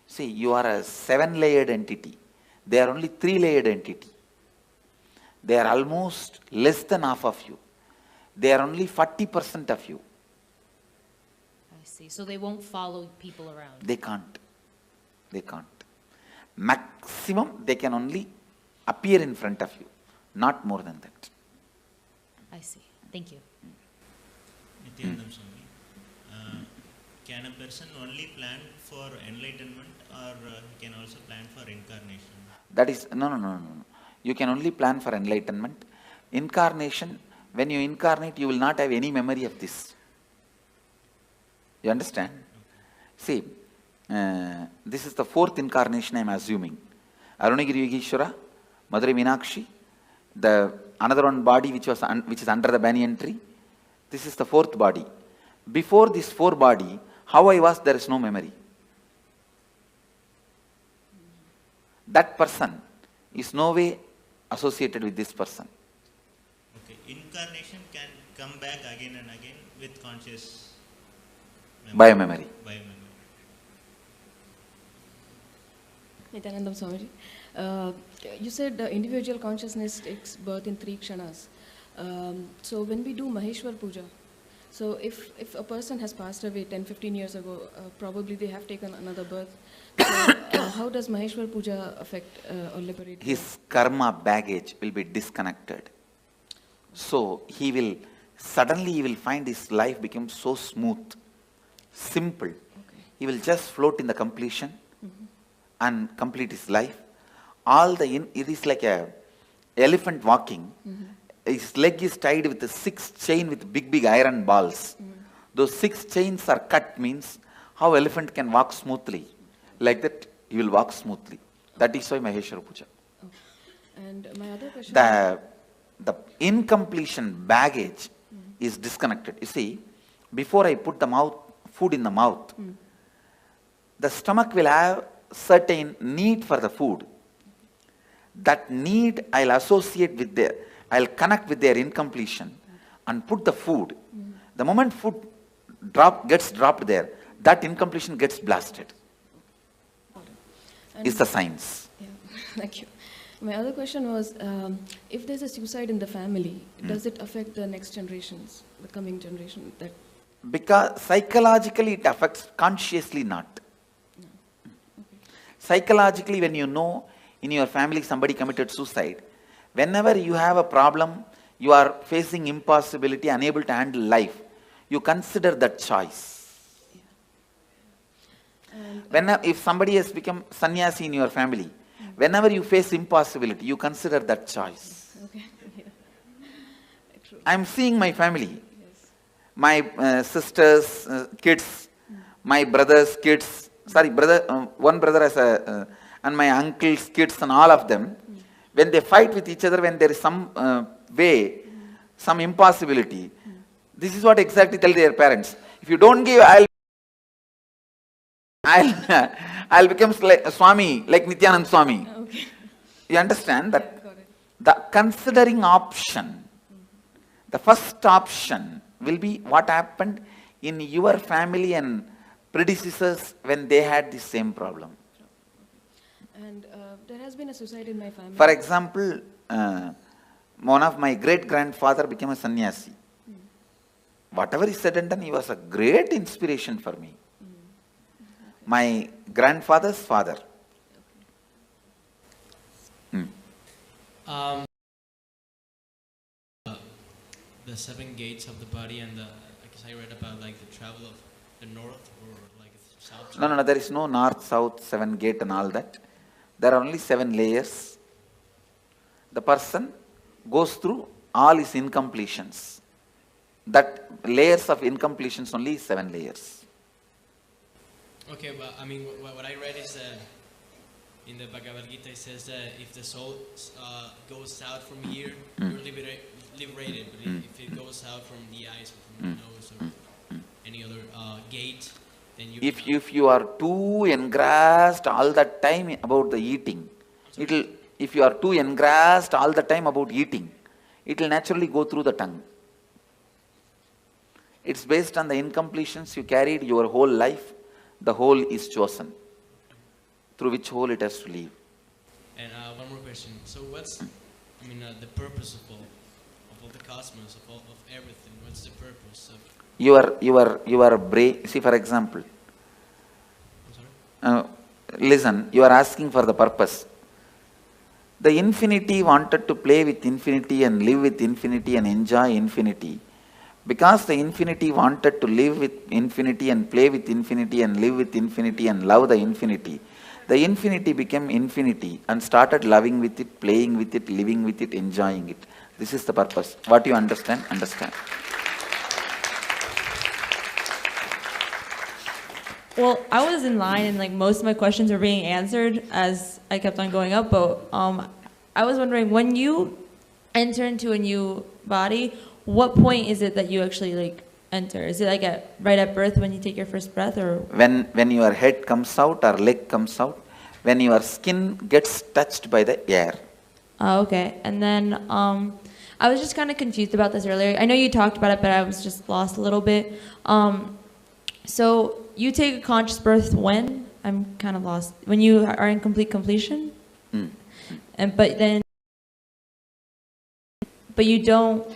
see, you are a 7-layered entity. They are only 3-layered entity. They are almost less than half of you. They are only 40% of you. I see. So they won't follow people around? They can't. They can't. Maximum, they can only appear in front of you. Not more than that. I see. Thank you. Nityanandam Swami, can a person only plan for enlightenment or he can also plan for incarnation? That is, no. You can only plan for enlightenment. Incarnation, when you incarnate, you will not have any memory of this. You understand? See, this is the 4th incarnation I am assuming. Arunagiri Yogeshwara, Madurai Meenakshi, the another one body which is under the banyan tree. This is the 4th body. Before this 4 body, how I was, there is no memory. That person is no way associated with this person. Okay, incarnation can come back again and again with conscious memory. Biomemory. Nityanandam Swamiji, you said individual consciousness takes birth in 3 kshanas. So when we do Maheshwar Puja, so if a person has passed away 10-15 years ago, probably they have taken another birth. So how does Maheshwar Puja affect or liberate his karma baggage will be disconnected. So he will find his life become so smooth, simple. He will just float in the completion and complete his life. It is like a elephant walking. His leg is tied with a 6 chain with big iron balls. Those 6 chains are cut, means how elephant can walk smoothly. Like that, he will walk smoothly. That is why Maheshwara Puja. And my other question... The incompletion baggage is disconnected. You see, before I put the food in the mouth, the stomach will have certain need for the food. That need I'll associate with I'll connect with their incompletion and put the food. The moment food gets dropped there, that incompletion gets blasted. It's the science. Yeah, thank you. My other question was, if there's a suicide in the family, does it affect the next generations, the coming generation? Because psychologically it affects, consciously not. Psychologically, when you know in your family somebody committed suicide, whenever you have a problem, you are facing impossibility, unable to handle life, you consider that choice. If somebody has become sannyasi in your family, whenever you face impossibility, you consider that choice. Okay. I am seeing my family, my sisters' kids, my brother's kids, one brother has and my uncle's kids and all of them, when they fight with each other, when there is some way, some impossibility, this is what exactly tell their parents. If you don't give, I'll become Swami, like Nityanand Swami. Okay. You understand that the considering option, the first option will be what happened in your family and predecessors when they had the same problem. And there has been a suicide in my family. For example, one of my great-grandfather became a sannyasi. Whatever he said and done, he was a great inspiration for me. My grandfather's father. The 7 gates of the body and I guess I read about like the travel of the north or like south. No, there is no north, south, 7 gate and all that. There are only 7 layers. The person goes through all his incompletions. That layers of incompletions only is 7 layers. Okay, but I mean, what I read is in the Bhagavad Gita, it says that if the soul goes out from here, you're liberated. But if it goes out from the eyes or from the nose or any other gate, then you. If you are too engrossed all the time about the eating, if you are too engrossed all the time about eating, it will naturally go through the tongue. It's based on the incompletions you carried your whole life. The whole is chosen, through which whole it has to leave. And one more question. So what's, I mean, the purpose of all the cosmos, of everything? What's the purpose of? Your brain. See, for example. Listen. You are asking for the purpose. The infinity wanted to play with infinity and live with infinity and enjoy infinity. Because the infinity wanted to live with infinity and play with infinity and live with infinity and love the infinity became infinity and started loving with it, playing with it, living with it, enjoying it. This is the purpose. What you understand, understand. Well, I was in line and like most of my questions were being answered as I kept on going up, but I was wondering, when you enter into a new body, what point is it that you actually like enter? Is it like right at birth when you take your first breath, or? When your head comes out or leg comes out, when your skin gets touched by the air. Okay. And then I was just kind of confused about this earlier. I know you talked about it, but I was just lost a little bit. So you take a conscious birth when? I'm kind of lost. When you are in complete completion? But you don't.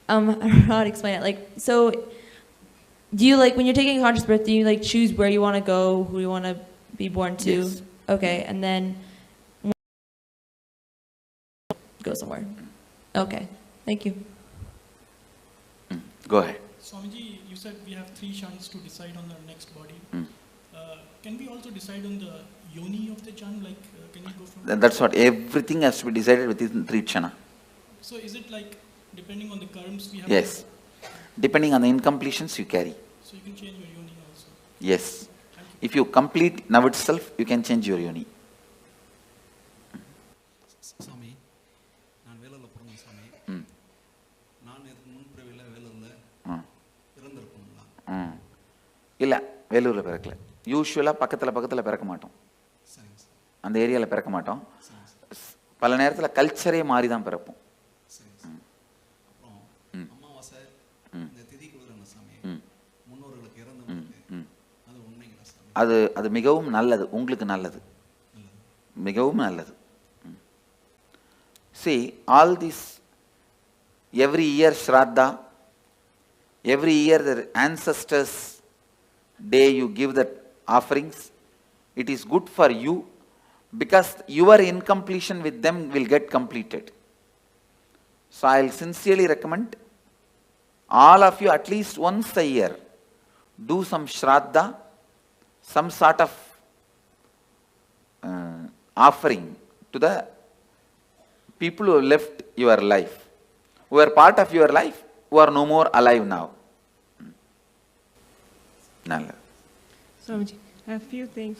I don't know how to explain it. Like, so do you, like, when you're taking a conscious birth, do you like choose where you want to go, who you want to be born to? Yes. Okay, and then go somewhere. Okay, thank you. Go ahead. Swamiji, you said we have 3 kshanas to decide on our next body. Can we also decide on the yoni of the jan? Like, can you go from? That's what, everything has to be decided within 3 kshana. So is it like depending on the karms we have? Yes. Depending on the incompletions you carry. So you can change your yoni also? Yes. If you complete now itself, you can change your yoni. Swami, நான் வேலூர்ல பிறந்தேன் சாமி. நான் இதுக்கு முன்பிறவில வேலூர்ல பிறந்திருப்போம்ல. இல்ல, வேலூர்ல பிறக்கல. யூசுவலா பக்கத்துல பிறக்க மாட்டோம். அந்த ஏரியால பிறக்க மாட்டோம். பல நேரத்துல கல்ச்சரே மாறி தான் பிறப்போம். அமாவாசை இந்த திதிக்கு வருங்க சாமி. முன்னோர்களுக்கு இறந்தவங்களுக்கு அது உண்மைங்களா சாமி? அது மிகவும் நல்லது, உங்களுக்கு நல்லது, மிகவும் நல்லது. See, all this, every year Shraddha, every year the ancestors' day you give the offerings, it is good for you because your incompletion with them will get completed. So I will sincerely recommend all of you at least once a year do some Shraddha, some sort of offering to the people who have left your life, who are part of your life, who are no more alive now. Nalla. Swamiji, I have a few things.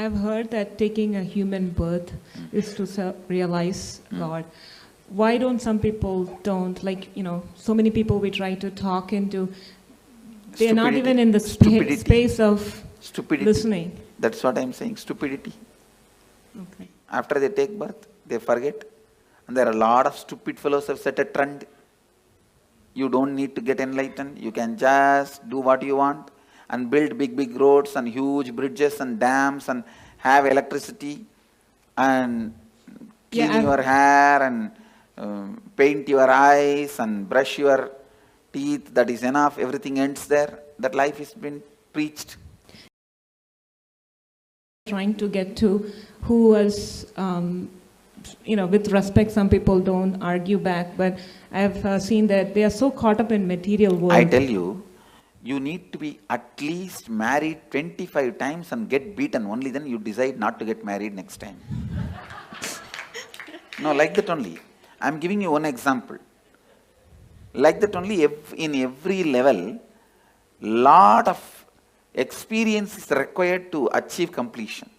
I've heard that taking a human birth is to realize God. Why don't some people don't? Like, you know, so many people we try to talk into, they're not even in the space of listening. That's what I'm saying, stupidity. Okay. After they take birth, they forget. And there are a lot of stupid fellows who have set a trend. You don't need to get enlightened. You can just do what you want and build big roads and huge bridges and dams and have electricity and clean your hair and paint your eyes and brush your teeth. That is enough. Everything ends there. That life has been preached. Trying to get to who was, you know, with respect, some people don't argue back, but I've seen that they are so caught up in material world. I tell you, you need to be at least married 25 times and get beaten. Only then you decide not to get married next time. No, like that only. I'm giving you one example. Like that only, in every level, lot of Experience is required to achieve completion.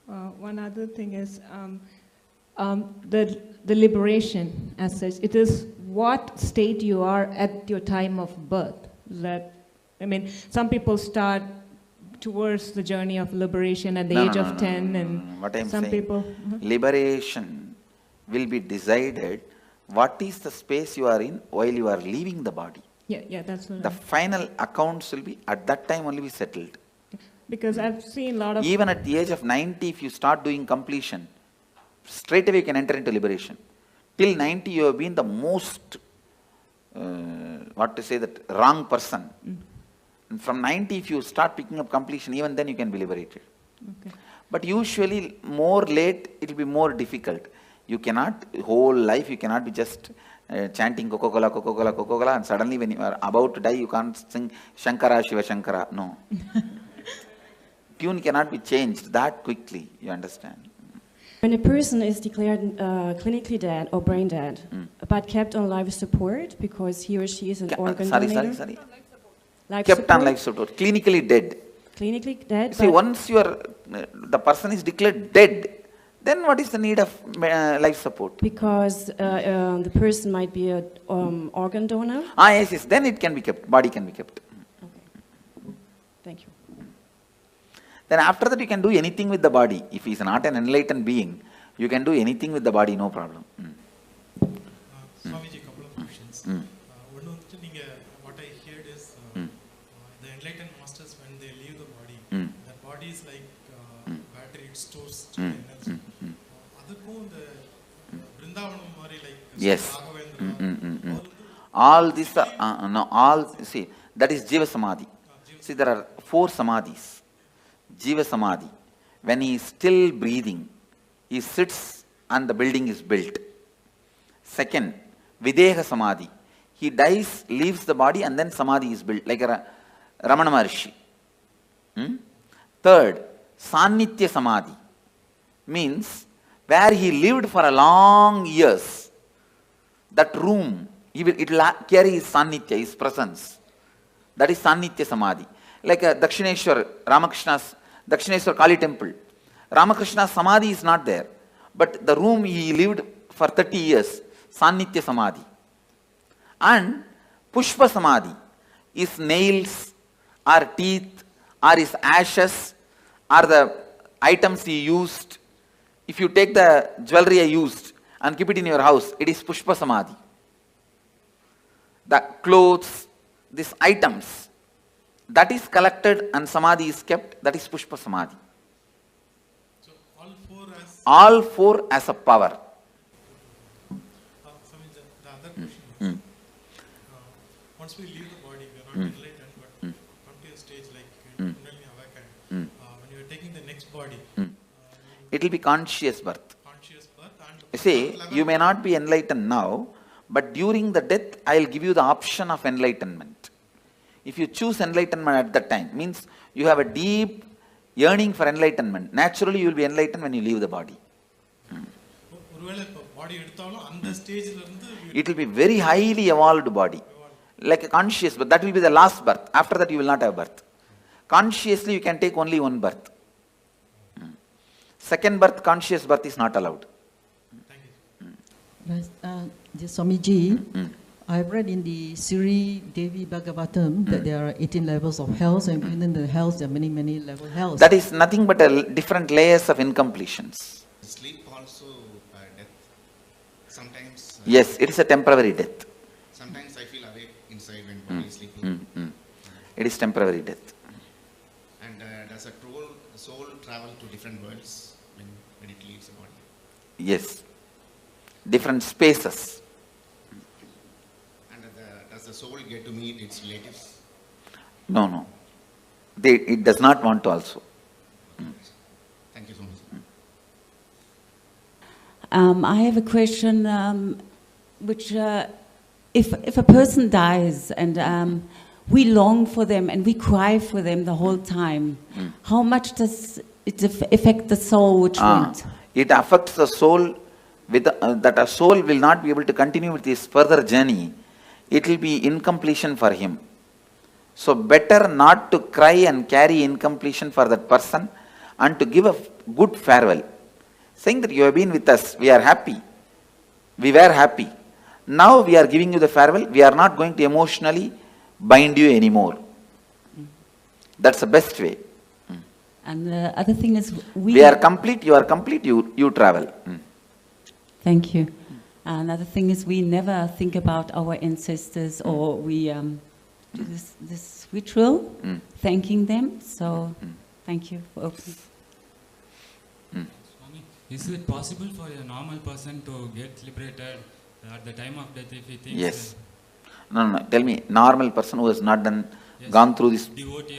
One other thing is the liberation as such. It is what state you are at your time of birth. That, I mean, some people start towards the journey of liberation at the age of 10, and what I'm some saying, people. Liberation will be decided what is the space you are in while you are leaving the body. Yeah, that's what The final accounts will be at that time only be settled. Because I've seen a lot of... Even at the age of 90, if you start doing completion, straight away you can enter into liberation. Till 90, you have been the most, wrong person. And from 90, if you start picking up completion, even then you can be liberated. Okay. But usually, more late, it will be more difficult. You cannot, whole life, you cannot be just chanting Coca-Cola, Coca-Cola, Coca-Cola, and suddenly when you are about to die, you can't sing Shankara, Shiva Shankara. No. Tune cannot be changed that quickly, you understand? When a person is declared clinically dead or brain dead, but kept on life support because he or she is an organ donator. Life kept support? on life support, clinically dead. Clinically dead. See, once you are, the person is declared dead, then what is the need of life support? Because the person might be an organ donor. Yes, then it can be kept, body can be kept. Thank you. Then after that you can do anything with the body. If he is not an enlightened being, you can do anything with the body, no problem. Swamiji, a couple of questions. What I heard is the enlightened masters, when they leave the body, the body is like battery, it stores energy. Yes. All this, see, that is Jiva Samadhi. See, there are 4 Samadhis. Jiva Samadhi. When he is still breathing, he sits and the building is built. Second, Videha Samadhi. He dies, leaves the body, and then Samadhi is built, like a Ramana Maharshi. Third, Sannitya Samadhi. Means, where he lived for a long years, that room, it will carry his Sannitya, his presence. That is Sannitya Samadhi. Like a Dakshineshwar, Ramakrishna's Dakshineshwar Kali temple. Ramakrishna's Samadhi is not there. But the room he lived for 30 years, Sannitya Samadhi. And Pushpa Samadhi is nails, or teeth, or his ashes, or the items he used. If you take the jewelry I used and keep it in your house, it is Pushpa Samadhi. The clothes, these items, that is collected and Samadhi is kept, that is Pushpa Samadhi. So all four as a power. The other question is, once we leave the body, we are not enlightened, but come to a stage like Kundalini awakened. When you are taking the next body, it will be conscious birth. Conscious birth and You see, you may not be enlightened now, but during the death, I will give you the option of enlightenment. If you choose enlightenment at that time, means you have a deep yearning for enlightenment. Naturally, you will be enlightened when you leave the body. It will be very highly evolved body, like a conscious, but that will be the last birth. After that, you will not have birth. Consciously, you can take only one birth. Second birth, conscious birth is not allowed. Swamiji, I've read in the Sri Devi Bhagavatam that there are 18 levels of hells, and within the hells there are many, many level hells. That is nothing but different layers of incompletions. Sleep also death. Sometimes. Yes, it is a temporary death. Sometimes I feel awake inside when body is sleeping. It is temporary death. And does a soul travel to different worlds when it leaves the body? Yes. Different spaces. And does the soul get to meet its relatives? No, no. It does not want to also. Thank you so much. I have a question, which if a person dies and we long for them and we cry for them the whole time, how much does it affect the soul which went? It affects the soul with that a soul will not be able to continue with his further journey. It will be incompletion for him. So better not to cry and carry incompletion for that person and to give a good farewell. Saying that you have been with us, we are happy. We were happy. Now we are giving you the farewell. We are not going to emotionally bind you anymore. That's the best way. And the other thing is we are complete, you are complete, you travel. Thank you. Another thing is we never think about our ancestors, or we do this ritual, thanking them. So thank you for opening. Swami, is it possible for a normal person to get liberated at the time of death if he thinks? Yes. No. Tell me, normal person who has not done, gone through this. Devotee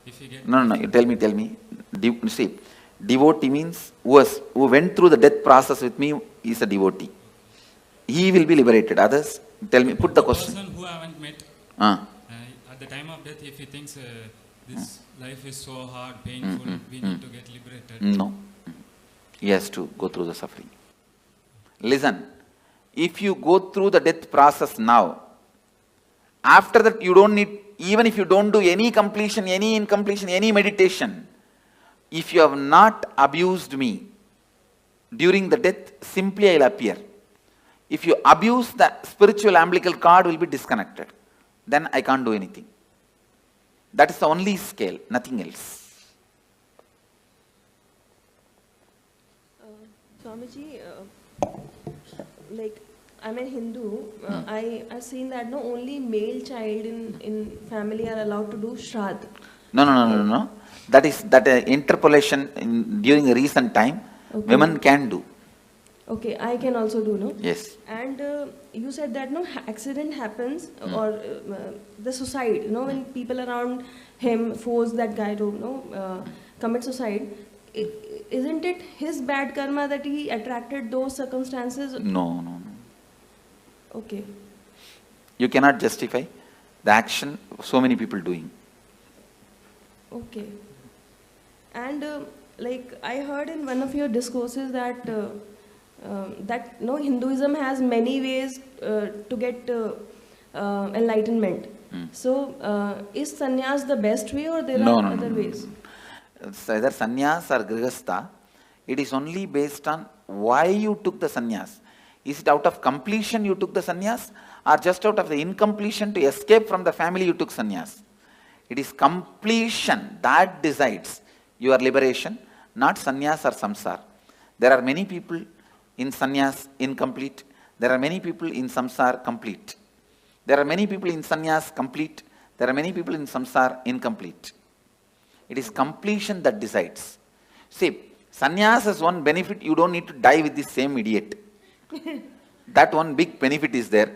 if he gets. No. You tell me. See, devotee means who went through the death process with me is a devotee. He will be liberated. Others, tell me. Put the question. Person who I haven't met. At the time of death, if he thinks this life is so hard, painful, we need to get liberated. No. He has to go through the suffering. Listen, if you go through the death process now, after that you don't need, even if you don't do any completion, any incompletion, any meditation, if you have not abused me during the death, simply I will appear. If you abuse, the spiritual umbilical cord will be disconnected. Then I can't do anything. That is the only scale, nothing else. Swamiji, like I'm a Hindu, I've seen that no only male child in family are allowed to do Shraddh. No. That is interpolation during the recent time, women can do. Okay, I can also do, no? Yes. And you said that no accident happens or the suicide, when people around him force that guy to commit suicide. Isn't it his bad karma that he attracted those circumstances? No. Okay. You cannot justify the action so many people doing. Okay. And like I heard in one of your discourses that Hinduism has many ways to get enlightenment. So is sannyas the best way, or there are other ways? It's either sannyas or grihastha. It is only based on why you took the sannyas. Is it out of completion you took the sannyas, or just out of the incompletion to escape from the family you took sannyas? It is completion that decides your liberation, not sannyas or samsara. There are many people in sannyas incomplete. There are many people in samsara complete. There are many people in sannyas complete. There are many people in samsara incomplete. It is completion that decides. See, sannyas has one benefit: you don't need to die with the same idiot. That one big benefit is there.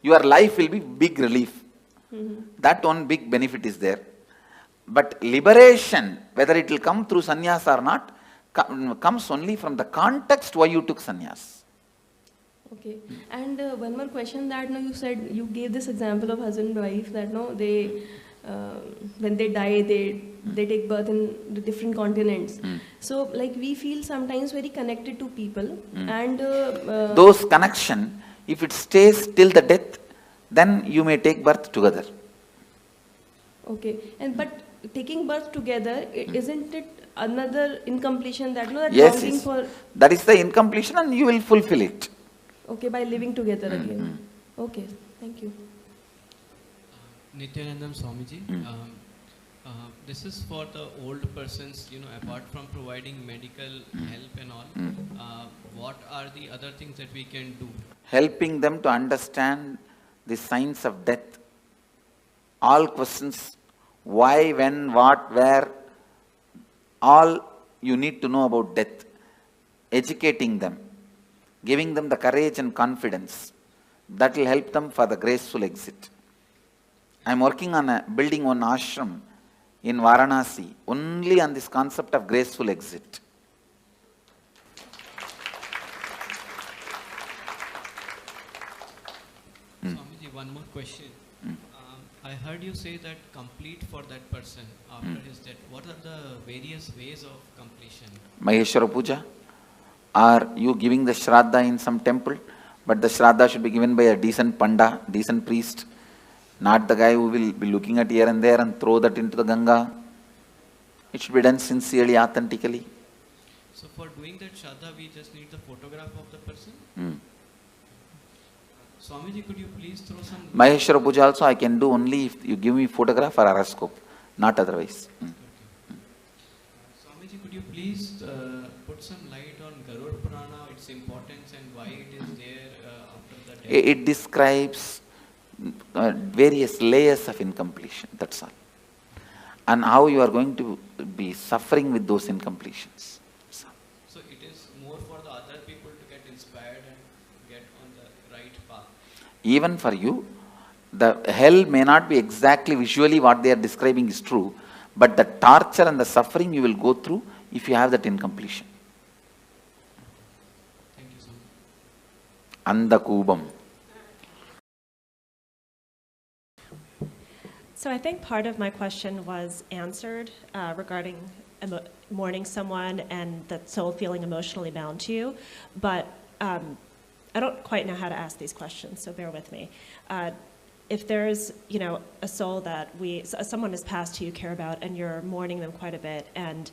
Your life will be big relief. That one big benefit is there. But liberation, whether it will come through sannyas or not, comes only from the context why you took sannyas. Okay. And one more question that you said, you gave this example of husband and wife that they when they die, they take birth in the different continents. So like we feel sometimes very connected to people, and those connection, if it stays till the death, then you may take birth together. Okay. And but taking birth together, isn't it another incompletion that that yes, longing for? That is the incompletion, and you will fulfill it. Okay, by living together again. Okay, thank you. Nityanandam Swamiji, this is for the old persons, apart from providing medical help and all, what are the other things that we can do? Helping them to understand the signs of death. All questions, why, when, what, where, all you need to know about death. Educating them, giving them the courage and confidence. That will help them for the graceful exit. I am working on building one ashram in Varanasi, only on this concept of graceful exit. Swamiji, one more question. I heard you say that complete for that person after his death. What are the various ways of completion? Maheshwara Puja. Are you giving the Shraddha in some temple? But the Shraddha should be given by a decent Panda, decent priest. Not the guy who will be looking at here and there and throw that into the Ganga. It should be done sincerely, authentically. So for doing that Shraddha, we just need the photograph of the person? Swamiji, could you please throw some... Maheshwara Puja also I can do only if you give me photograph or horoscope, not otherwise. Swamiji, could you please put some light on Garud Purana, its importance and why it is there after the death? It describes various layers of incompletion, that's all. And how you are going to be suffering with those incompletions. So it is more for the other people to get inspired and get on the right path. Even for you, the hell may not be exactly visually what they are describing is true, but the torture and the suffering you will go through if you have that incompletion. Thank you so Anda much. Kubam. So I think part of my question was answered regarding mourning someone and the soul feeling emotionally bound to you, but I don't quite know how to ask these questions, so bear with me. If there's, a soul that someone has passed who you care about and you're mourning them quite a bit, and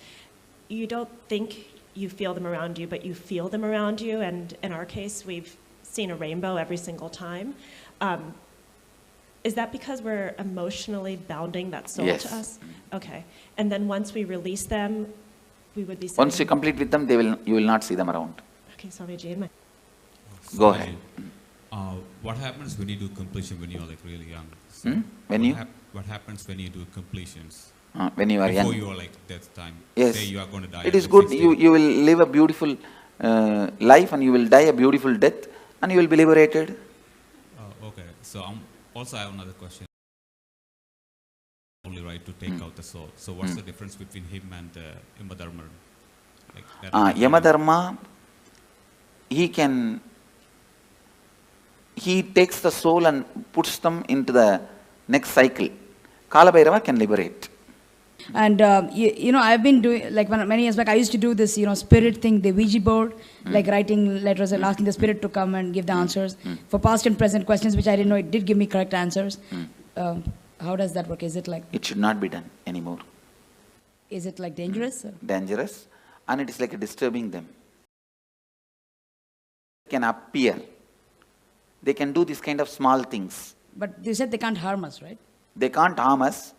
you don't think you feel them around you, but you feel them around you, and in our case, we've seen a rainbow every single time. Is that because we're emotionally bounding that soul to us? Okay. And then once we release them, we would be... Once you complete with them, you will not see them around. Okay, Swamiji. Go ahead. What happens when you do completion when you are like really young? So what happens when you do completions? When you are young. Before you are like death time. Yes. Say you are going to die. It is good. You will live a beautiful life and you will die a beautiful death and you will be liberated. Okay. So also I have another question. Only right to take out the soul. So what's the difference between him and Yamadharma? Yamadharma, he takes the soul and puts them into the next cycle. Kalabhairava can liberate. And I've been doing, like many years back, I used to do this, spirit thing, the Ouija board, like writing letters and asking the spirit to come and give the answers for past and present questions, which I didn't know it did give me correct answers. How does that work? Is it like... It should not be done anymore. Is it like dangerous? Dangerous, and it is like disturbing them. They can appear. They can do this kind of small things. But you said they can't harm us, right? They can't harm us,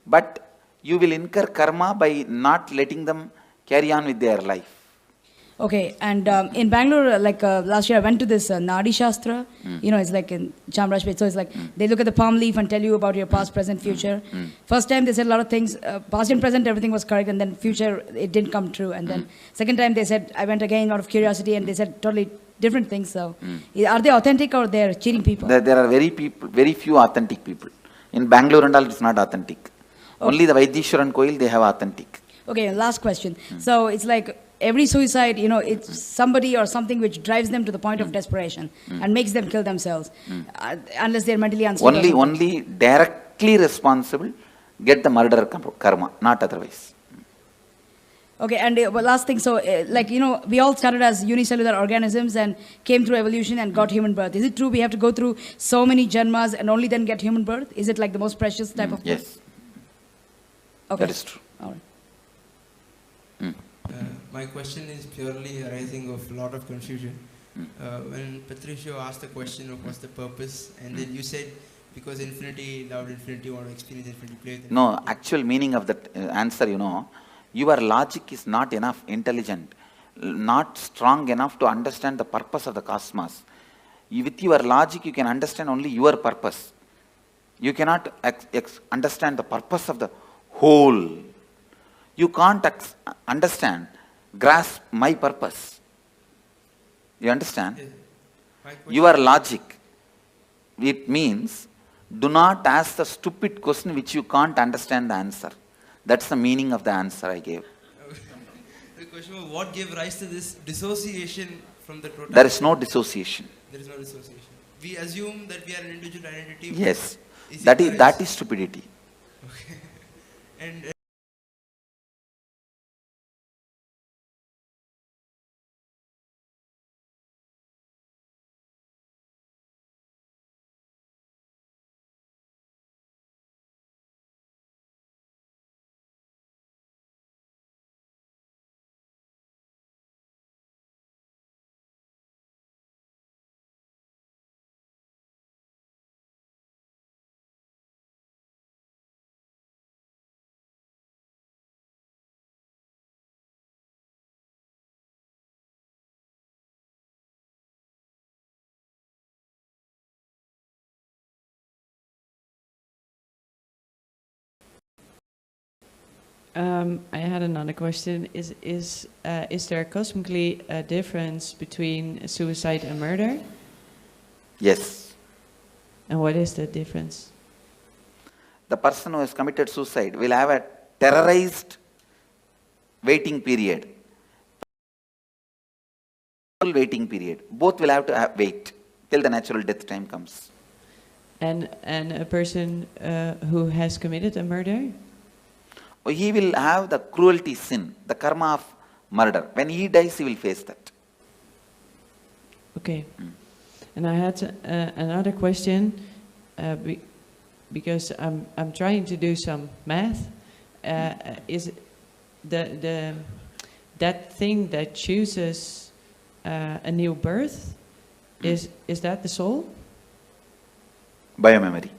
but you will incur karma by not letting them carry on with their life. Okay, and in Bangalore, last year I went to this Nadi Shastra, it's like in Chamrajpet, so it's like they look at the palm leaf and tell you about your past, present, future. First time they said a lot of things, past and present everything was correct, and then future it didn't come true, and then second time they said, I went again out of curiosity and they said totally different things, so are they authentic or they're cheating people? There are very few authentic people. In Bangalore and all it's not authentic. Okay. Only the Vaidishwaran Koil they have authentic. Okay, last question. So it's like every suicide, it's somebody or something which drives them to the point of desperation and makes them kill themselves, unless they're mentally unstable. Only directly responsible get the murder karma, not otherwise. Okay, and last thing, so we all started as unicellular organisms and came through evolution and got human birth. Is it true we have to go through so many janmas and only then get human birth? Is it like the most precious type of birth? Yes. Okay. That is true. All right. My question is purely arising of a lot of confusion. When Patricio asked the question of what's the purpose, and then you said because infinity loved infinity, want to experience infinity, play with infinity. No, actual meaning of that answer, your logic is not enough intelligent, not strong enough to understand the purpose of the cosmos. With your logic, you can understand only your purpose. You cannot understand the purpose of the whole. You can't grasp my purpose. You understand? Your logic, it means, do not ask the stupid question which you can't understand the answer. That's the meaning of the answer I gave. The question was, what gave rise to this dissociation from the totality? There is no dissociation. There is no dissociation. We assume that we are an individual identity. Yes. That is stupidity. Okay. And I had another question. Is there cosmically a difference between suicide and murder? Yes. And what is the difference? The person who has committed suicide will have a terrorized waiting period. Waiting period. Both will have to wait till the natural death time comes. And a person who has committed a murder? He will have the cruelty sin, the karma of murder. When he dies, he will face that. Okay. And I had another question, because I'm trying to do some math. Is that thing that chooses a new birth, is that the soul? Biomemory.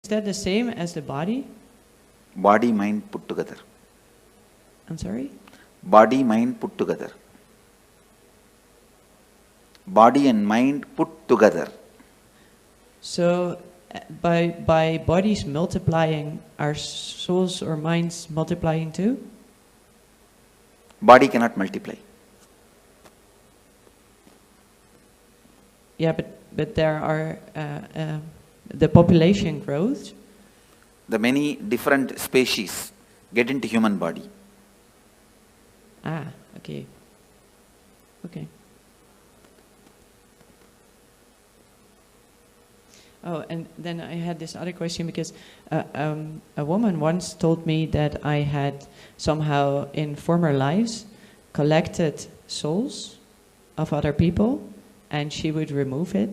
Is that the same as the body? Body, mind put together. I'm sorry? Body, mind put together. Body and mind put together. So, by bodies multiplying, are souls or minds multiplying too? Body cannot multiply. Yeah, but there are the population grows. The many different species get into human body. Ah, okay. Okay. Oh, and then I had this other question because a woman once told me that I had somehow in former lives collected souls of other people and she would remove it.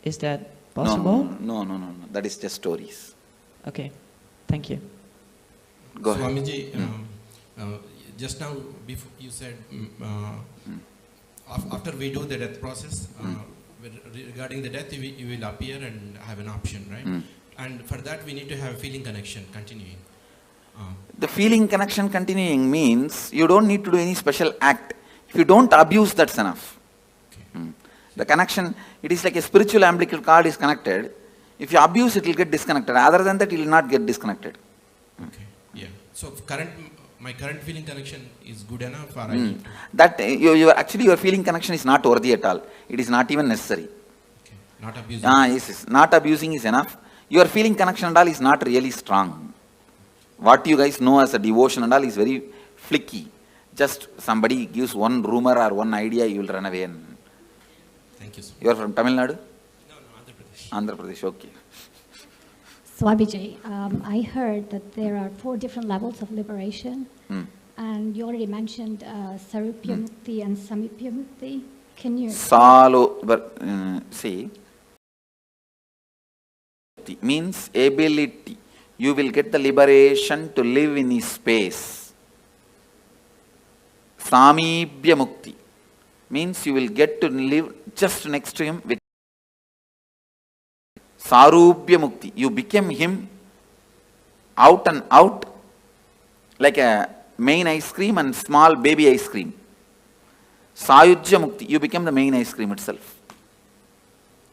Is that possible? No. That is just stories. Okay, thank you. Go ahead. Swamiji, just now before you said after we do the death process, regarding the death, you will appear and have an option, right? And for that, we need to have a feeling connection continuing. The feeling connection continuing means you don't need to do any special act. If you don't abuse, that's enough. Okay. The connection, it is like a spiritual umbilical cord is connected. If you abuse, it will get disconnected. Other than that, it will not get disconnected. Okay. Yeah. So my current feeling connection is good enough, or I need to... That actually your feeling connection is not worthy at all. It is not even necessary. Okay. Not abusing. Yes. Not abusing is enough. Your feeling connection and all is not really strong. What you guys know as a devotion and all is very flicky. Just somebody gives one rumor or one idea, you will run away. And thank you, sir. You are from Tamil Nadu? No, Andhra Pradesh. Andhra Pradesh, okay. Swamiji, I heard that there are 4 different levels of liberation, and you already mentioned Sarupya Mukti and Samipya Mukti. Can you... See, means ability. You will get the liberation to live in his space. Samibhya Mukti means you will get to live just next to him with Sarubhya Mukti. You became him out and out like a main ice cream and small baby ice cream. Sayujya Mukti. You became the main ice cream itself.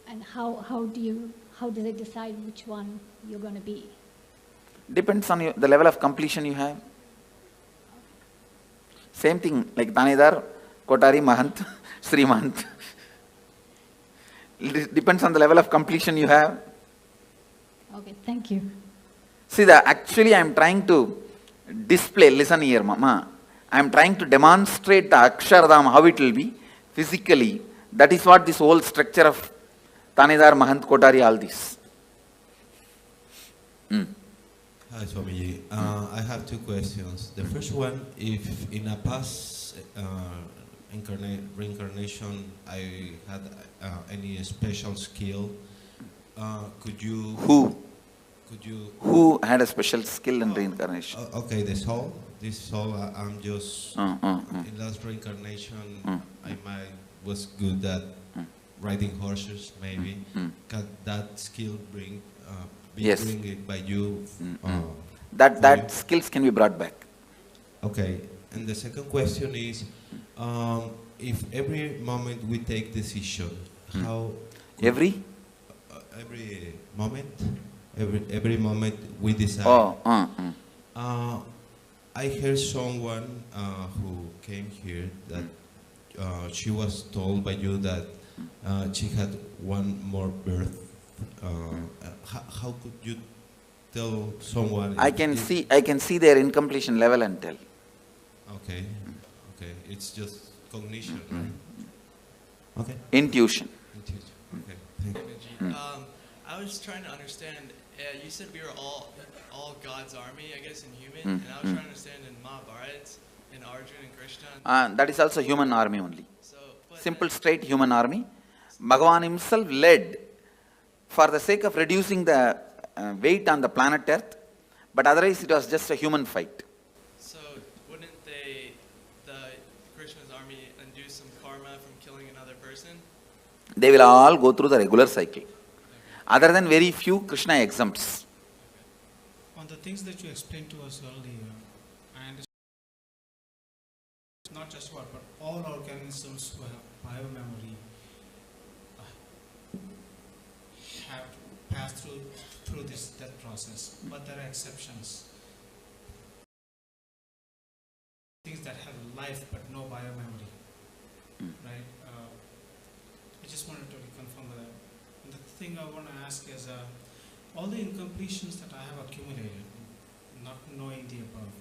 And how do they decide which one you're going to be? Depends on the level of completion you have. Same thing like Tanedar, Kotari, Mahant, Sri Mahant. It depends on the level of completion you have. Okay, thank you. See, actually I am trying to display, listen here Mama, I am trying to demonstrate the Akshardham, how it will be physically. That is what this whole structure of Tanedar, Mahant, Kotari, all this. Hi Swamiji, I have 2 questions. The first one, if in a past reincarnation I had any special skill, could you... Who had a special skill in reincarnation? Okay, this soul, I'm just... in last reincarnation, I was good at riding horses, maybe. Can that skill bring it by you? That skills can be brought back. Okay, and the second question is, if every moment we take decision, how... Every moment every moment we decide. I heard someone who came here that she was told by you that she had one more birth. How could you tell someone? I can see their incompletion level and tell. Okay, okay, it's just cognition, right? Okay. Intuition. Okay, thank you. I was trying to understand. You said we were all God's army, I guess, in human, and I was trying to understand in Mahabharata, in Arjuna and Krishna. That is also human army only. Simple, straight human army. Bhagavan himself led for the sake of reducing the weight on the planet Earth, but otherwise it was just a human fight. So wouldn't the Krishna's army undo some karma from killing another person? They will all go through the regular cycle. Other than very few, Krishna exempts. On the things that you explained to us earlier, I understand not just what, but all organisms who have biomemory have passed through this death process, but there are exceptions. Things that have life but no biomemory, right? I just wanted to confirm that. And the thing I want to ask is, all the incompletions that I have accumulated, not knowing the above,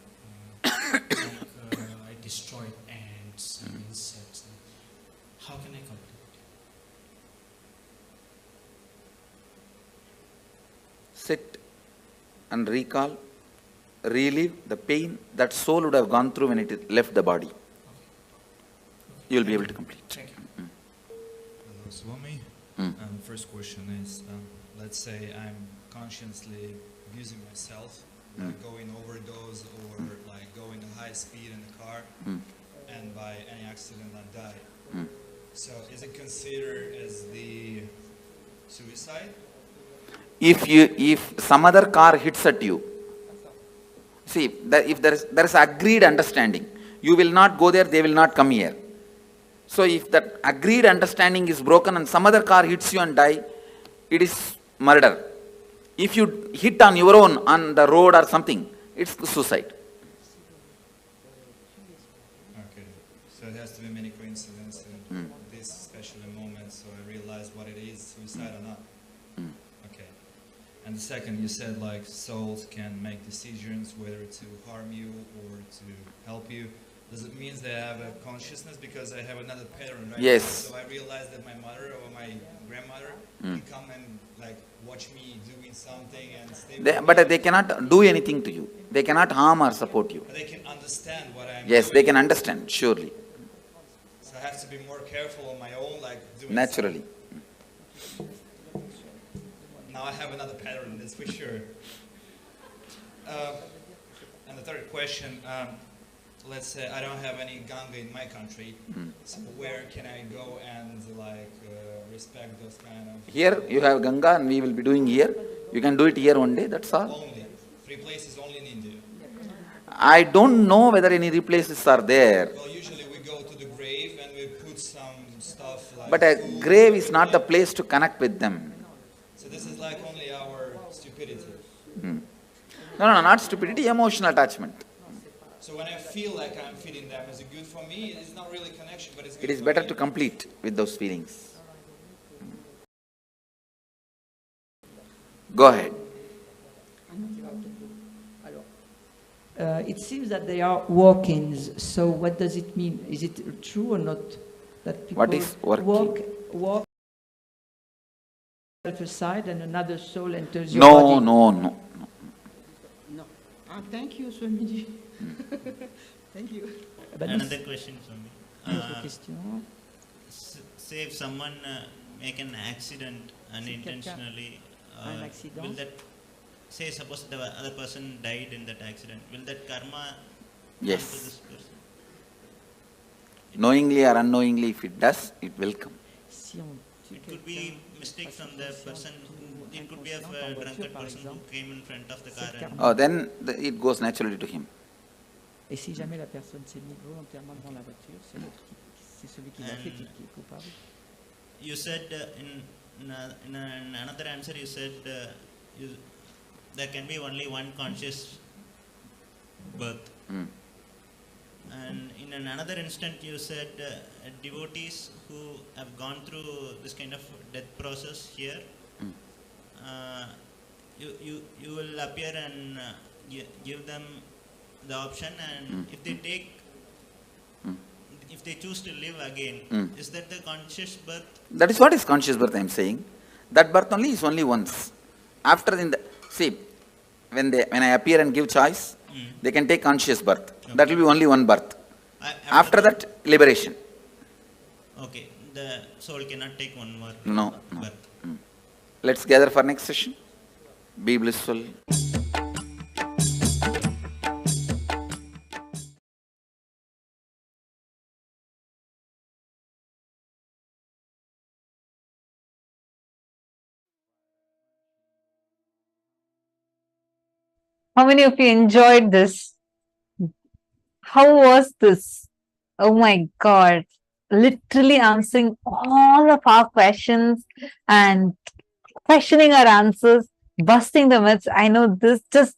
I destroyed ants and insects. How can I complete? Sit and recall, relive the pain that soul would have gone through when it left the body. You will be able to complete. Thank you. Hello, Swami. First question is, let's say I'm consciously abusing myself, like going overdose or like going at high speed in the car, and by any accident I die. So is it considered as the suicide? If some other car hits at you, see, if there is agreed understanding, you will not go there, they will not come here. So if that agreed understanding is broken and some other car hits you and die, it is murder. If you hit on your own on the road or something, it's suicide. Okay, so it has to be many coincidences in this special moment, so I realize what it is, suicide or not. Okay. And the second, you said like souls can make decisions whether to harm you or to help you. Does it mean they have a consciousness? Because I have another pattern, right? Yes. So I realize that my mother or my grandmother can come and like watch me doing something and stay But they cannot do anything to you. They cannot harm or support you. But they can understand what I'm Yes, doing. they can understand, surely. So I have to be more careful on my own, like doing Naturally. something. Now I have another pattern, that's for sure. And the third question, let's say I don't have any Ganga in my country, so where can I go and like respect those kind of... Here you have Ganga and we will be doing here. You can do it here one day, that's all. Only. 3 places only in India. I don't know whether any places are there. Well, usually we go to the grave and we put some stuff like... But a grave is not the place to connect with them. So this is like only our stupidity. No, not stupidity, emotional attachment. So when I feel like I'm feeding them, is it good for me? It's not really connection, but it's good It is for better me. to complete with those feelings. Go ahead. It seems that they are walk-ins. So what does it mean? Is it true or not that people What is walk-in? walk aside and another soul enters your body? No. Thank you, Swamiji. Thank you. Another question, Swami. Say if someone make an accident unintentionally, will that, say suppose the other person died in that accident, will that karma come to this person? Knowingly or unknowingly, if it does, it will come. It could be mistake from the person, it could be a drunkard person who came in front of the car. And Then it goes naturally to him. Et si jamais la personne s'est mise volontairement devant la voiture, c'est celui qui l'a fait qui est coupable. You said in another answer, you said there can be only one conscious birth. And in another instant, you said devotees who have gone through this kind of death process here, you will appear and give them the option, and if they take, if they choose to live again, is that the conscious birth? That is what is conscious birth, I am saying. That birth only is only once. After see, when I appear and give choice, they can take conscious birth. Okay. That will be only one birth. After that, liberation. Okay, the soul cannot take one more birth. Let's gather for next session. Be blissful. How many of you enjoyed this? How was this? Oh my God. Literally answering all of our questions and questioning our answers, busting the myths. I know this, just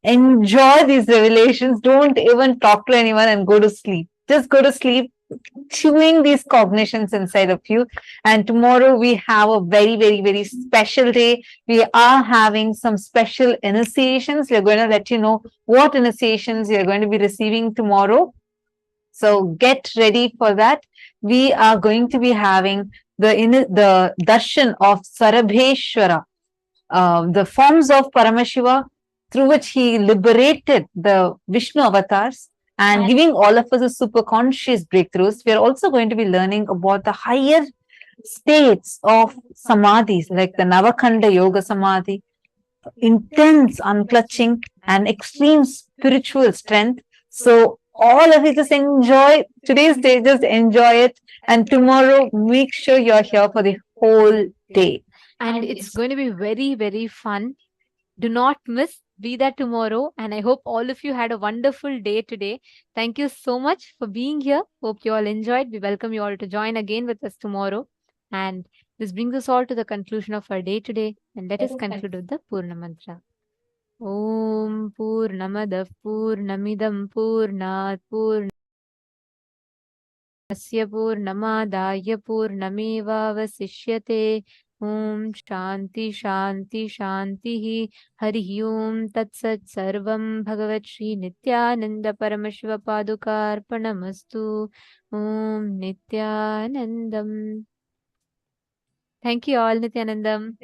enjoy these revelations. Don't even talk to anyone and go to sleep. Just go to sleep, chewing these cognitions inside of you. And tomorrow we have a very, very, very special day. We are having some special initiations. We're going to let you know what initiations you're going to be receiving tomorrow. So get ready for that. We are going to be having the darshan of Sarabheshwara, the forms of Paramashiva, through which he liberated the Vishnu avatars and giving all of us a super conscious breakthroughs. We are also going to be learning about the higher states of samadhis, like the Navakhanda Yoga Samadhi, intense unclutching and extreme spiritual strength. So all of you just enjoy today's day, just enjoy it. And tomorrow, make sure you're here for the whole day. And it's going to be very, very fun. Do not miss. Be there tomorrow. And I hope all of you had a wonderful day today. Thank you so much for being here. Hope you all enjoyed. We welcome you all to join again with us tomorrow. And this brings us all to the conclusion of our day today. And let us conclude with the Purna Mantra. Om Purnamadav Purnamidam Purnat Purnasya Purnamadaya Purnamevavasishyate. Om Shanti Shanti Shanti Hari Om Tat Sat Sarvam Bhagavat Shri Nityananda Paramashiva Padukarpanamastu. Om Nityanandam. Thank you all, Nityanandam.